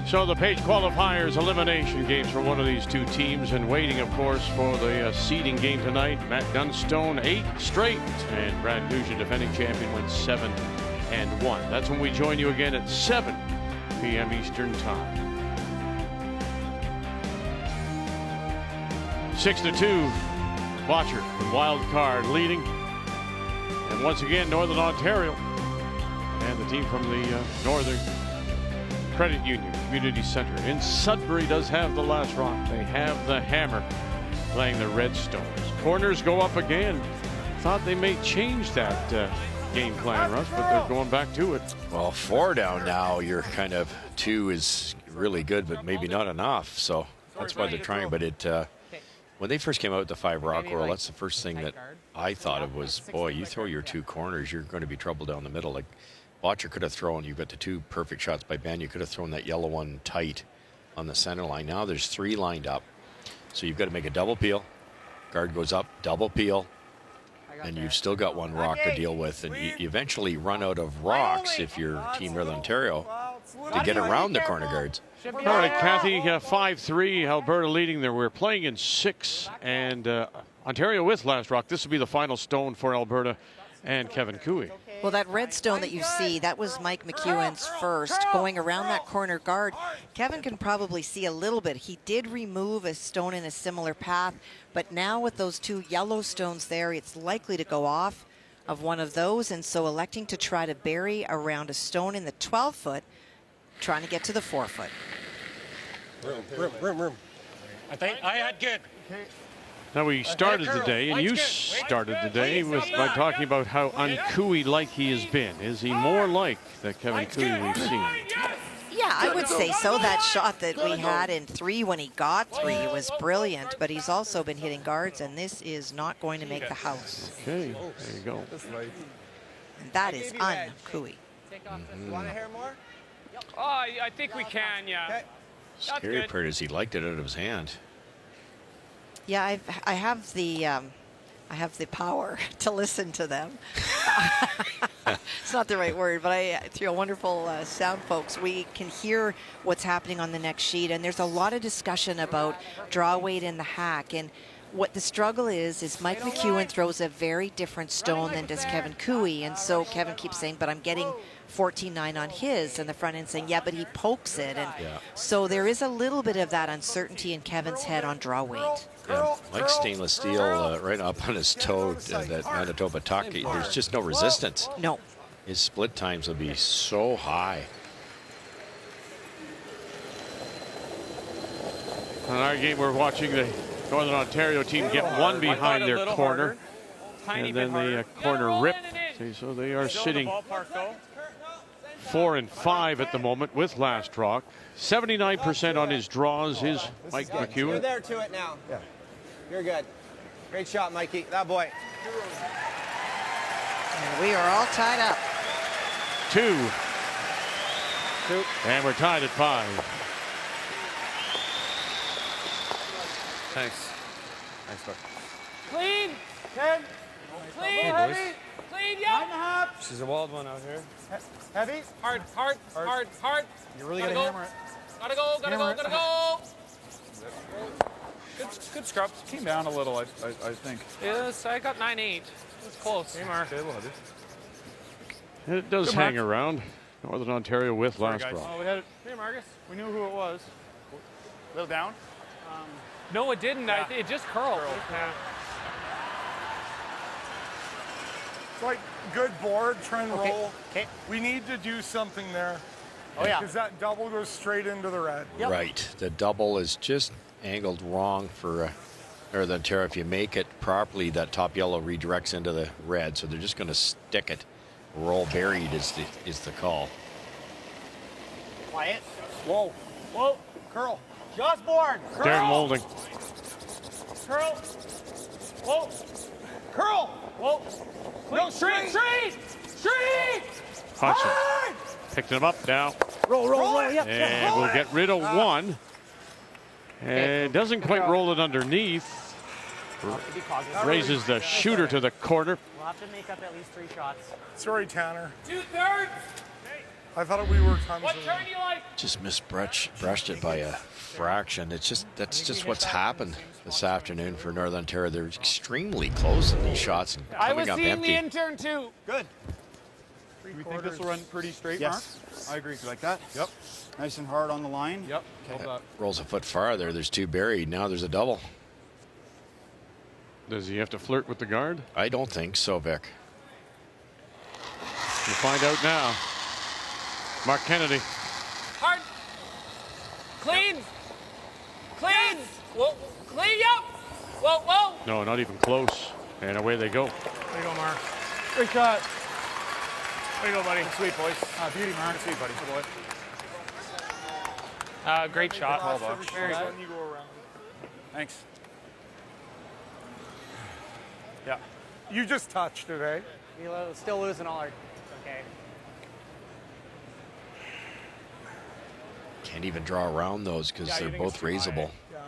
So the Page qualifiers elimination games for one of these two teams, and waiting, of course, for the seeding game tonight. Matt Dunstone 8 straight, and Brad Nugent, defending champion, went 7-1. That's when we join you again at 7 p.m. Eastern Time. 6-2, Bottcher, the wild card leading, and once again Northern Ontario and the team from the Northern Credit Union Community Center in Sudbury does have the last rock. They have the hammer playing the Redstones. Corners go up again. Thought they may change that game plan, Russ, but they're going back to it. Well, 4 down now. You're kind of 2 is really good, but maybe not enough. So that's why they're trying. But when they first came out with the 5 rock roll, that's the first thing that I thought of was, boy, you throw your 2 corners, you're going to be trouble down the middle. Like Bottcher could have thrown, you've got the 2 perfect shots by Ben. You could have thrown that yellow one tight on the center line. Now there's 3 lined up. So you've got to make a double peel. Guard goes up, double peel. And you've still got 1 rock to deal with. And you eventually run out of rocks if you're Team Northern Ontario to get around the corner guards. All right, Kathy, 5-3, Alberta leading there. We're playing in 6, and Ontario with last rock. This will be the final stone for Alberta and Kevin Cooey. Well, that red stone that you see, that was Mike McEwen's first. Going around that corner guard, Kevin can probably see a little bit. He did remove a stone in a similar path, but now with those 2 yellow stones there, it's likely to go off of one of those, and so electing to try to bury around a stone in the 12-foot, trying to get to the 4-foot. Room. I think I had good. Now we started the day, and you started the day by talking about how un-Cooey-like he has been. Is he more like the Kevin Cooey we've seen? Yeah, I would say so. That shot that we had in 3 when he got 3 was brilliant, but he's also been hitting guards, and this is not going to make the house. Okay, there you go. And that is un-Cooey. You want to hear more? Oh, I think we can, yeah. Scary part is he liked it out of his hand. Yeah, I have the power to listen to them. It's not the right word, but through a wonderful sound folks, we can hear what's happening on the next sheet, and there's a lot of discussion about draw weight in the hack. And what the struggle is Mike McEwen throws a very different stone than does Kevin Cooey, and so Kevin keeps saying, but I'm getting 14.9 on his, and the front end saying, yeah, but he pokes it. And so there is a little bit of that uncertainty in Kevin's head on draw weight. Yeah, Mike's stainless steel right up on his toe, that Manitoba tuck. There's just no resistance. No. His split times will be so high. On our game, we're watching the Northern Ontario team get one behind their corner, and then the corner rip. So they are sitting 4 and 5 at the moment with last rock. 79% on his draws is Mike McEwen. You're there to it now. Yeah. You're good. Great shot, Mikey. That boy. And we are all tied up. 2. And we're tied at 5. Thanks. Thanks, bud. Clean. 10. Clean. Hey, Heavy. boys. Clean, yeah. She's a wild one out here. Heavy. Hard. You're really going to hammer it. Gotta go. Good scrub. Came down a little, I think. Yes, I got 9.8. It's close. Hey, Mark. It does hang around. Northern Ontario with last rock. Oh, we had it. Hey, Marcus. We knew who it was. A little down? No, it didn't. Yeah. It just curled. Yeah. It's like good board, trend roll. Okay. We need to do something there. Oh, yeah. Because that double goes straight into the red. Yep. Right. The double is just angled wrong for Northern Ontario. If you make it properly, that top yellow redirects into the red. So they're just going to stick it. Roll buried is the call. Quiet. Whoa. Curl. Just board. Darren Molding. Curl. Whoa. Curl. Whoa. No, straight. Hudson picked him up now. Roll. Yep. And we'll get rid of one. And doesn't quite roll it underneath. Raises the shooter to the corner. We'll have to make up at least 3 shots. Sorry, Tanner. 2/3. I thought we were times. What turn do you like? Just brushed it by a fraction. That's just what's happened this afternoon for Northern Ontario. They're extremely close in these shots and I coming was up seeing empty. the intern too. Good. Do we think this will run pretty straight, Yes. Mark? I agree. You like that? Yep. Nice and hard on the line? Yep. Love that. Rolls a foot farther. There's 2 buried. Now there's a double. Does he have to flirt with the guard? I don't think so, Vic. We'll find out now. Mark Kennedy. Hard. Clean. Whoa. Clean up. Whoa. No, not even close. And away they go. There you go, Mark. Great shot. There you go, buddy. Sweet, boys. Beauty, Mark. Sweet, buddy. Good boy. Great shot. Very good. You go around. Thanks. Yeah. You just touched it, eh? We're still losing all our. Okay. Can't even draw around those because they're both raisable. Yeah.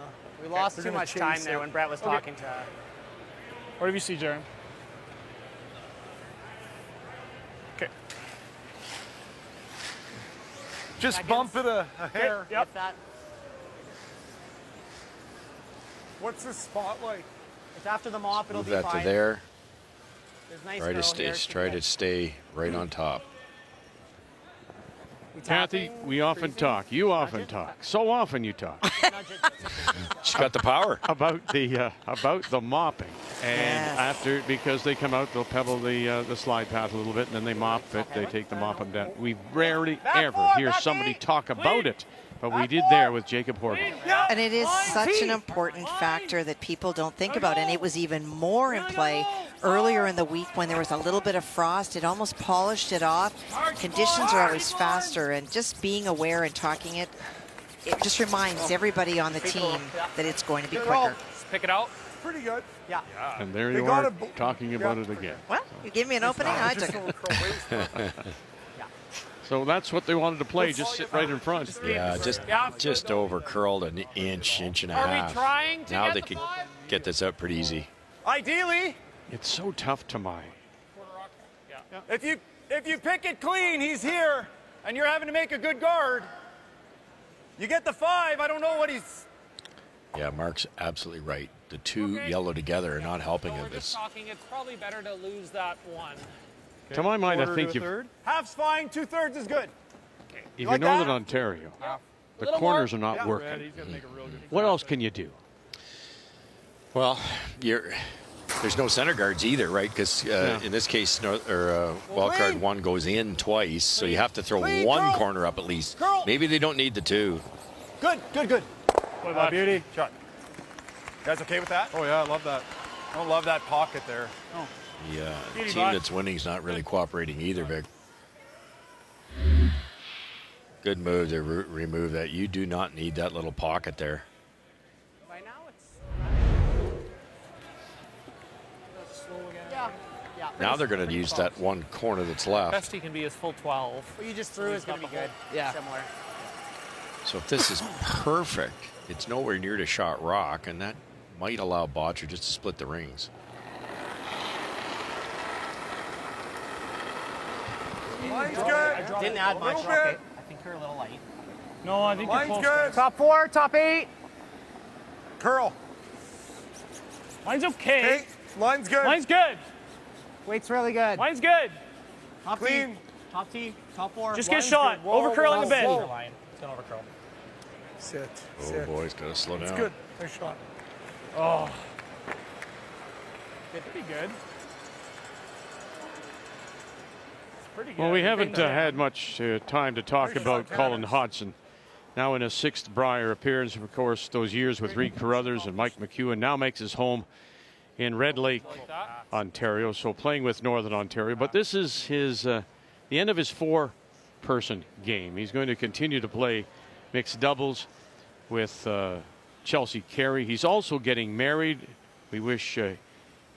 We lost We're too gonna much time chase there it. when Brett was talking to. What do you see, Jaron? Okay. Just bump it a hair. Yep. If that. What's the spot like? It's after the mop. It'll Move be that fine. to there. Nice Try to stay right on top. Kathy, we often talk. You often talk. So often you talk. She's got the power. About the mopping. And after, because they come out, they'll pebble the slide path a little bit, and then they mop it. They take the mop and down. We rarely ever hear somebody talk about it. But we did there with Jacob Horgan. And it is such an important factor that people don't think about. And it was even more in play earlier in the week when there was a little bit of frost. It almost polished it off. Conditions are always faster. And just being aware and talking it just reminds everybody on the team that it's going to be quicker. Pick it out. Pretty good. Yeah. And there you are talking about it again. Well, you give me an opening, I took it. So that's what they wanted to play, just sit right in front. Yeah, just over curled an inch and a half. Trying to now they could get this out pretty easy. Ideally, it's so tough to mine. if you pick it clean, he's here, and you're having to make a good guard. You get the 5. I don't know what he's. Yeah, Mark's absolutely right. The two yellow together are not helping him. It's probably better to lose that one. To my mind, I think Half's fine, 2/3 is good. if you're Northern Ontario, the corners are not working. What else can you do? Well, there's no center guards either, right? Because in this case, wildcard 1 goes in twice, so you have to throw one corner up at least. Maybe they don't need the 2. Good. Beauty. Shot. You guys okay with that? Oh, yeah, I love that. I don't love that pocket there. Oh. Yeah, the team that's winning is not really cooperating either, Vic. Good move to remove that. You do not need that little pocket there. By now it's Now they're going to use that one corner that's left. Best he can be is full 12. What you just threw is going to be good. Yeah. Similar. So if this is perfect, it's nowhere near to shot rock, and that might allow Bottcher just to split the rings. Mine's good. Didn't add much. Okay. I think you're a little light. No, I think you're close. Good. Top 4, top 8. Curl. Mine's okay. Line's good. Mine's good. Weight's really good. Mine's good. Top clean. Top T. Top 4. Just get shot. Over curling a bit. It's going over curl. Sit. Oh, boy, he's got to slow down. It's good. Nice shot. Oh. It'd be good. Well, we haven't had much time to talk about Colin Hodgson. Now in his 6th Brier appearance, of course, those years with Reed Carruthers and Mike McEwen, now makes his home in Red Lake, Ontario, so playing with Northern Ontario. But this is the end of his 4-person game. He's going to continue to play mixed doubles with Chelsea Carey. He's also getting married. We wish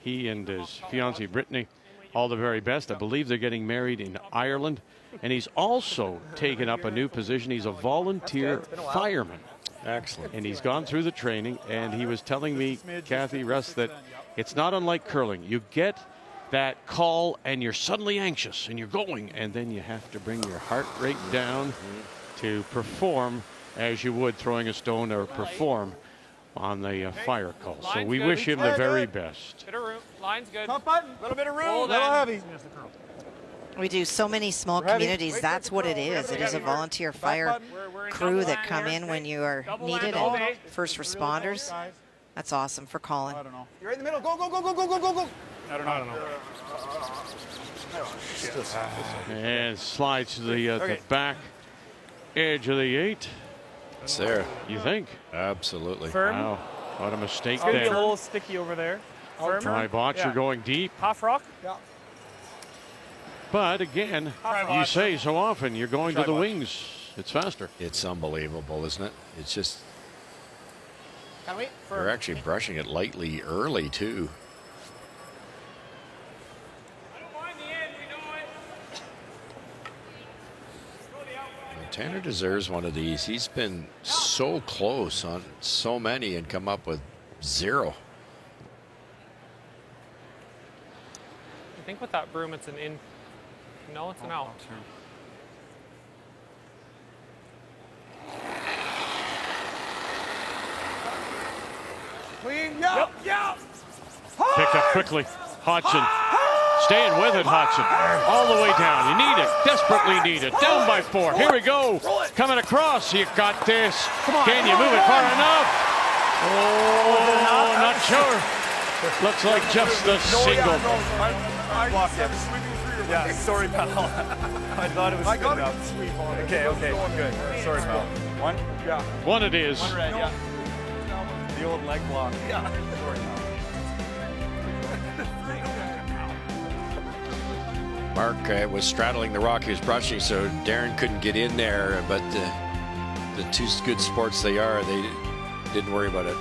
he and his fiancée Brittany all the very best. I believe they're getting married in Ireland. And he's also taken up a new position. He's a volunteer fireman. Excellent. And he's gone through the training, and he was telling me, Kathy, Russ, that it's not unlike curling. You get that call, and you're suddenly anxious, and you're going, and then you have to bring your heart rate down to perform as you would throwing a stone or perform on the fire call. So we wish him the very best. Bit of room. Line's good. Top button. A little bit of room. Hold a little on. heavy. We do so many small communities. That's what it is. It is a volunteer fire crew that come in when you are needed, and first responders. That's awesome for Colin. I don't know. You're right in the middle. Go. I don't know. And slides to the back edge of the 8. It's there. You think? Absolutely. Firm. Wow, what a mistake It's going to be a there. little sticky over there. Try Bottcher going deep. Half rock. Yeah. But again, you say so often, you're going to the wings. It's faster. It's unbelievable, isn't it? It's just, Can we? they're actually brushing it lightly early, too. Tanner deserves one of these. He's been so close on so many and come up with 0. I think with that broom, it's an in. No, it's an out. Clean. Yeah. Picked up quickly. Hodgson Staying with it, Hudson. All the way down. You need it. Desperately need it. Down by 4. Here we go. Coming across. You got this. Can you move it far enough? Oh, not sure. Looks like just a single. Yeah, sorry, pal. I thought it was good enough. Okay, good. Sorry, pal. One? Yeah. One it is. One red, yeah. The old leg block. Yeah. Sorry, pal. Mark was straddling the rock he was brushing, so Darren couldn't get in there, but the two good sports they are, they didn't worry about it.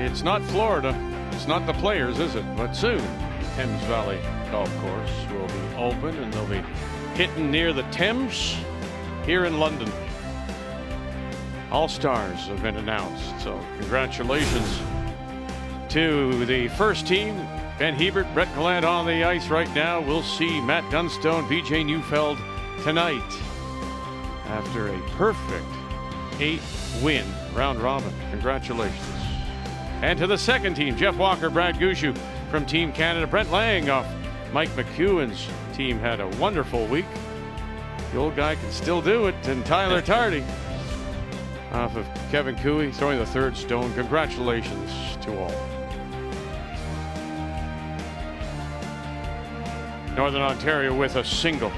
It's not Florida. It's not the players, is it? But soon, Thames Valley Golf Course will be open, and they'll be hitting near the Thames here in London. All-Stars have been announced, so congratulations to the first team. Ben Hebert, Brett Gallant on the ice right now. We'll see Matt Dunstone, BJ Neufeld tonight after a perfect 8-win round robin. Congratulations. And to the second team, Jeff Walker, Brad Gushue from Team Canada. Brent Lang off Mike McEwen's team had a wonderful week. The old guy can still do it. And Tyler Tardy off of Kevin Cooey throwing the third stone. Congratulations to all. Northern Ontario with a single.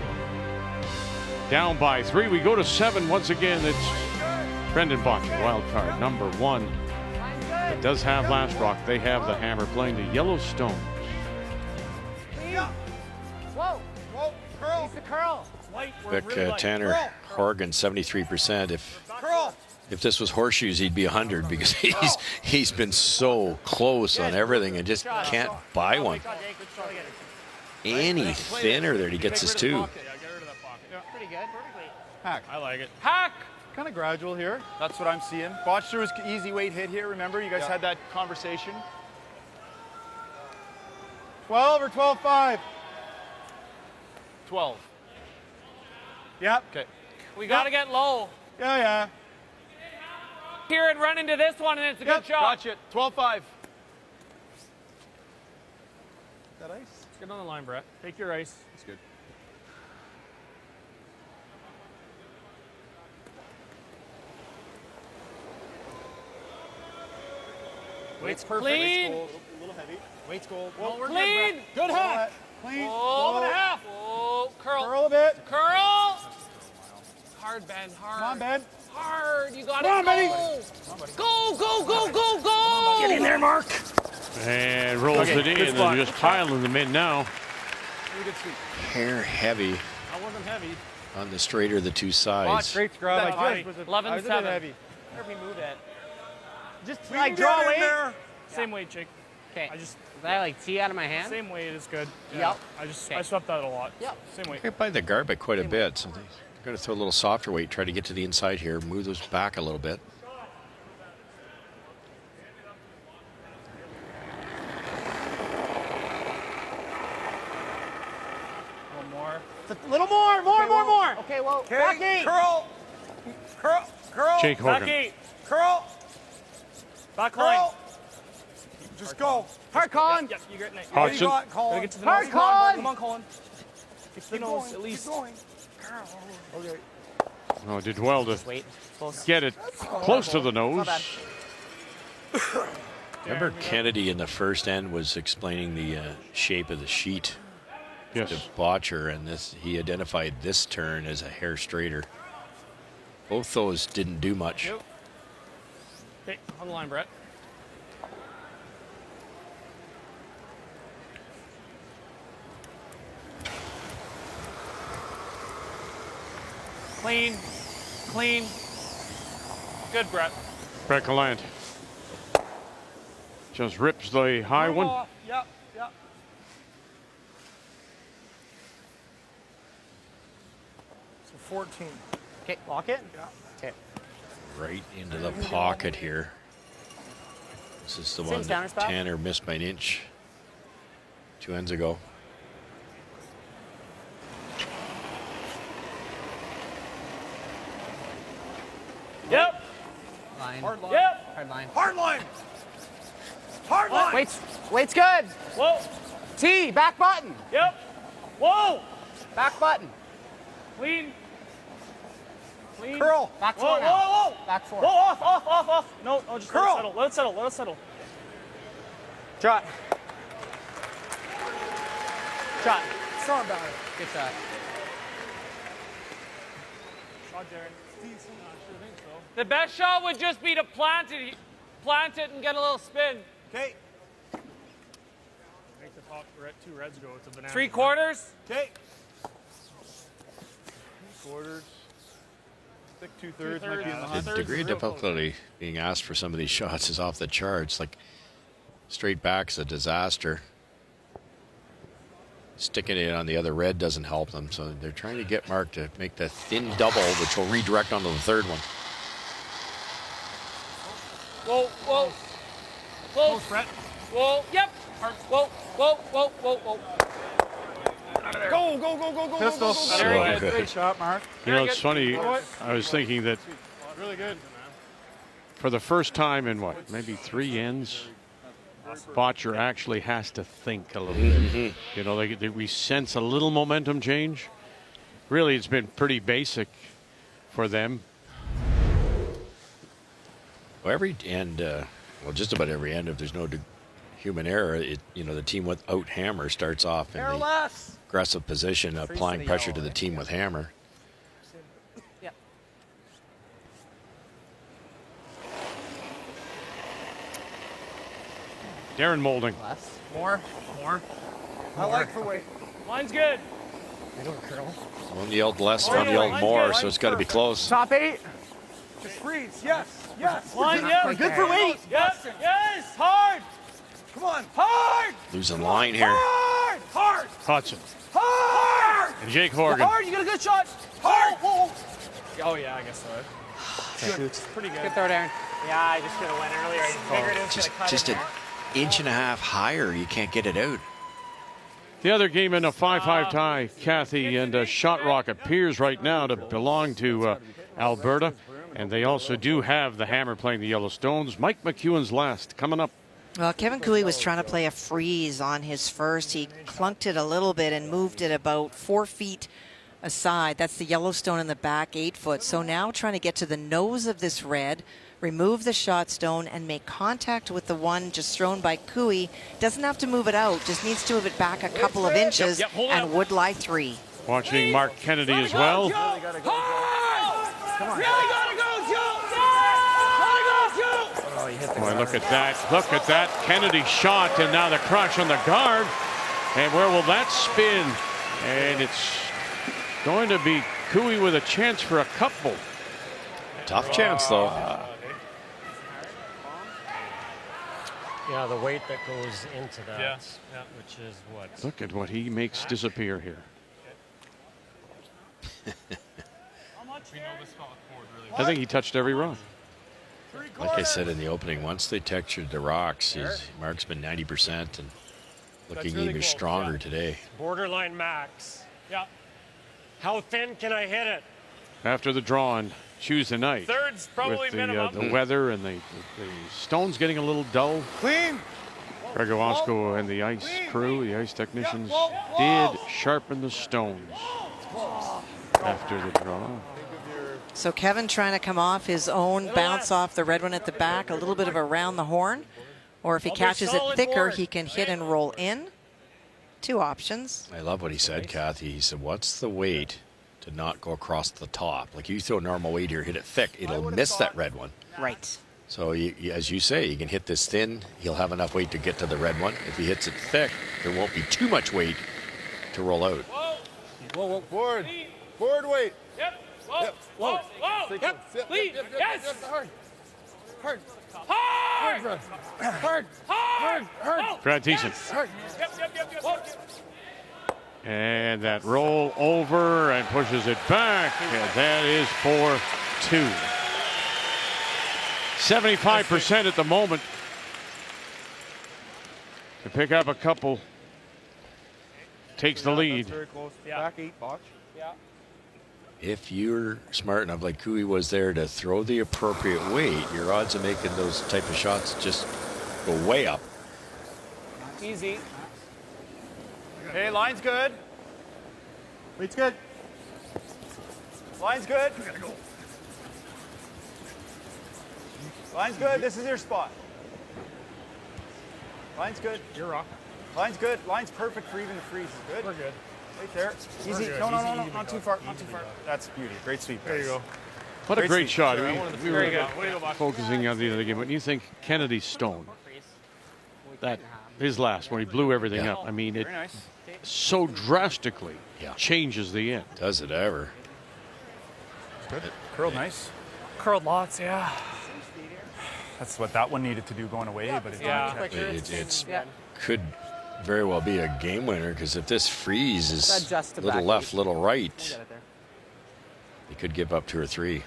Down by 3. We go to 7 once again. It's Brendan Bottcher, wild card number 1. It does have Last Rock. They have the hammer playing the Yellowstone. Whoa, curl. He's the curl. Vic Tanner, Horgan 73%. If this was horseshoes, he'd be 100 because he's been so close on everything and just can't buy one. Any thinner there, he gets his 2. Pretty good. Hack. I like it. Hack! Kind of gradual here. That's what I'm seeing. Bottcher was easy weight hit here, remember? You guys had that conversation. 12 or 12-5? 12. Yep. Okay. We got to get low. Yeah. Here and run into this one, and it's a good shot. Gotcha. 12-5. That ice? Let's get on the line, Brett. Take your ice. That's good. Weight's perfect. Clean. A little heavy. Weight's gold. Well, we're clean. Good hack. Clean. Oh, and a half. Oh, curl. Curl a bit. Curl. Hard, Ben. Hard. Come on, Ben. Hard. You got it. Come on, Benny. Go. Get in there, Mark. And rolls it in, and they're just piling them in now. Hair heavy. I wasn't heavy. On the straighter of the two sides. Great scrub. I 11-7. heavy. Where we move it? Just like draw weight. Same weight, Jake. Okay. Did I like tee out of my hand? Same weight is good. Yep. I swept that a lot. Yep. Same weight. Get by the garbage quite a bit, so they're going to throw a little softer weight, try to get to the inside here, move those back a little bit. A little more. Okay, well, back 8. Curl. Jake Horgan. Back 8. Curl. Back line. Just go. Hard, Colin. Yep, you get it. Hudson. Gotta get to the Hard, nose. Colin. Come on, Colin. Get to the nose, at least. Okay. Oh, did well to Wait. Close. get it close to the nose. Remember Kennedy in the first end was explaining the shape of the sheet Yes. to Bottcher, and he identified this turn as a hair straighter. Both those didn't do much. Yep. Okay, on the line, Brett. Clean. Good, Brett. Brett Gallant just rips the high one. Yep. So 14. Okay, lock it. Yeah. Okay. Right into the pocket here. This is the one that Tanner missed by an inch 2 ends ago. Yep. Line. Hard line. Yep. Hard line. Hard line. Hard line. Weight's good. Whoa. T, back button. Yep. Whoa. Back button. Clean. Clean. Curl. Back Whoa, four now. whoa, whoa. Back four. Whoa, off. No, just Curl. Let it settle. Let it settle. Shot. Shot. Strong about it. Good shot. Shot, Darren. Decent. I sure think so. The best shot would just be to plant it and get a little spin. Okay. Make the top two reds go. It's a banana. 3/4. Okay. 3/4. Thick 2/3 might be in the The hunt. degree of difficulty being asked for some of these shots is off the charts. Like straight back's a disaster. Sticking it on the other red doesn't help them, so they're trying to get Mark to make the thin double, which will redirect onto the third one. Whoa. Close, Brett. Whoa. Yep. Whoa. Go. Pistol. Very good. Great shot, Mark. You know, Very it's good. funny. I was thinking that Really good. for the first time in maybe 3 ends, Bottcher actually has to think a little bit. You know, we sense a little momentum change. Really, it's been pretty basic for them. Well, every end, just about every end, if there's no human error, the team without hammer starts off in the aggressive position, applying pressure to the team with hammer. Yep. Darren Molding. Less. More. I like the weight. Line's good. I don't curl. One yelled less, one yelled more, so it's got to be close. Top 8. Just freeze. Yes. Line, yeah. Good for weight. Yes. Hard. Come on. Hard. Losing line here. Hard. Hudson. Hard. And Jake Horgan. Hard. You got a good shot. Hard. Whoa. Oh yeah, I guess so. Good. Pretty good. Good throw, Darren. Yeah, I just could have went earlier. I figured it was gonna cut Just it an inch and a half higher, you can't get it out. The other game in a 5-5 tie, Kathy, and Shot Rock appears right now to belong to Alberta. And they also do have the hammer playing the Yellowstones. Mike McEwen's last coming up. Well, Kevin Cooey was trying to play a freeze on his first. He clunked it a little bit and moved it about 4 feet aside. That's the Yellowstone in the back, 8 foot. So now trying to get to the nose of this red, remove the shot stone, and make contact with the one just thrown by Cooey. Doesn't have to move it out, just needs to move it back a couple of inches and would lie 3. Watching Mark Kennedy as well. Come on. Really gotta go, Joe. Gotta go, Joe. Oh, you hit the Boy, look at that. Look at that. Kennedy shot, and now the crush on the guard. And where will that spin? And it's going to be Cooey with a chance for a couple. Tough chance, though. Yeah, the weight that goes into that, Yeah. which is what? Look at what he makes disappear here. I think he touched every rock. Like I said in the opening, once they textured the rocks, Mark's been 90% and looking really even cool. stronger today. Borderline max. Yeah. How thin can I hit it? After the draw on Tuesday night. Thirds probably with the, minimum. the weather and the stones getting a little dull. Clean. Greg Owasco and the ice crew, the ice technicians, did sharpen the stones after the draw. So Kevin trying to come off his own bounce off the red one at the back, a little bit of around the horn. Or if he catches it thicker, he can hit and roll in. 2 options. I love what he said, Kathy. He said, what's the weight to not go across the top? Like you throw normal weight here, hit it thick, it'll miss that red one. Right. So as you say, you can hit this thin, he'll have enough weight to get to the red one. If he hits it thick, there won't be too much weight to roll out. Whoa. Forward. Forward weight. Yep. Whoa. Yep. Whoa. Whoa. Yep. Clean. Yes. Hard. Hard. Brad Thiessen. Yep. And that roll over and pushes it back. And that is 4-2. 75% at the moment. To pick up a couple. Takes the lead. Very close. Back 8, Botch. Yeah. if you're smart enough, like Cooey was there, to throw the appropriate weight, your odds of making those type of shots just go way up. Easy. Okay, line's good. Weight's good. Line's good. Line's good. This is your spot. Line's good. You're rock. Line's good. Line's perfect for even the freeze. Is good. We're good. Right there. Easy. Good. No, Easy, not too far. Not too far. That's beauty. Great sweep. There you go. What a great shot. Sure, We were focusing on the other game. When you think Kennedy Stone, that his last, when he blew everything up, I mean, it Very nice. so drastically changes the end. Does it ever? Good. Curled nice. Curled lots, yeah. That's what that one needed to do going away, but it didn't. It's could very well be a game winner, because if this freeze is little left, little right, they could give up 2 or 3.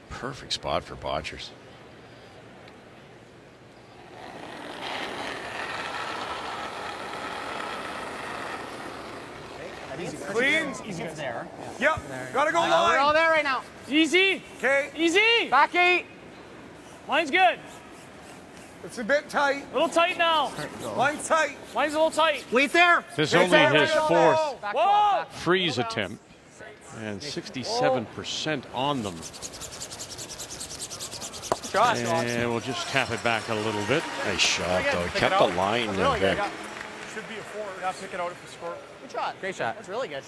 Perfect spot for Bottchers. Clean. Easy there. Yep. Gotta go We're line. all there right now. Easy. Okay. Easy. Back 8. Line's good. It's a bit tight. A little tight now. Line's tight. Line's a little tight. Wait there. This is only his 4th Whoa. freeze attempt, and 67% on them. Shot. And we'll just tap it back a little bit. Nice shot, though. Kept the line there, Vic. Should be a 4. Yeah, pick it out if you score. Good shot. Great shot. That's really good.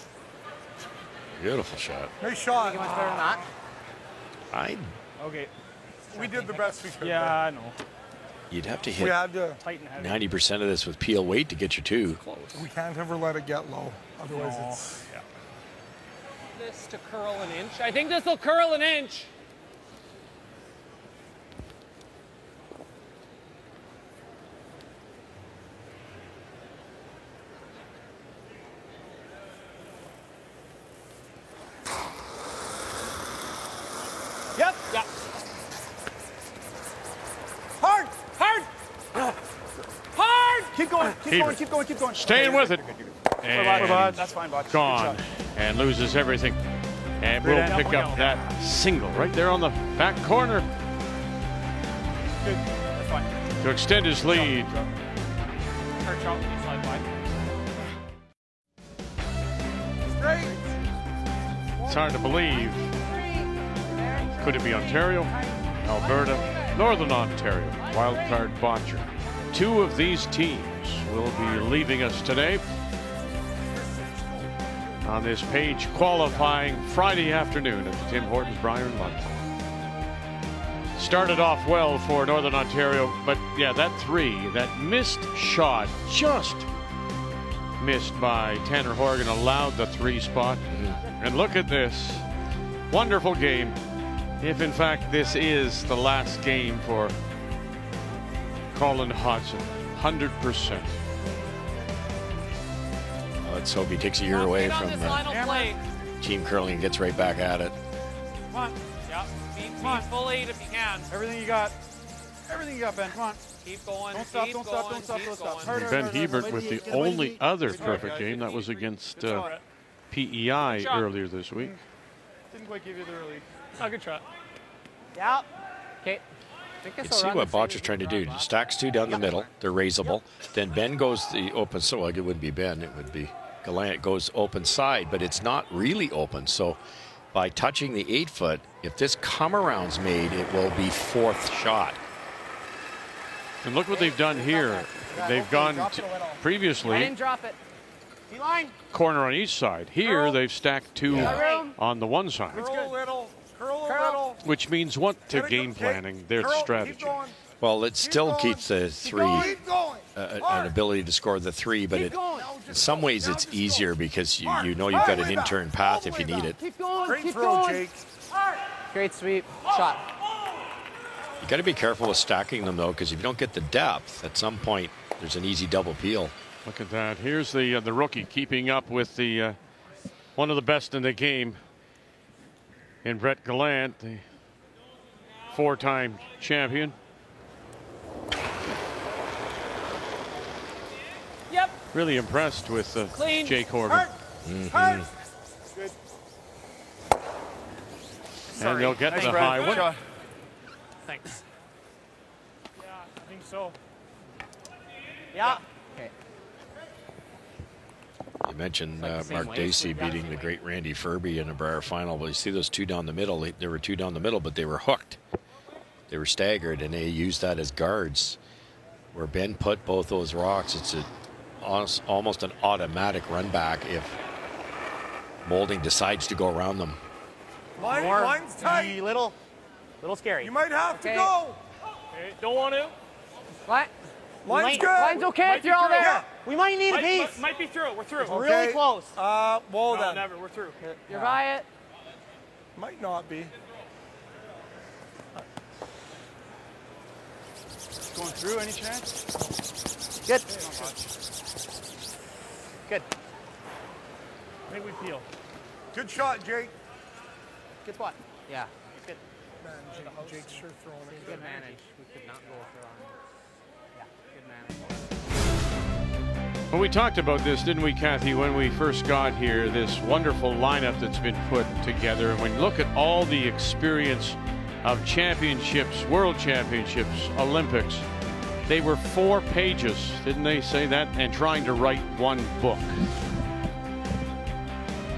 Beautiful shot. Nice shot. Think much better than that. Okay. We did the best we could. Yeah, I know. You'd have to We hit had to. 90% of this with peel weight to get your 2. We can't ever let it get low. Otherwise, it's. This to curl an inch. I think this will curl an inch. Yep. Yeah. Hard. Hard. Hard. Keep going. Keep going. Keep going. Keep going. Staying with it. And That's fine, Bottcher. gone. And loses everything. And we'll pick up that single right there on the back corner Good. That's fine. to extend his lead. Hard shot. Slide wide. Straight. It's hard to believe. Could it be Ontario, Alberta, Northern Ontario, wildcard Bottcher? 2 of these teams will be leaving us today on this page qualifying Friday afternoon at the Tim Hortons Brier in London. Started off well for Northern Ontario, but yeah, that 3, that missed shot, just missed by Tanner Horgan, allowed the 3 spot. And look at this wonderful game. If in fact this is the last game for Colin Hodgson, 100%. Let's hope he takes a year away from team curling and gets right back at it. Come on. Yeah. Feed full 8 if you can. Everything you got. Everything you got, Ben. Come on. Keep going. Don't stop. Keep Don't going, stop. Don't stop. keep Don't stop. going. Ben Hebert with the only other perfect game. That was against PEI earlier this week. Didn't quite give you the early. Oh, good shot. Yeah. Okay. You can see what Bottcher's trying to do. Stacks 2 down the middle. They're raisable. Then Ben goes the open. So well, it wouldn't be Ben. It would be Gallant. Goes open side, but it's not really open. So by touching the 8-foot, if this come around's made, it will be 4th shot. And look what they've done here. They've gone previously I didn't drop it. D-line. corner on each side. Here they've stacked 2 on the one side. Curl a little. Curl a little. Which means what to game planning, their strategy. Well, it still keeps the 3 an ability to score the 3, but in some ways it's easier because you know you've got an intern path if you need it. Keep going. Great Keep throw, going. Jake. Great sweep. Shot. You got to be careful with stacking them though, because if you don't get the depth, at some point there's an easy double peel. Look at that. Here's the rookie keeping up with the one of the best in the game in Brett Gallant, the 4-time champion. Yep. Really impressed with Clean. Jake Horgan. Good. And they'll get Nice, the Brad. high Good one. shot. Thanks. Yeah, I think so. Yeah. Okay. You mentioned It's like the same Mark way, Dacey so yeah. beating the great Randy Furby in a Brier final. Well, you see those two down the middle. There were two down the middle, but they were hooked. They were staggered, and they used that as guards. Where Ben put both those rocks, it's almost an automatic run back if Molding decides to go around them. Line's tight. Little scary. You might have to go. Okay, don't want to. What? Line's good. Line's okay Might if be you're all through. there. Yeah. We might need a piece. Might be through. We're through. It's really close. Well No, then. never. We're through. You're by it. Might not be. Going through, any chance? Good. Good. I think we peel. Good shot, Jake. Good spot. Yeah. Good. Man, Jake's sure throwing it. Good manage. We could not go through on it. Yeah. Good manage. Well, we talked about this, didn't we, Kathy, when we first got here, this wonderful lineup that's been put together. And when you look at all the experience of championships, world championships, Olympics, they were 4 pages, didn't they say that? And trying to write one book.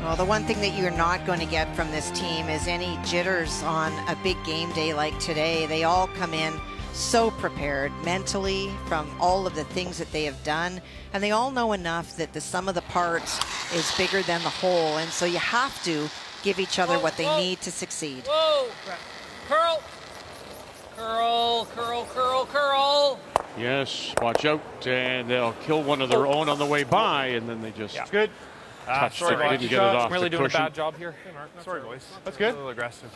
Well, the one thing that you're not going to get from this team is any jitters on a big game day like today. They all come in so prepared mentally from all of the things that they have done, and they all know enough that the sum of the parts is bigger than the whole, and so you have to give each other what they need to succeed. Whoa! Curl! Curl, curl, curl, curl! Yes, watch out, and they'll kill one of their own on the way by, and then they just Good. touched sorry, it, boys. didn't get it off Really the doing cushion. a bad job here. Sorry, boys. That's A good. little aggressive.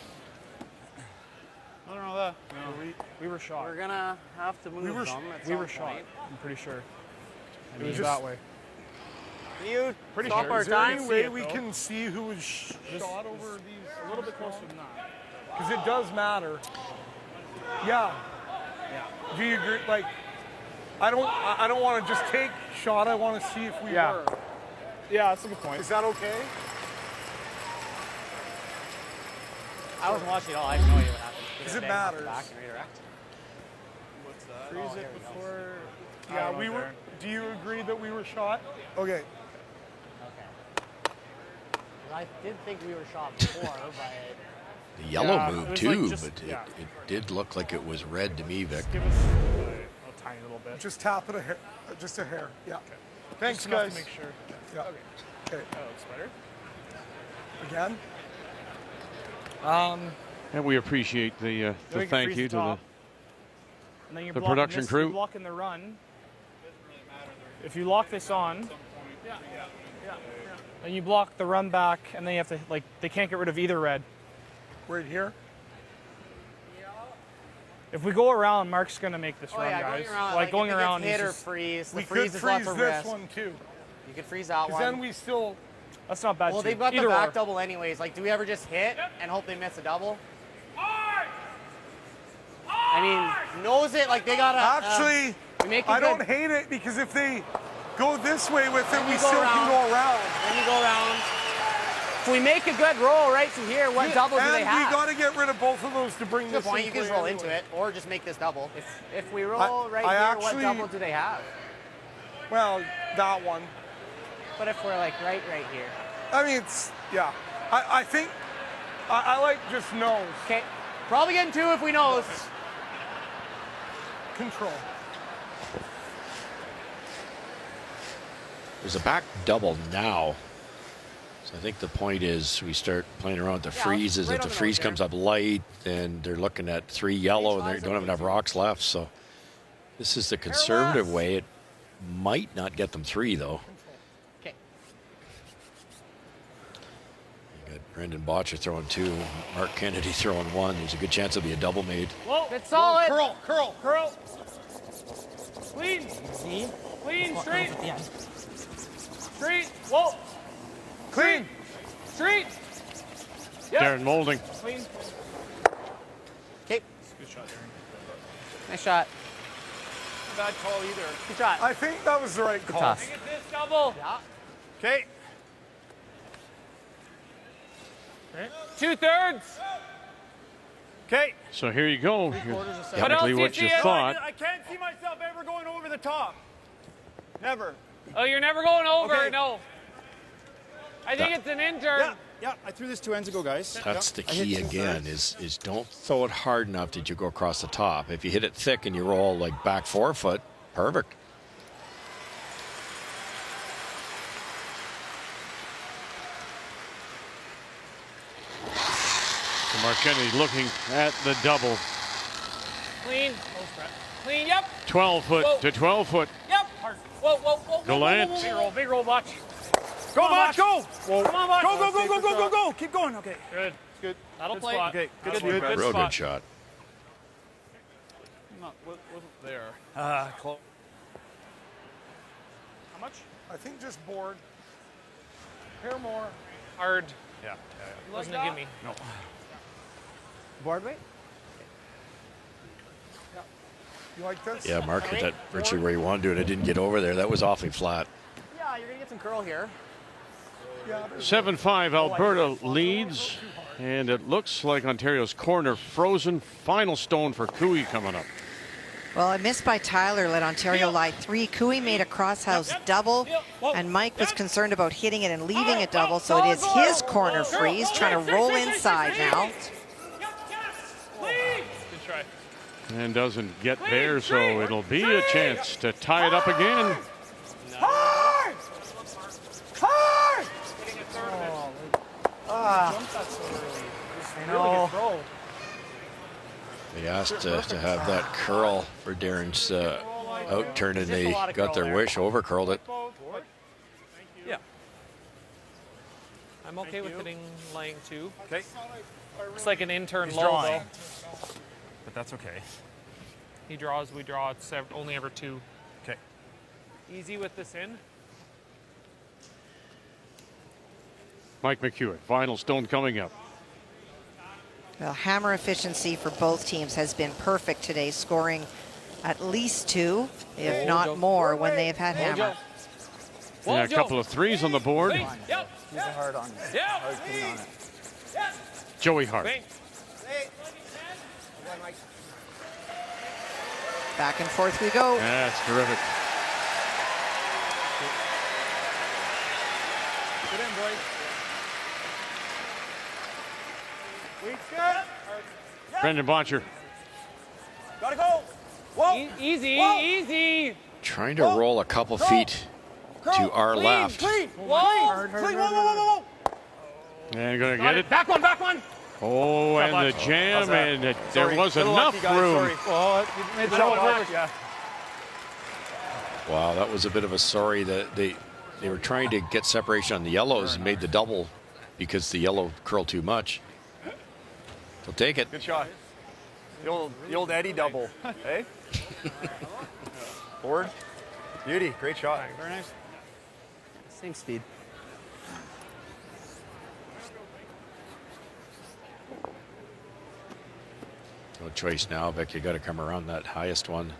Nothing wrong with that. No, we were shot. We're gonna have to move We were them at we some were shot. point. I'm pretty sure. I It mean, was that way. You Pretty stop sure. our Is there time. any way we can see who was shot over these? A little bit closer than that. Because it does matter. Yeah. Do you agree? Like, I don't want to just take shot. I want to see if we Yeah. were. Yeah, that's a good point. Is that okay? I wasn't watching it all. I have no idea what happened. Because it Bang off the matters. back and redirect. What's that? Freeze it before. I Yeah, don't know, we were. Darren. Do you agree that we were shot? Okay. Okay. I did think we were shot before, but The yellow Yeah, it moved was too, like just- but yeah. it did look like it was red to me, Vic. Give us a tiny little bit. Just tap it a hair. Just a hair. Yeah. Thanks, Just enough guys. to make sure. Yeah. Okay. That looks better. Again. And we appreciate the Then we can thank freeze you the to top. And then you're the blocking production this, crew. You're blocking the run. If you lock this on, and you block the run back, and then you have to, like, they can't get rid of either red. Right here. If we go around, Mark's going to make this oh run, yeah, guys. going around. Like, going if it around, gets hit he's or just- freeze. We The could freeze is lots freeze of this risk. one too. You could freeze that Because one. then we still. That's not bad, well, too. they've got Either the back or. double anyways. Like, do we ever just hit and hope they miss a double? I mean, knows it. Like, they gotta. Actually, we make a I good, don't hate it because if they go this way with it, Then we you go still around. can go around. Then you go around. If we make a good roll right to here, what double do they have? And we got to get rid of both of those to bring Good this point. in You can just play roll anyway. into it, or just make this double. If we roll I right here, actually- what double do they have? Well, that one. But if we're like right here. I mean, it's, yeah. I think I like just nose. Okay. Probably getting 2 if we nose. Control. There's a back double now. So I think the point is we start playing around with the freezes. right If on the the freeze nose comes up light, then they're looking at 3 yellow and they don't have enough rocks left. So this is the conservative way. It might not get them 3 though. Okay. You got Brendan Bottcher throwing 2, Mark Kennedy throwing 1. There's a good chance it'll be a double made. Whoa. It's solid. Curl, curl. Curl. Clean. Clean. Straight. Straight. Whoa. Clean. Straight. Yep. Darren Molding. Clean. Okay. Good shot, Darren. Nice shot. bad call either. Good shot. I think that was the right call. I think it's this double. Yeah. Okay. 2/3. Okay. So here you go. Exactly what you LCCA. thought. I can't see myself ever going over the top. Never. Oh, you're never going over. Okay. No. I think it's an intern. Yeah, yeah. I threw this 2 ends ago, guys. That's Yeah. the key again, is don't throw it hard enough that you go across the top. If you hit it thick and you roll like back 4 foot, perfect. So Marchetti looking at the double. Clean. Clean, yep. 12 foot Whoa. to 12 foot. Yep. Whoa, whoa, whoa. Gallant. Big roll, Botch. Go, Botch, go! Come on, Botch. Go, go, go, go, go, go, go! Keep going, okay. Good. It's good. That'll Good play. spot. Okay, good, That'll good. work. Real spot. good shot. Wasn't there. Close. How much? I think just board. Pair more. Hard. Yeah. Wasn't a gimme. No. Board weight? You like this? Yeah, Mark hit that virtually where you wanted to, and it didn't get over there. That was awfully flat. Yeah, you're going to get some curl here. 7-5 Alberta leads, and it looks like Ontario's corner frozen. Final stone for Cooey coming up. Well, a miss by Tyler let Ontario lie 3. Cooey made a crosshouse double, and Mike was concerned about hitting it and leaving a double, so it is his corner freeze, trying to roll inside now. Good try. And doesn't get there, so it'll be a chance to tie it up again. Hard! Hard! Getting a third of it. I know. They asked to have that curl for Darren's out turn, and they got their wish, over curled it. Yeah. I'm okay with hitting laying 2. Okay. Looks like an intern He's low, drawing. though. But that's okay. He draws, we draw. It's only ever 2. Okay. Easy with this in. Mike McEwen, final stone coming up. Well, hammer efficiency for both teams has been perfect today, scoring at least 2, if not more, when they have had hammer. Yeah, a couple of threes on the board. Yep. Use a hard on. Yep. Hard pin on it. Joey Hart. Back and forth we go. That's terrific. Good in, boys. Brendan Bottcher. Gotta go. Whoa. Easy, Whoa. easy. Trying to roll a couple feet to our left. Clean. Whoa. Clean. Whoa, whoa, whoa, whoa. And gonna get it. Back one, back one. Oh, and the jam, and there was enough room. Oh, you made the shot perfect. Yeah. Wow, that was a bit of a sorry that they were trying to get separation on the yellows and made the double because the yellow curled too much. So take it. Good shot. The old Eddie double. Hey? Forward. Beauty. Great shot. Very nice. Same speed. No choice now, Beck. You got to come around that highest one.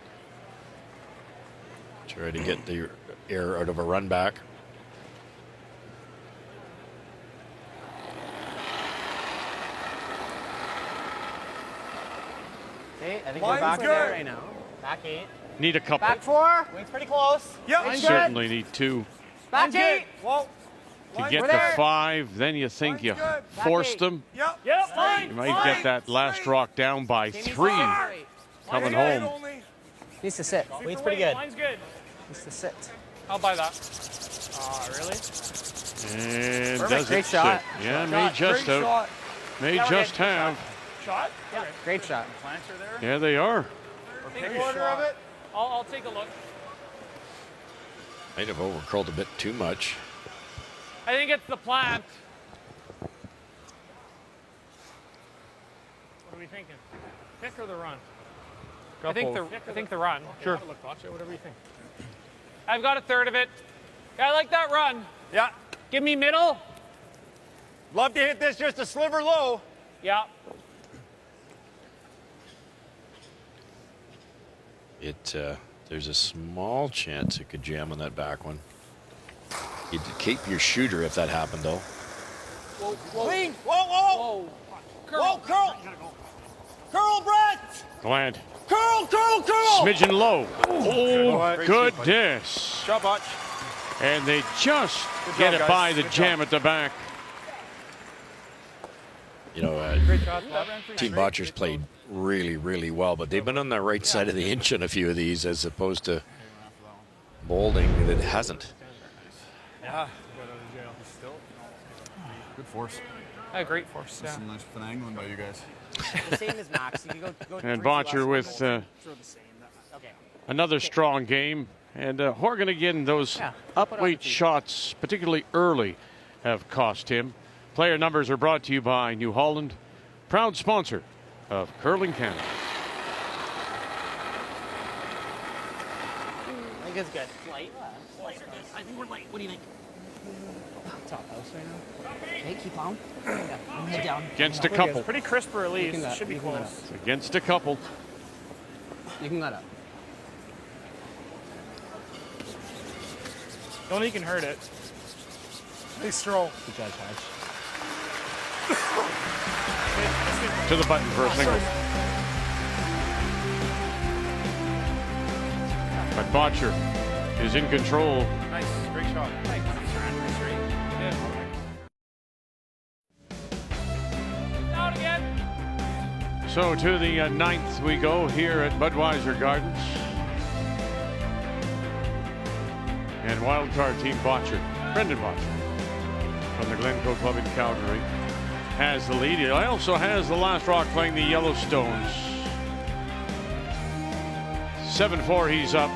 Try to get the air out of a run back. Okay, I think we're back there right now. Back 8. Need a couple. Back 4. Wing's pretty close. Yep. Certainly need 2. Back 8. Whoa. To get We're to there. 5, then you think you forced them. Yep. Yep, fine. You might get that last rock down by 3 coming home. Needs to sit. Wing's pretty good. Mine's good. Needs to sit. I'll buy that. Really? And Perfect. does Great it shot. sit? Yeah, may just out. May just have. Shot? Yeah. Great shot. Plants are there. Yeah, they are. Take a quarter of it. I'll take a look. Might have overcurled a bit too much. I think it's the plant. What are we thinking? Pick or the run? I think the run. Sure. Whatever you think. I've got a third of it. Yeah, I like that run. Yeah. Give me middle. Love to hit this just a sliver low. Yeah. It There's a small chance it could jam on that back one. You'd keep your shooter if that happened, though. Whoa, whoa. Clean. Whoa, whoa. Whoa, curl. Curl, Brett. Glant. Curl, curl, curl. Smidgen low. Oh, Great goodness. Shot, Botch. And they just Good get job, it guys. by the Good jam job. at the back. You know, Great shot. Team Bottcher's played really, really well, but they've been on the right side of the inch on a few of these as opposed to molding that hasn't. Yeah. Good force. Great force, yeah. Some nice finagling by you guys. The same as Max. You can go And 3-2 Bottcher last with one. Throw the same. Okay. another strong game. And Horgan again, those up-weight shots, particularly early, have cost him. Player numbers are brought to you by New Holland, proud sponsor of Curling Canada. I think it's good. Light. I think we're light. What do you think? Top house right now. Okay, keep on. Yeah, head down. Against a couple. Pretty crisp release. Should be close. Against a couple. You can let up. Don't think you can hurt it. Nice stroll. Good job, Hodge. To the button for a single. But Bottcher is in control. Nice. Great shot. Down again. So to the ninth we go here at Budweiser Gardens. And wildcard team Bottcher, Brendan Bottcher, from the Glencoe Club in Calgary, has the lead. He also has the last rock playing the Yellowstones. 7-4, he's up.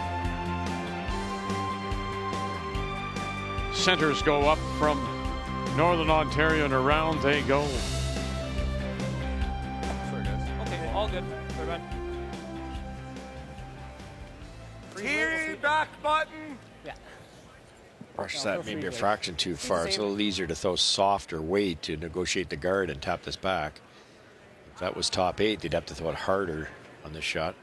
Centers go up from Northern Ontario and around they go. Sorry, guys. Okay, all good. We're done. Tee back button. Yeah. Brush that maybe a fraction too far. It's a little easier to throw softer weight to negotiate the guard and tap this back. If that was top 8, they'd have to throw it harder on this shot.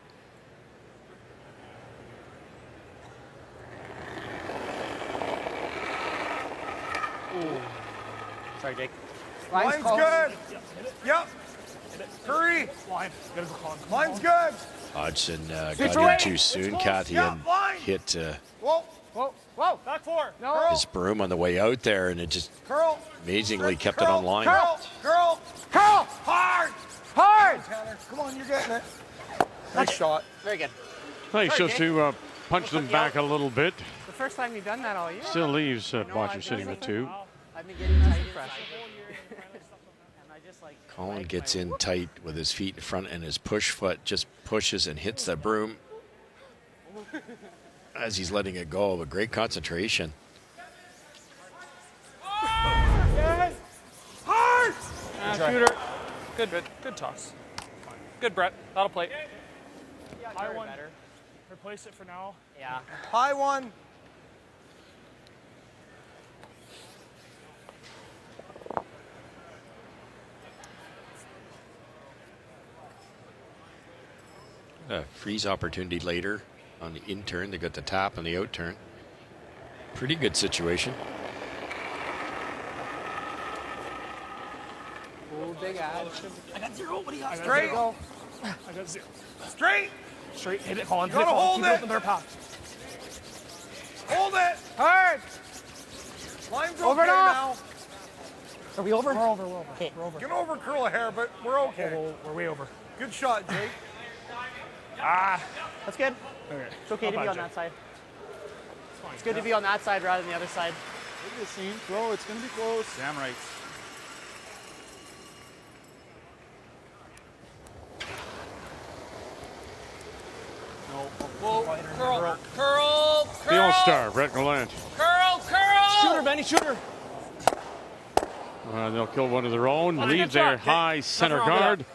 Sorry, Jake. Line's good. Yep. Hurry. Line's good. Hodgson got in too soon. Kathy hit Whoa, whoa, whoa. Back four. No. his broom on the way out there, and it just Curl. amazingly kept it Curl. on line. Curl. Curl. Curl. Hard. Hard. Tanner, come on, you're getting it. Nice shot. Very good. Nice just to punch them back a little bit. The first time you've done that all year. Still leaves Bottcher sitting with 2. I've been getting tight and fresh. And I just like Colin gets in tight with his feet in front, and his push foot just pushes and hits the broom as he's letting it go. But great concentration. Hard. Shooter. Good toss. Good, Brett. That'll play. high one. Better. Replace it for now. Yeah. High one. A freeze opportunity later on the in turn. They got the tap and the out turn. Pretty good situation. Oh, big ad. I got 0. What do you got? Straight. I got 0. Straight. Straight. Hit it, Colin. You gotta hold it. Their path. Hold it. Hard. Line's Over okay and now. Are we over? We're over. Okay. We're over. Get over curl a hair, but we're okay. We're way over. Good shot, Jake. That's good. Okay. It's okay to be on that side. It's good to be on that side rather than the other side. Look at the scene. Throw. It's going to be close. Damn right. Whoa. Curl. The All-Star, Brett Gallant. Curl. Shooter, Benny, shooter. They'll kill one of their own, leave their high center guard,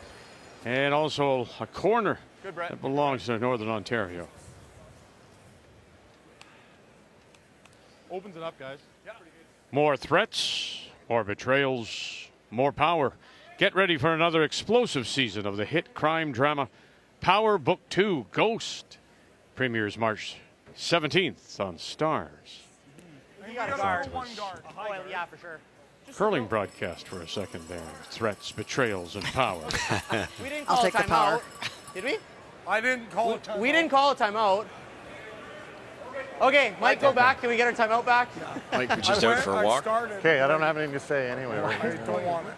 and also a corner that belongs to Northern Ontario. Opens it up, guys. More threats, more betrayals, more power. Get ready for another explosive season of the hit crime drama Power Book 2 Ghost Premieres March 17th on Stars. You got a guard. One guard. Oh, yeah, for sure. Curling broadcast for a second there. Threats, betrayals, and power. We didn't call a timeout. Did we? I didn't call a timeout. We didn't call a timeout. Okay, Mike, go back. Can we get our timeout back? Mike, we're just out for a walk. Okay, I don't have anything to say anyway. I don't want it.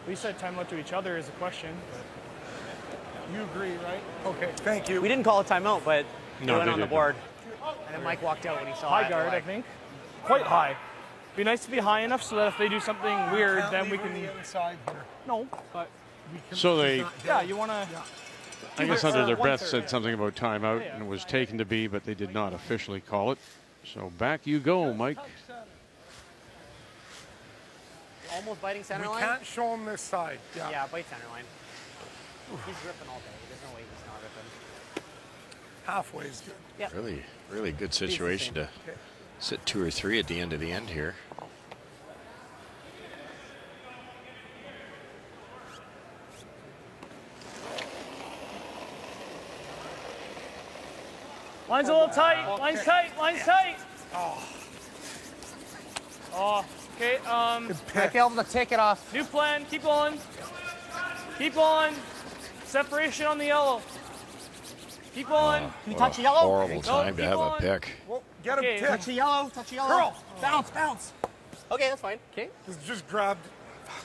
We said timeout to each other is a question. You agree, right? Okay, thank you. We didn't call a timeout, but No, it went they on the didn't. board. And then Mike walked out when he saw High it. guard, I think. Quite high. Be nice to be high enough so that if they do something weird, then we can. Inside here. No, but. So they, Yeah, you want to. I guess under their breath, said something about timeout, and it was taken to be, but they did not officially call it. So back you go, Mike. Almost biting center We line. can't show him this side. Yeah. Yeah, bite center line. He's ripping all day. There's no way he's not ripping. Halfway is good. Yeah. Really, really good situation to sit 2 or 3 at the end of the end here. Line's a little tight. Line's tight. Line's tight. Oh, okay. Might be able to take it off. New plan. Keep on. Keep on. Separation on the yellow. Keep on. Can we What touch a the yellow? horrible time to keep have on. a pick. Well, get him Okay. tipped. Touch the yellow. Touch the yellow. Curl. Bounce. Bounce. Okay, that's fine. Okay. Just grabbed.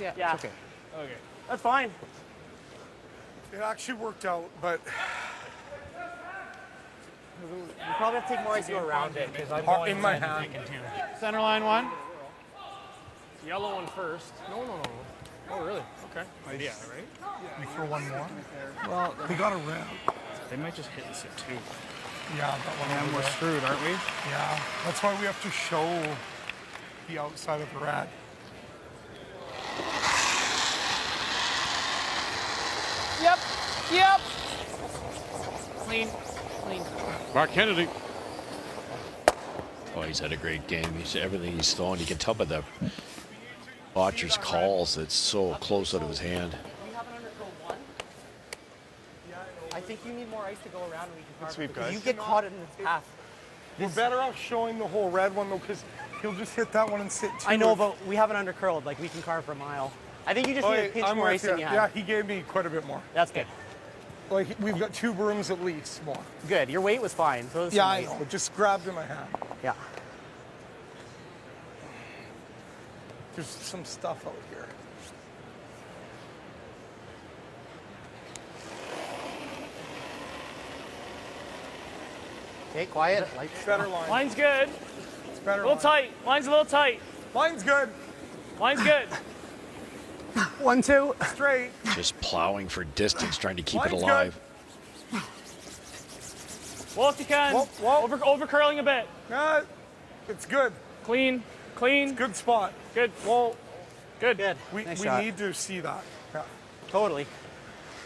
Yeah. Okay. Okay. That's fine. It actually worked out, but You probably have to take more ice to go around it because I'm Hard going in my to hand. take it too. Center line one. Yellow one first. No. Oh, really? Okay. Yeah, right? you throw one more. Well, We got a red. They might just hit us at 2. Yeah, that one and over we're there. screwed, aren't we? Yeah, that's why we have to show the outside of the red. Yep. Yep. Clean. Clean. Mark Kennedy. Oh, he's had a great game. He's everything he's thrown. You can tell by the Bottcher's calls that's so close out of his hand. We have an undercurl 1. I think you need more ice to go around and we can carve. Sweep, because guys. you get caught in this path. We're better off showing the whole red one though, because he'll just hit that one and sit. I know, but we have an undercurled. Like we can carve for a mile. I think you just need to pinch more ice than you have. Yeah, he gave me quite a bit more. That's good. Like we've got 2 brooms at least more. Good. Your weight was fine. So Yeah, I know. Just grabbed in my hand. Yeah. There's some stuff out here. Okay, quiet. Better line. Line's good. It's better A little line. tight. Line's a little tight. Line's good. Line's good. 1, 2. Straight. Just plowing for distance, trying to keep it Line's alive. Well, if you can. Whoa. Over curling a bit. It's good. Clean. Clean. Good spot. Good. Well, Good. Good. we Nice shot. need to see that. Yeah. Totally.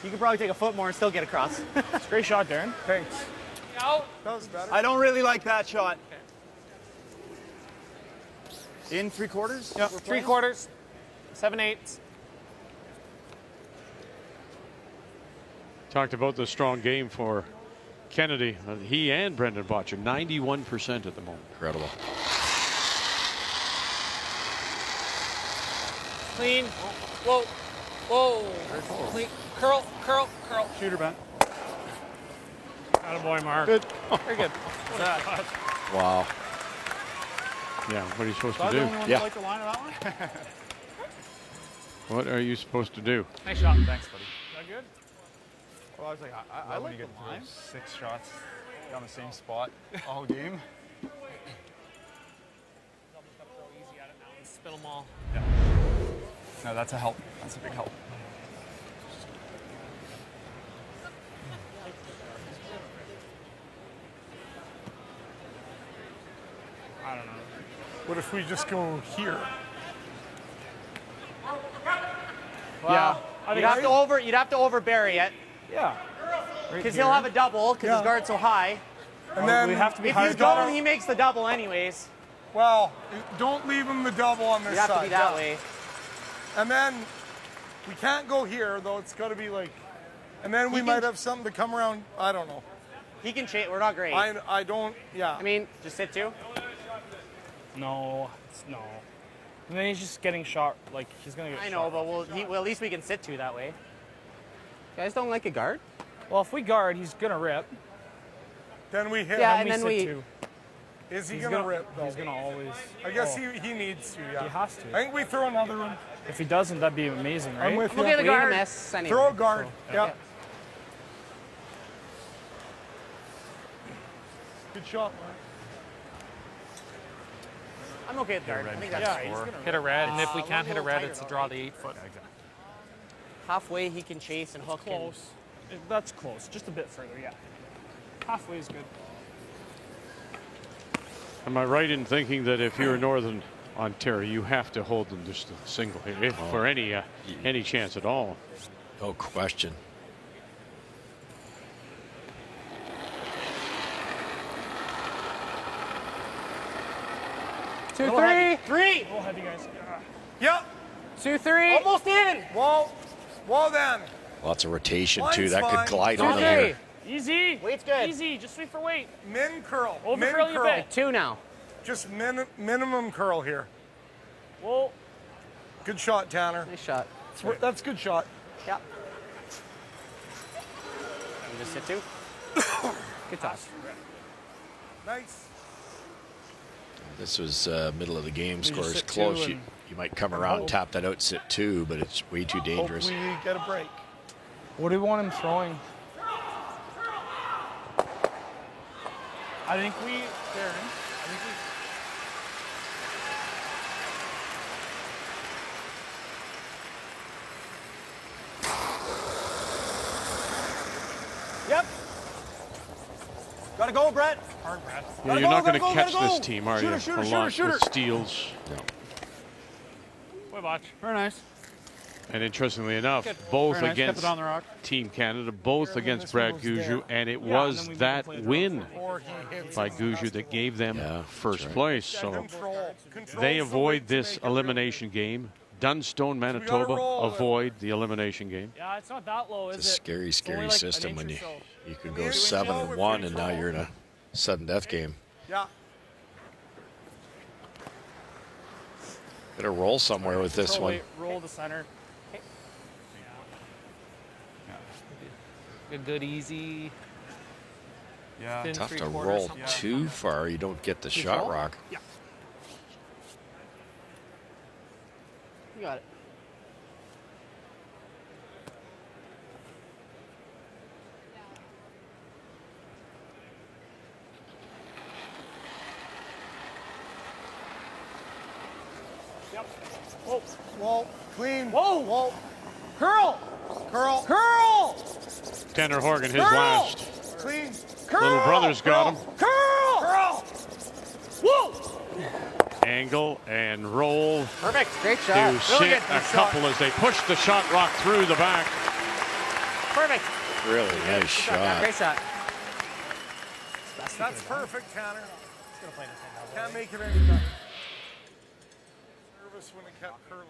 You could probably take a foot more and still get across. It's a great shot, Darren. Thanks. Out. That was better. I don't really like that shot. In 3/4? Yep. 3/4. 7/8. Talked about the strong game for Kennedy. He and Brendan Bottcher, 91% at the moment. Incredible. Clean. Whoa. Whoa. Clean. Curl. Curl. Curl. Shooter bent. Attaboy, Mark. Good. Very good. Wow. Yeah, what are you supposed to Was I do? the only one Yeah. who liked the line of that one? What are you supposed to do? Nice shot. Thanks, buddy. Is that good? Well, I was like, I like the line. 6 shots on the same spot all game. Easy at it now and spin them all. No, that's a help. That's a big help. I don't know. What if we just go here? Yeah. You'd have to overbury it. Yeah. Because he'll have a double because his guard's so high. And then we have to be If high. he's going, he makes the double anyways. Well, don't leave him the double on this You have side. to be that way. And then we can't go here, though. It's got to be like And then we might have something to come around. I don't know. He can chase. We're not great. I don't. Yeah. I mean, just sit 2. No. And then he's just getting shot. Like, he's going to get shot. I know, but well, at least we can sit 2 that way. You guys don't like a guard? Well, if we guard, he's going to rip. Then we hit. Yeah, him. and then we. Two. Is he gonna rip? Though? He's gonna always. I guess he needs to. Yeah. He has to. I think we throw another one. If he doesn't, that'd be amazing, right? I'm with you. We'll get a guard. Mess anyway, throw a guard. So, yeah. Good shot, Mark. I'm okay with guard. I think that's right. Hit a red, and if we can't hit a red, it's a draw the 8-foot. Halfway, he can chase and hook. Close. That's close. Just a bit further, yeah. Halfway is good. Am I right in thinking that if you're Northern Ontario, you have to hold them just a single hit if for any chance at all? No question. Two, three. We'll have you guys. Yep. 2, 3. Almost in. Well then. Lots of rotation Line's too. That fine. could glide 2, on 3. there. Easy. Weight's good. Easy. Just sweep for weight. Min curl. Over min curl your bit. 2 now. Just minimum curl here. Whoa. Good shot, Tanner. Nice shot. That's a good shot. Yeah. You just sit 2. Good toss. Nice. This was middle of the game. just Scores sit close. two You might come around, tap that out, sit 2, but it's way too dangerous. Hope we get a break. What do you want him throwing? I think we, Darren, Yep. Gotta go, Brett. hard, Brad. Yeah, you're not going to catch this team, are you? A lot with steals. No. Boy, watch. Very nice. And interestingly enough, both Very nice. Kept against it on the rock. Team Canada, both against Brad Gouju, and it was that win by Gouju that gave them first place. So they avoid this elimination game. Dunstone, Manitoba avoid the elimination game. Yeah, it's not that low, is It's a scary, scary like system when you could go 7-1 and now you're in a sudden death game. Yeah. Better roll somewhere with this one. Roll the center. A good easy. Yeah. Thin Tough to 3/4 roll something. too far. You don't get the shot rock. Yeah. You got it. Yep. Whoa. Whoa. Clean. Whoa. Whoa. Curl. Curl. Curl. Tanner Horgan, his Curl. last. Clean. Curl. Little brother's got him. Curl. Curl. Whoa. Angle and roll. Perfect. Great To shot. sit a couple as they push the shot rock through the back. Perfect. Really nice shot. Great shot. That's perfect, Tanner. Can't make it any better. Nervous when it kept curling.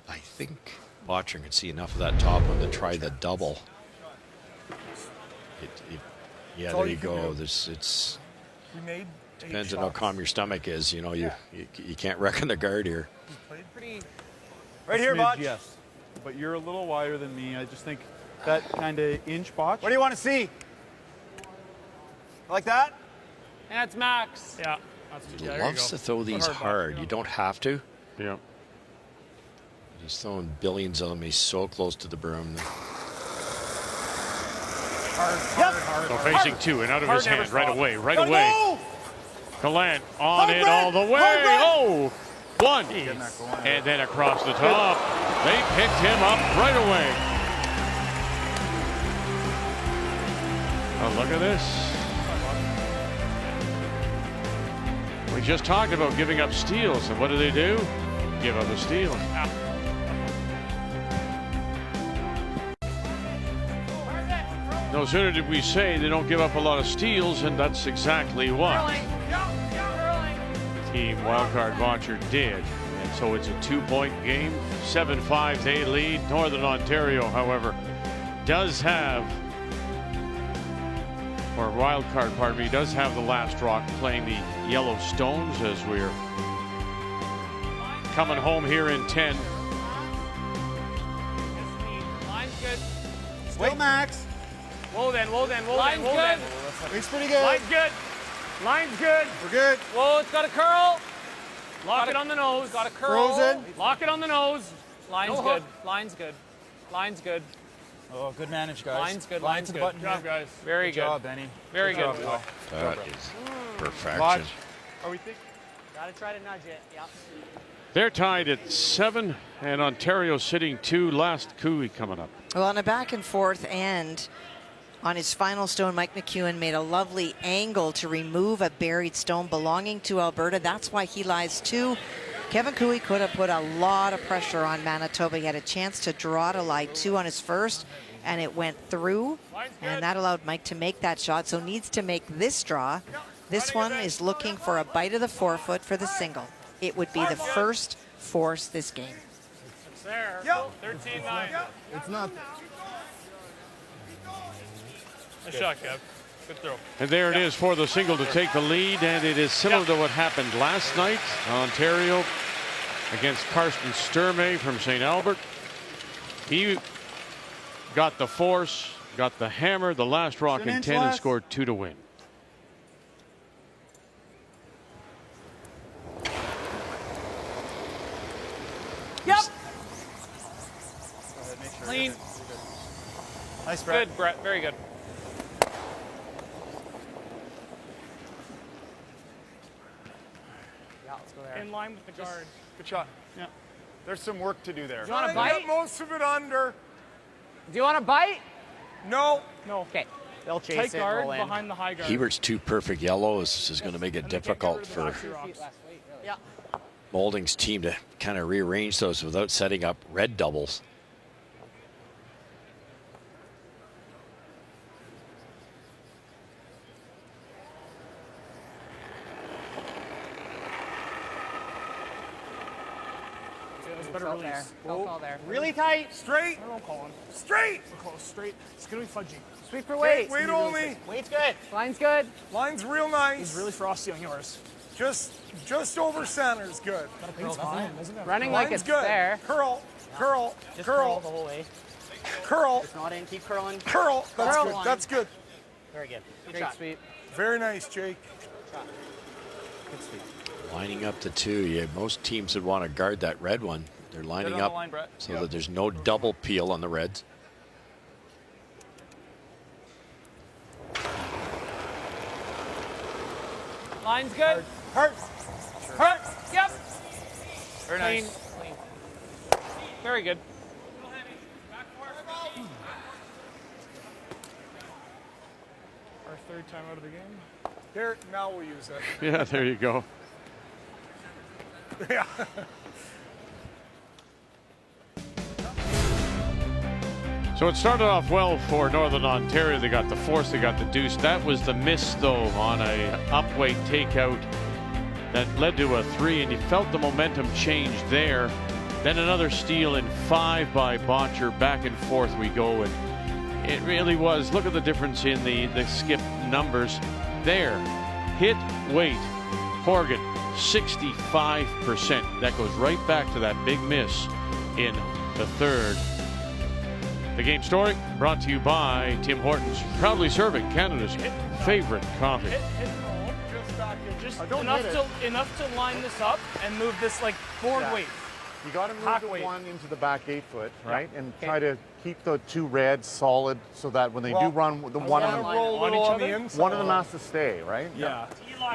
I think Bottcher can see enough of that top one to try the double. Yeah, there you go. It's We made depends on how calm your stomach is. You know, you can't reckon the guard here. Right here, Botch. Yes, but you're a little wider than me. I just think that kind of inch Botch. What do you want to see? Like that? That's max. Yeah. He loves to throw these hard. You don't have to. Yeah. He's throwing billions of them. He's so close to the broom. So facing 2 and out of his hand right away. Gallant on it all the way. Oh, 1. And then across the top. They picked him up right away. Oh, look at this. We just talked about giving up steals, and what do? Give up a steal. No sooner did we say they don't give up a lot of steals, and that's exactly what Team Wildcard Bottcher did. And So it's a 2-point game, 7-5 they lead. Northern Ontario, however, does have, or wild card, pardon me, does have the last rock playing the Yellow Stones as we're coming home here in 10. Line's good. Wait, Max. Whoa then. Line's good. He's pretty good. Line's good. Line's good. We're good. Whoa, it's got a curl. Lock it on the nose. Got a curl. Frozen. Lock it on the nose. Line's No good. hook. Line's good. Line's good. Oh, good manage, guys. Line's good. Line Line's to the good. button Good job, here. guys. Very good. Good job, Benny. Very Good good. job, That is perfection. Watch. Are we thinking? Gotta try to nudge it. Yeah. They're tied at 7, and Ontario sitting 2. Last Cooey coming up. Well, on a back and forth end, on his final stone, Mike McEwen made a lovely angle to remove a buried stone belonging to Alberta. That's why he lies 2. Kevin Cooey could have put a lot of pressure on Manitoba. He had a chance to draw to lie 2 on his first, and it went through, and that allowed Mike to make that shot. So needs to make this draw. This one is looking for a bite of the forefoot for the single. It would be the first force this game. It's there. 13-9. It's not. Nice shot, Kev. Good throw. And there it is for the single to take the lead, and it is similar to what happened last night. Ontario against Karsten Sturmey from St. Albert. He got the force, got the hammer, the last rock in 10, and scored 2 to win. Yep. Clean. Nice, Brett. Good, Brett. Very good. Yeah, let's go there. In line with the guard. Good shot. Yeah. There's some work to do there. Do you want to bite? Most of it under. Do you want to bite? No. No. Okay. They'll chase Tight it. guard Roll in. behind the high guard. Hebert's 2 perfect yellows is going to make it difficult for Yeah. Molding's team to kind of rearrange those without setting up red doubles. Better Out release. there. Don't fall there. Really tight. Straight. I don't call him. Straight. We're close. Straight. It's going to be fudgy. Sweep for weight. Weight only. Weight's good. Line's good. Line's real nice. He's really frosty on yours. Just over center's good. It's fine, isn't it? Running like Line's it's good. there. Curl. Curl. Just curl Curl. the whole way. Curl. It's not in. Keep curling. Curl. That's Curl good. line. That's good. Very good. Good Great shot. sweep. Very nice, Jake. Good sweep. Lining up the 2. Yeah, most teams would want to guard that red one. They're lining on the up line, Brett. so that there's no double peel on the reds. Line's good. Hurt. Hurt. Yep. Very Clean. nice. Clean. Very good. Our 3rd time out of the game. There. Now we'll use it. Yeah, there you go. Yeah. So it started off well for Northern Ontario. They got the force, they got the deuce. That was the miss, though, on a upweight takeout that led to a 3, and you felt the momentum change there. Then another steal in 5 by Bottcher. Back and forth we go, and it really was. Look at the difference in the skip numbers there. Hit, weight, Horgan, 65%. That goes right back to that big miss in the 3rd. The game story brought to you by Tim Hortons, proudly serving Canada's favorite coffee. Just enough to line this up and move this like forward weight. You got to move Hack the weight. one into the back 8 foot, right? And Okay. try to keep the 2 reds solid so that when they do run, the one of them, roll on each other. one of them has to stay, right? Yeah.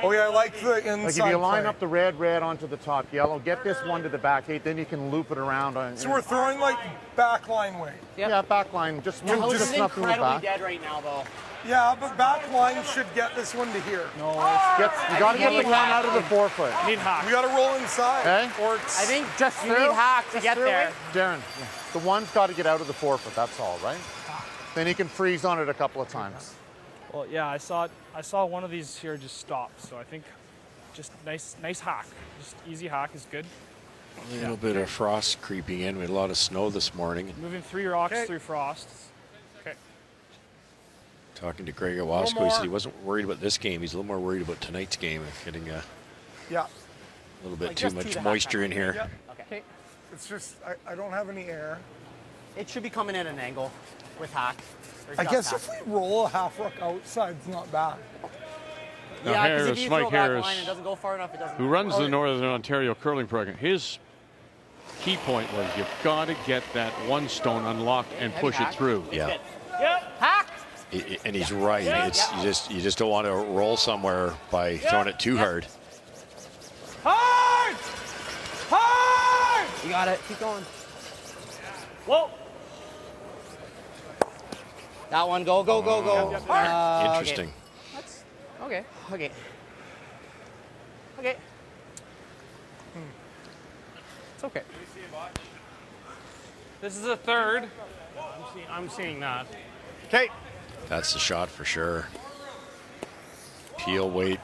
Oh yeah, I like the inside. Like if you line play. up the red onto the top yellow, get this one to the back 8, then you can loop it around. So we're throwing like back line weight. Yeah, back line. Just Your move host just is enough in the incredibly back. dead right now, though. Yeah, but back line should get this one to here. No, you got to get the one out of the 4 foot. Need hack. We got to roll inside. Okay. Or it's, I think just you need hack to get there. Darren, the one's got to get out of the 4 foot. That's all, right? Then you can freeze on it a couple of times. Well, yeah, I saw one of these here just stop. So I think just nice hack. Just easy hack is good. A little bit of frost creeping in. We had a lot of snow this morning. Moving 3 rocks through frost. Okay. Talking to Greg Owasco, he said he wasn't worried about this game. He's a little more worried about tonight's game and getting a little bit too much moisture in here. Yeah. Okay. It's just, I don't have any air. It should be coming in at an angle with hack. I guess if we roll a half ruck outside, it's not bad. Now Yeah, because if Harris, you Mike throw back Harris, line and it doesn't go far enough, it doesn't. who runs the Northern Ontario curling program, his key point was you've got to get that one stone unlocked and push it through. Yeah. Yep. Hack. And he's right. It's you just don't want to roll somewhere by throwing it too hard. Hard! Hard! You got it. Keep going. Whoa. That one. Go, go, go, go. Interesting. Okay. Okay. Okay. It's okay. This is a third. I'm seeing that. Okay. That's the shot for sure. Peel weight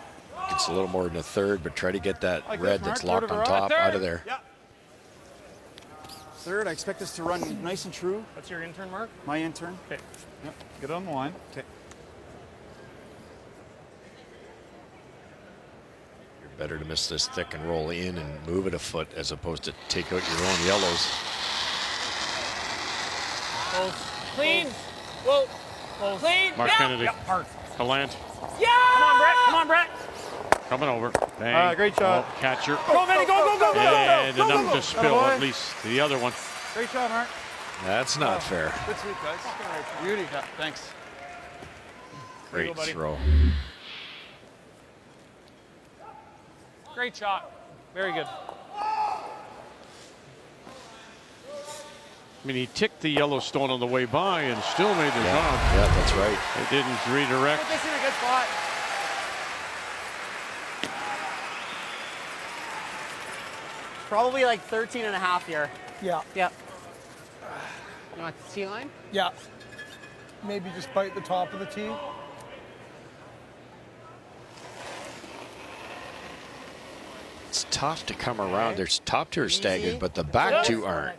gets a little more than a third, but try to get that red that's locked on top out of there. Yeah. Third, I expect this to run nice and true. That's your intern, Mark? My intern. Okay. Yep. Get it on the line. Okay. Better to miss this thick and roll in and move it a foot as opposed to take out your own yellows. Close. Clean. Whoa. Close. Clean. Mark Kennedy. Hard. Gallant. Yeah. Come on, Brett. Come on, Brett. Coming over. Bang. Great shot. Oh, catcher. Go, Benny. Go, go, go, go, And go, go, enough go. to spill at least the other one. Great shot, Mark. That's not fair. Good sweep, guys. Beauty. Thanks. Great throw. Great shot. Very good. I mean, he ticked the Yellowstone on the way by and still made the job. Yeah, that's right. It didn't redirect. Put this in a good spot. Probably like 13 and a half here. Yeah. Yeah. You want the tee line? Yeah. Maybe just bite the top of the tee. It's tough to come around. There's top two are staggered, but the back two aren't.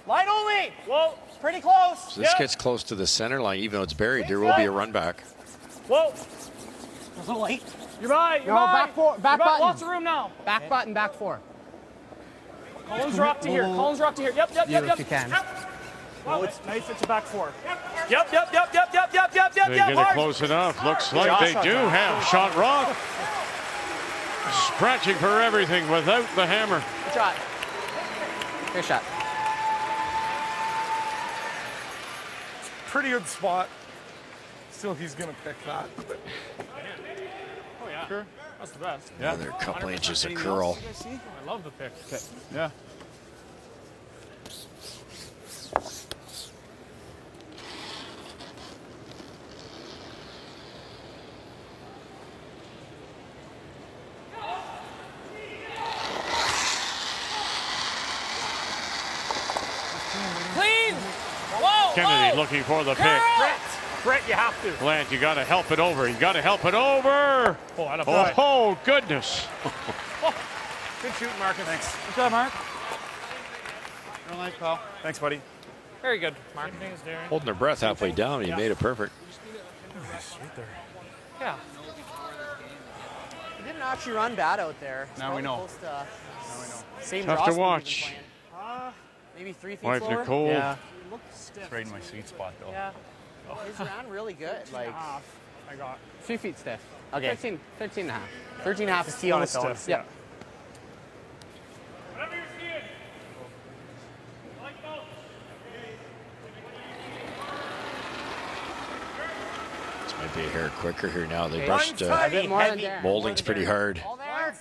Line only. Whoa. Pretty close. So this gets close to the center line, even though it's buried. There will be a run back. Whoa. A little late. You're by. You're No, by. back four. Back button. Lots of room now. Back button. Back 4. Collins rock to here. Collins rock to here. Yep. If you can. Wow, it's nice. It's a back 4. Yep. They get it close enough. Looks like they do have shot rock. Scratching for everything without the hammer. Good shot. Good shot. Pretty good spot. Still, he's going to pick that. But. Oh, yeah. Sure. That's the best. Yeah. Another couple inches of curl. I love the pick. Okay. Yeah. Clean. Whoa. Kennedy looking for the pick. Brett, you have to. Grant, you got to help it over. You got to help it over. Oh, goodness. Good shooting, Marcus. Thanks. Good job, Mark. Real nice, pal. Thanks, buddy. Very good, Mark. Holding their breath halfway down, he made it perfect. Yeah. It didn't actually run bad out there. It's Now we know. close to, Same Tough draw to speed watch. maybe 3 feet Wife slower. Nicole. Yeah. It's right in my sweet spot, though. Yeah. His ran really good. Like I got 3 feet stiff. Okay. 13 and a half. 13 and a half is T on its own. stiff, yeah. This might be a hair quicker here now. They Okay. brushed A bit more than there. moldings pretty hard.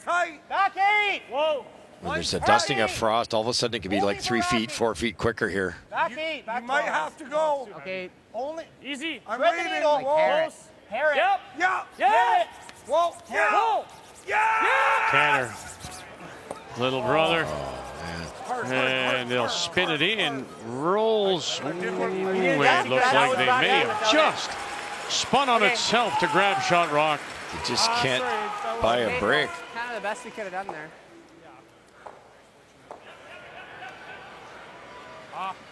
Tight. Back 8. Whoa. When there's a dusting of frost, all of a sudden it can be like 3 feet, 4 feet quicker here. Back 8. Back You might have to go. Okay. Only. Easy. I'm Thread the waiting. needle. Hair it. Hair it. Yep. Yeah. Yeah. Whoa. Yeah. Whoa. Yeah. Tanner. Little brother. And they'll spin it in. Rolls. Ooh, it looks like they may have just spun on itself to grab shot rock. You just can't buy a break. Kind of the best we could have done there.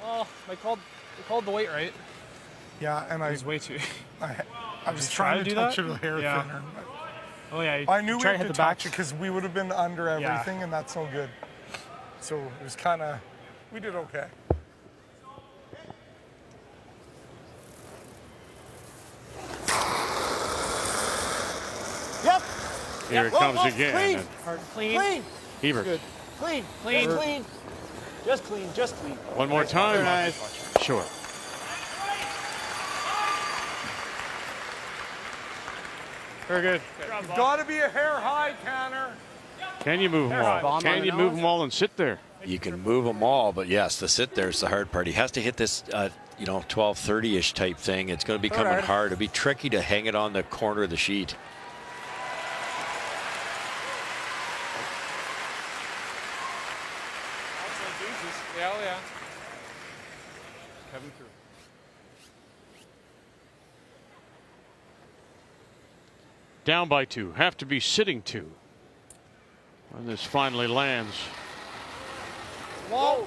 Well, they called the weight right. Yeah, and It was way too. I was Just trying try to to do touch that? it with a hair Yeah. thinner. Oh yeah. I knew we try had to hit to the back touch it because we would have been under everything, and that's no good. So it was kind of, we did okay. Yep. Here it Whoa, comes whoa, again. Clean. and Hard, Clean. Hebert. Good. Clean. Clean. Just clean. Just clean. Just clean. One more time. Very nice. Sure. Very good. You've got to be a hair high, Tanner. Can you move them all? Bomb Can on you the move nose? them all and sit there? You can move them all, but yes, the sit there is the hard part. He has to hit this, 12:30-ish type thing. It's going to be coming hard. It'll be tricky to hang it on the corner of the sheet. Yeah, oh yeah. Kevin through. Down by 2. Have to be sitting 2. When this finally lands. Whoa.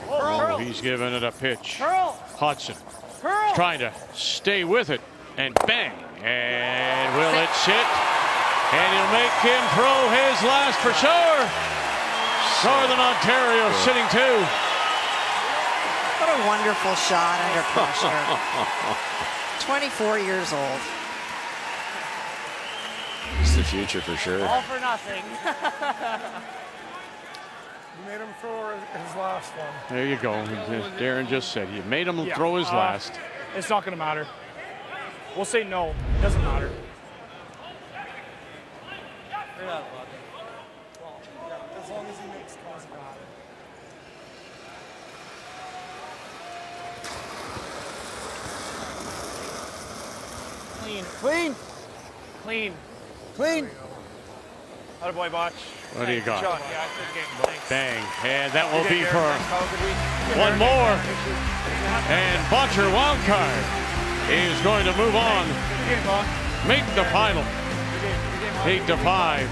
Oh, he's giving it a pitch. Curl. Hudson Curl. trying to stay with it, and bang. And will it sit? And he'll make him throw his last for sure. Northern Ontario sitting 2. What a wonderful shot under pressure. 24 years old. It's the future for sure. All for nothing. You made him throw his last one. There you go. Darren just said you made him Yeah, throw his last. It's not going to matter. We'll say no. It doesn't matter. As long as he makes calls about it. Clean. Clean. Clean. Clean. Atta boy, Botch. What do you got? Shot. Yeah, good game. Thanks. Bang. And that will be Good for game, Kyle. Good week. one more. And Bottcher wildcard is going to move on. Good game, Bob. Make the final. 8-5.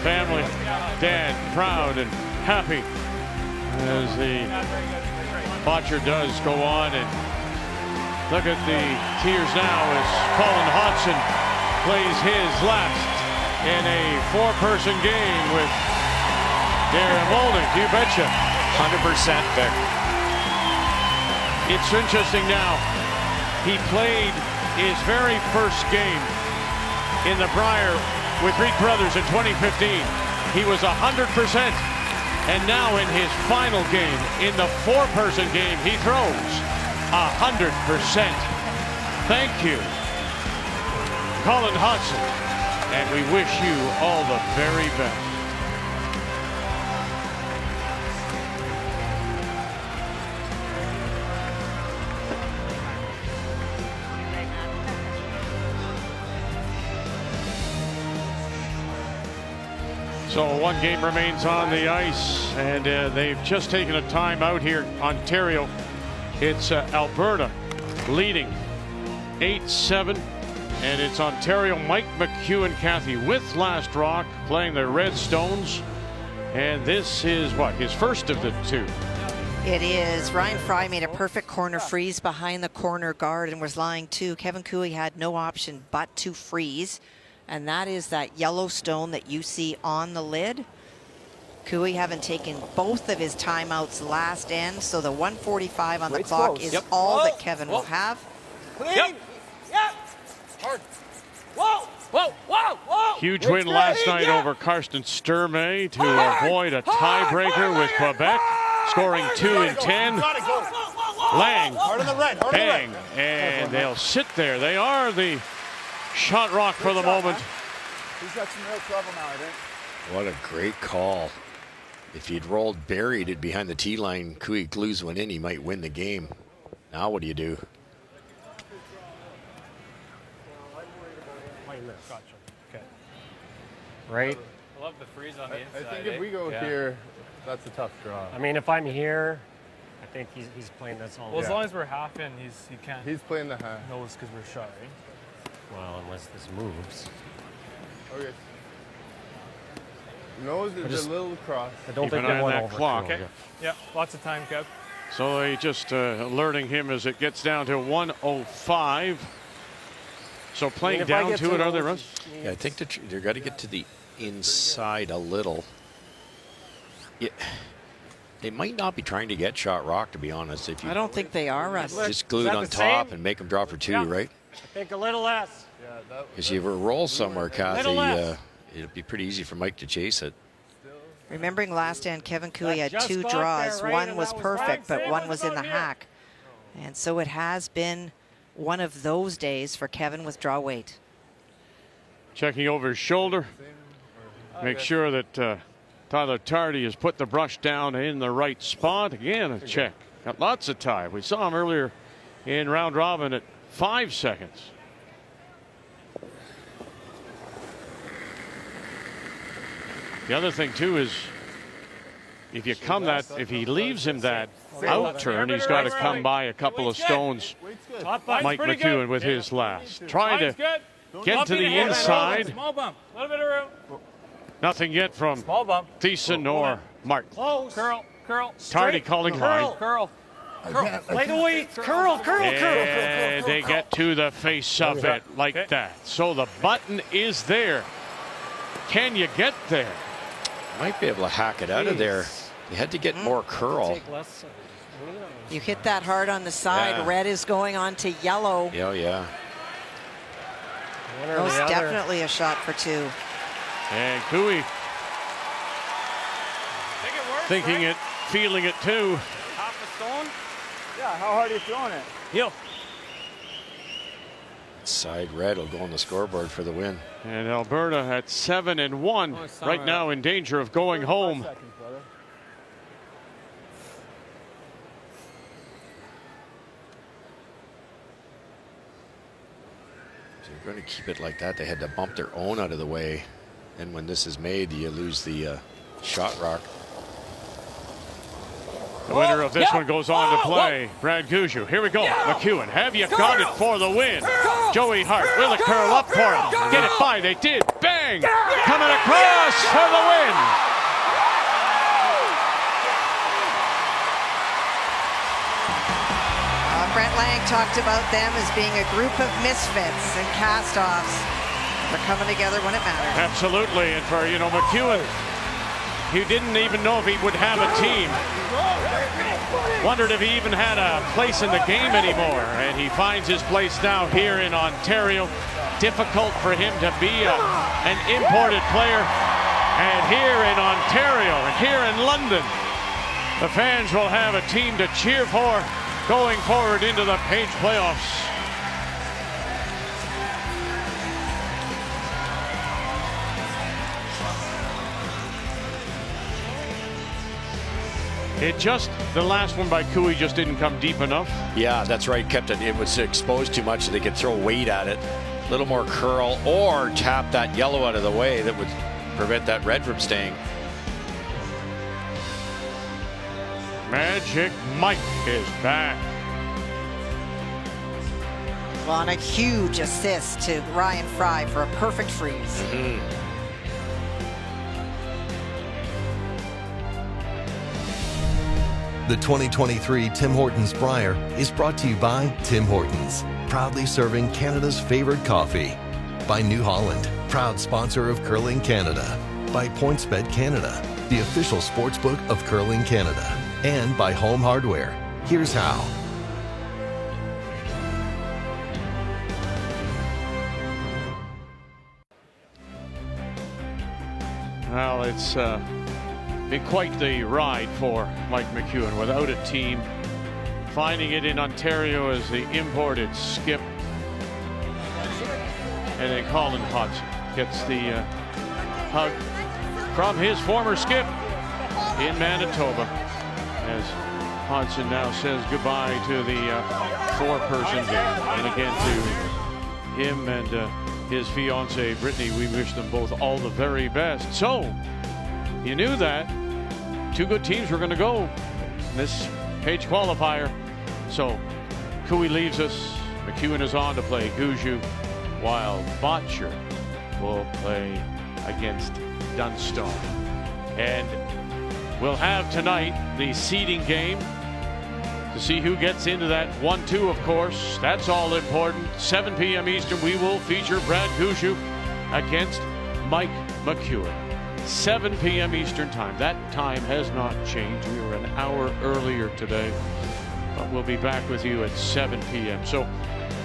Family, dad, proud and happy as the Bottcher does go on. And look at the tears now as Colin Hodgson plays his last in a 4-person game with Darren Molden. You betcha. 100% Vic. It's interesting now. He played his very first game in the Brier with Reed Brothers in 2015. He was 100%. And now in his final game, in the 4-person game, he throws 100%. Thank you, Colin Hodgson. And we wish you all the very best. So one game remains on the ice, and they've just taken a time out here, Ontario. It's Alberta leading 8-7, and it's Ontario, Mike McEwen, Kathy with Last Rock playing the Red Stones. And this is what, his first of the 2. It is. Ryan Fry made a perfect corner freeze behind the corner guard and was lying 2. Kevin Cooey had no option but to freeze. And that is that yellow stone that you see on the lid. Cooey having taken both of his timeouts last end, so the 1:45 on the clock is all that Kevin will have. Clean. Yep. Hard. Whoa. Whoa. Whoa. Whoa. Huge win last night over Karsten Sturmay to avoid a tiebreaker with Quebec, scoring 2 in 10. Lang, bang, and they'll sit there. They are the shot rock for the moment. He's got some real trouble now, I think. What a great call. If he'd rolled buried it behind the tee line, Cooey glues one in, he might win the game. Now what do you do? Gotcha. Okay. Right? I love the freeze on the inside. I think if we go here, that's a tough draw. I mean, if I'm here, I think he's playing this all. Well, as long as we're half in, he can't. He's playing the half. Knows because we're shot, right? Well, unless this moves. Okay. No, the little cross. I don't Keep think an eye they on went that over. clock. Okay. Yeah, lots of time, Kev. So they just alerting him as it gets down to 1:05. So playing down to it, are they, Russ? Yeah, I think they're got to get to the inside a little. Yeah, they might not be trying to get shot rock, to be honest. If you I don't think they are, Russ. just glue it on top and make them draw for 2, right? I think a little less. Because you ever roll somewhere, Kathy, it'd be pretty easy for Mike to chase it. Remembering last stand, Kevin Cooey had 2 draws. One was perfect, but one was in the hack. And so it has been one of those days for Kevin with draw weight. Checking over his shoulder. Make sure that Tyler Tardy has put the brush down in the right spot. Again, a check. Got lots of time. We saw him earlier in round robin at 5 seconds. The other thing too is if you come that, if he leaves him that out turn, he's got to come by a couple of stones. Mike McEwen with his last. Trying to get to the inside. Small bump. A little bit of room. Nothing yet from Thiessen or Martin. Close. Curl. Tardy calling high. Curl. Play the weight. Curl. And they get to the face of it like that. So the button is there. Can you get there? Might be able to hack it out of there. You had to get more curl. You hit that hard on the side. Yeah. Red is going on to yellow. Yeah. Most definitely a shot for 2. And Cooey thinking it, feeling it too. Half a stone? Yeah, how hard are you throwing it? Yo. Side red will go on the scoreboard for the win. And Alberta at 7-1 right now in danger of going home. So you're going to keep it like that. They had to bump their own out of the way. And when this is made, you lose the shot rock. The winner of this one goes on to play. Brad Gouju. Here we go. McEwen, have you got it for the win? Joey Hart will it curl up for him? Get it by. They did. Bang! Coming across for the win. Brent Lang talked about them as being a group of misfits and cast-offs. They're coming together when it matters. Absolutely. And for, McEwen, he didn't even know if he would have a team. Wondered if he even had a place in the game anymore. And he finds his place now here in Ontario. Difficult for him to be an imported player. And here in Ontario and here in London, the fans will have a team to cheer for going forward into the Page playoffs. The last one by Cooey just didn't come deep enough. Yeah, that's right. It was exposed too much so they could throw weight at it. A little more curl or tap that yellow out of the way that would prevent that red from staying. Magic Mike is back. Well, and a huge assist to Ryan Fry for a perfect freeze. The 2023 Tim Hortons Brier is brought to you by Tim Hortons, proudly serving Canada's favorite coffee. By New Holland, proud sponsor of Curling Canada. By PointsBet Canada, the official sportsbook of Curling Canada. And by Home Hardware. Here's how. Well, it's been quite the ride for Mike McEwen without a team. Finding it in Ontario as the imported skip. And then Colin Hodgson gets the hug from his former skip in Manitoba. As Hodgson now says goodbye to the four-person game. And again to him and his fiancee Brittany, we wish them both all the very best. So, you knew that. Two good teams were going to go in this Page qualifier. So, Cooey leaves us. McEwen is on to play Gouju, while Bottcher will play against Dunstone. And we'll have tonight the seeding game to see who gets into that 1-2, of course. That's all important. 7 p.m. Eastern, we will feature Brad Gushue against Mike McEwen. 7 p.m. Eastern time. That time has not changed. We were an hour earlier today, but we'll be back with you at 7 p.m. So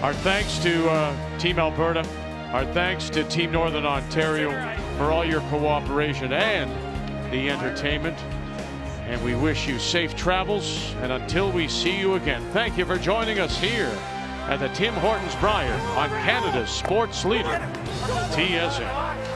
our thanks to Team Alberta, our thanks to Team Northern Ontario for all your cooperation and the entertainment. And we wish you safe travels. And until we see you again, thank you for joining us here at the Tim Hortons Brier on Canada's sports leader, TSN.